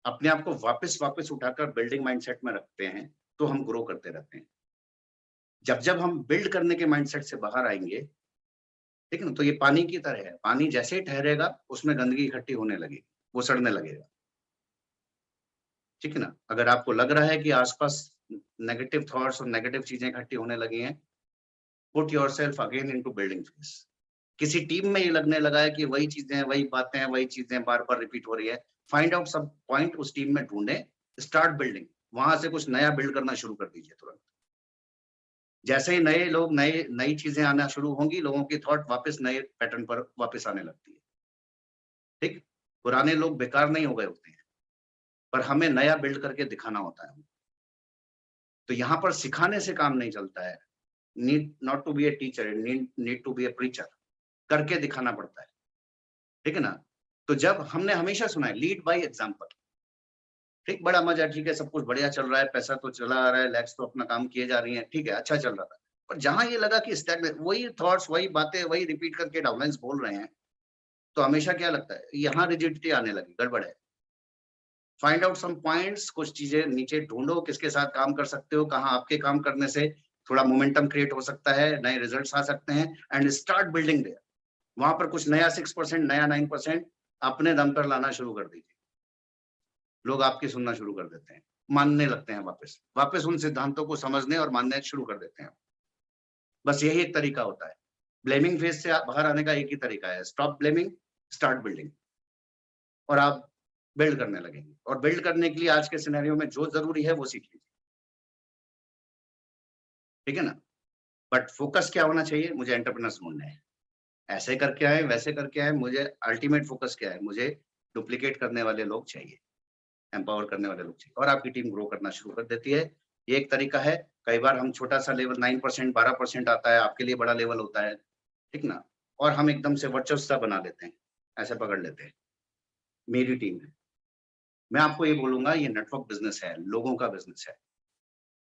अपने आप को वापस उठाकर बिल्डिंग माइंडसेट में रखते हैं, तो हम ग्रो करते रहते हैं। जब हम बिल्ड करने के माइंडसेट से बाहर आएँगे, ठीक है ना? तो ये पानी की तरह है, पानी जैसे ही ठहरेगा, उसमें गंदगी इकट्ठी होने लगेगी, वो सड़ने लगेगा, ठीक है ना? अगर आपको लग रहा है कि आस-पास नेगेटिव थॉट्स और नेगेटिव चीज़ें इकट्ठी होने लगी हैं, put yourself again into building phase. किसी टीम में ये लगने लगा है कि वही चीज़ें, वही बातें, वही चीज़ें बार-बार रिपीट हो रही है, फाइंड आउट सम पॉइंट उस टीम में ढूँढें, स्टार्ट बिल्डिंग, वहाँ से कुछ नया बिल्ड करना शुरू कर दीजिए तुरंत। जैसे ही नए लोग, नई चीज़ें आना शुरू होंगी, लोगों की थॉट वापस नए पैटर्न पर वापस आने लगती है, ठीक? पुराने लोग बेकार नहीं हो गए होते हैं, पर हमें नया बिल्ड करके दिखाना होता है। तो यहाँ पर सिखाने से काम नहीं चलता है। Need not to be a teacher, need to be a preacher, करके दिखाना पड़ता है, ठीक है ना? तो जब हमने हमेशा सुना है लीड बाय एग्जांपल, ठीक, बड़ा मजा, ठीक है, सब कुछ बढ़िया चल रहा है, पैसा तो चला आ रहा है, लैक्स तो अपना काम किए जा रही हैं, ठीक है, अच्छा चल रहा था। पर जहाँ ये लगा कि स्टैग्नेंट, वही थॉट्स, वही बातें, वही रिपीट करके डाउनलाइन्स बोल रहे हैं, तो हमेशा क्या लगता है, यहाँ रिजिडिटी आने लगी, गड़बड़ है। फाइंड आउट सम पॉइंट्स, कुछ चीजें नीचे ढूँढो, किसके साथ काम कर सकते हो, कहाँ आपके काम करने से थोड़ा मोमेंटम क्रिएट हो सकता है, नए रिजल्ट्स आ सकते हैं, एंड स्टार्ट बिल्डिंग देयर। वहाँ पर कुछ नया 6%, नया 9% अपने दम पर लाना शुरू कर दीजिए। लोग आपकी सुनना शुरू कर देते हैं, मानने लगते हैं वापस। वापस उन सिद्धांतों को समझने और मानने शुरू कर देते हैं। बस यही एक तरीका होता है। ब्लेमिंग फेज़ से बाहर आने का एक ही तरीका है, स्टॉप ब्लेमिंग, स्टार्ट बिल्डिंग, और आप बिल्ड करने लगेंगे। और बिल्ड करने के लिए आज के सिनेरियो में जो ज़रूरी है वो सीख लीजिए, ठीक है ना? बट फोकस क्या होना चाहिए? मुझे एंटरप्रेन्योर्स ढूँढने हैं। ऐसे करके आएँ, वैसे करके आएँ, मुझे अल्टीमेट फोकस क्या है? मुझे डुप्लीकेट करने वाले लोग चाहिए। एम्पावर करने वाले लोग चाहिए, और आपकी टीम ग्रो करना शुरू कर देती है। ये एक तरीका है। कई बार हम छोटा-सा लेवल 9% 12% आता है, आपके लिए बड़ा लेवल होता है, ठीक ना? और हम एकदम से वर्चस्व बना लेते हैं, ऐसे पकड़ लेते हैं। मेरी टीम है। मैं आपको ये बोलूँगा, ये नेटवर्क बिज़नेस है, लोगों का बिज़नेस है,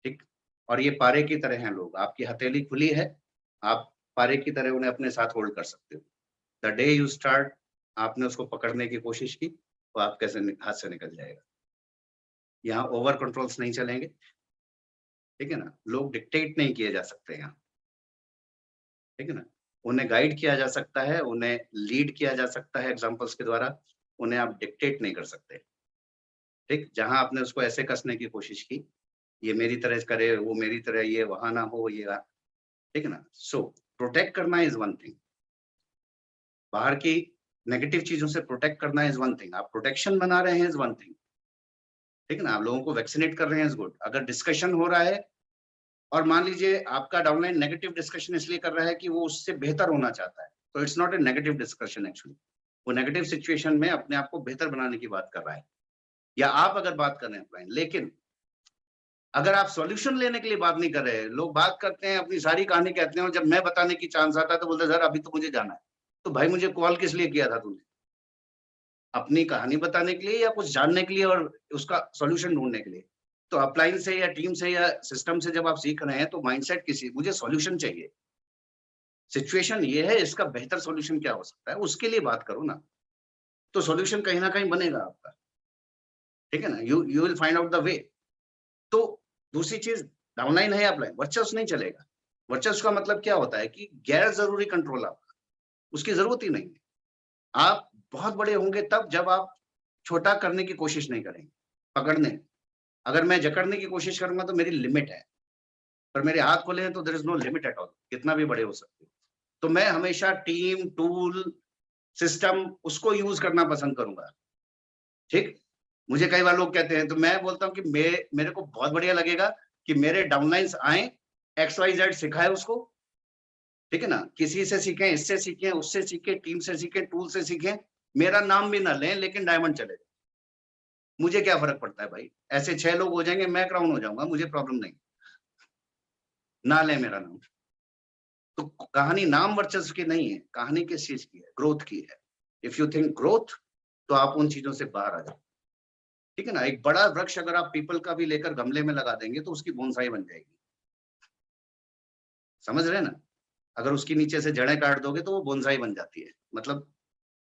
ठीक? और ये पारे की तरह हैं लोग, आपकी हथेली खुली है, आप पारे की तरह उन्हें अपने साथ होल्ड कर सकते हो। द डे यू स्टार्ट आपने उसको पकड़ने की कोशिश की, वो आप कैसे हाथ से निकल जाएगा। यहाँ ओवर कंट्रोल्स नहीं चलेंगे, ठीक है ना? लोग डिक्टेट नहीं किए जा सकते यहाँ, ठीक है ना? उन्हें गाइड किया जा सकता है, उन्हें लीड किया जा सकता है एग्जाम्पल्स के द्वारा, उन्हें आप डिक्टेट नहीं कर सकते, ठीक? जहाँ आपने उसको ऐसे कसने की कोशिश की, ये मेरी तरह करे, वो मेरी तरह, ये वहाँ ना हो, ये वहाँ, ठीक है ना? सो प्रोटेक्ट करना इज़ वन थिंग, बाहर की नेगेटिव चीज़ों से प्रोटेक्ट करना इज़ वन थिंग, आप प्रोटेक्शन बना रहे हैं इज़ वन थिंग, ठीक है ना? आप लोगों को वैक्सीनेट कर रहे हैं इज़ गुड। अगर डिस्कशन हो रहा है और मान लीजिए आपका डाउनलाइन नेगेटिव डिस्कशन इसलिए कर रहा है कि वो उससे बेहतर होना चाहता है, तो it's not a negative discussion actually, वो नेगेटिव सिचुएशन में अपने आप को बेहतर बनाने की बात कर रहा है, या आप अगर बात कर रहे हैं अपलाइन। लेकिन अगर आप सॉल्यूशन लेने के लिए बात नहीं कर रहे हैं, लोग बात करते हैं, अपनी सारी कहानी कहते हैं और जब मैं बताने की चांस आता है तो बोलते हैं, सर अभी तो मुझे जाना है। तो भाई मुझे कॉल किस लिए किया था तूने? अपनी कहानी बताने के लिए या कुछ जानने के लिए और उसका सॉल्यूशन ढूँढने के लिए? तो अपलाइन से या टीम से या सिस्टम से जब आप सीख रहे हैं तो माइंडसेट किसी मुझे सॉल्यूशन चाहिए। सिचुएशन ये है, इसका बेहतर सॉल्यूशन क्या हो सकता है? उसके लिए बात करो ना। तो सॉल्यूशन कहीं न कहीं बनेगा आपका, ठीक है ना? You will find out the way. तो दूसरी चीज़ डाउनलाइन है या अपलाइन, वर्चस्व नहीं चलेगा। वर्चस्व का मतलब क्या होता है कि गैर ज़रूरी कंट्रोल आपका, उसकी ज़रूरत ही नहीं है। आप बहुत बड़े होंगे तब जब आप छोटा करने की कोशिश नहीं करेंगे, पकड़ने। अगर मैं जकड़ने की कोशिश करूँगा तो मेरी लिमिट है, पर मेरे हाथ खुले हैं तो there is no limit at all, कितना भी बड़े हो सकते हो। तो मैं हमेशा टीम, टूल, सिस्टम उसको यूज़ करना पसंद करूँगा, ठीक? मुझे कई बार लोग कहते हैं तो मैं बोलता हूँ कि मेरे को बहुत बढ़िया लगेगा कि मेरे डाउनलाइन्स आएँ, XYZ सिखाए उसको, ठीक है ना? किसी से सीखें, इससे सीखें, उससे सीखें, टीम से सीखें, टूल से सीखें, मेरा नाम भी ना लें लेकिन डायमंड चले। मुझे क्या फ़र्क पड़ता है भाई? ऐसे 6 लोग हो जाएँगे, मैं क्राउन हो जाऊँगा, मुझे प्रॉब्लम नहीं, ना लें मेरा नाम। तो कहानी नाम वर्चस्व की नहीं है, कहानी किस चीज़ की है? ग्रोथ की है। इफ यू थिंक ग्रोथ तो आप उन चीज़ों से बाहर आ जाओ, ठीक है ना? एक बड़ा वृक्ष अगर आप पीपल का भी लेकर गमले में लगा देंगे तो उसकी बोनसाई बन जाएगी। समझ रहे हैं ना? अगर उसके नीचे से जड़ें काट दोगे तो वो बोनसाई बन जाती है। मतलब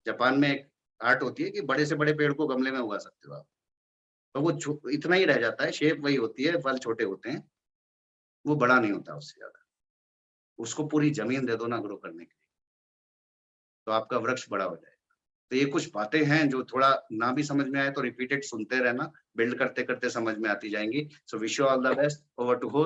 जापान में एक आर्ट होती है कि बड़े से बड़े पेड़ को गमले में उगा सकते हो आप। तो वो छो इतना ही रह जाता है, शेप वही होती है, फल छोटे होते हैं, वो बड़ा नहीं होता उससे ज़्यादा। उसको पूरी ज़मीन दे दो ना ग्रो करने के लिए, तो आपका वृक्ष बड़ा हो जाएगा। तो ये कुछ बातें हैं जो थोड़ा ना भी समझ में आए तो रिपीटेड सुनते रहना, बिल्ड करते-करते समझ में आती जाएँगी। So wish you all the best. Over to host.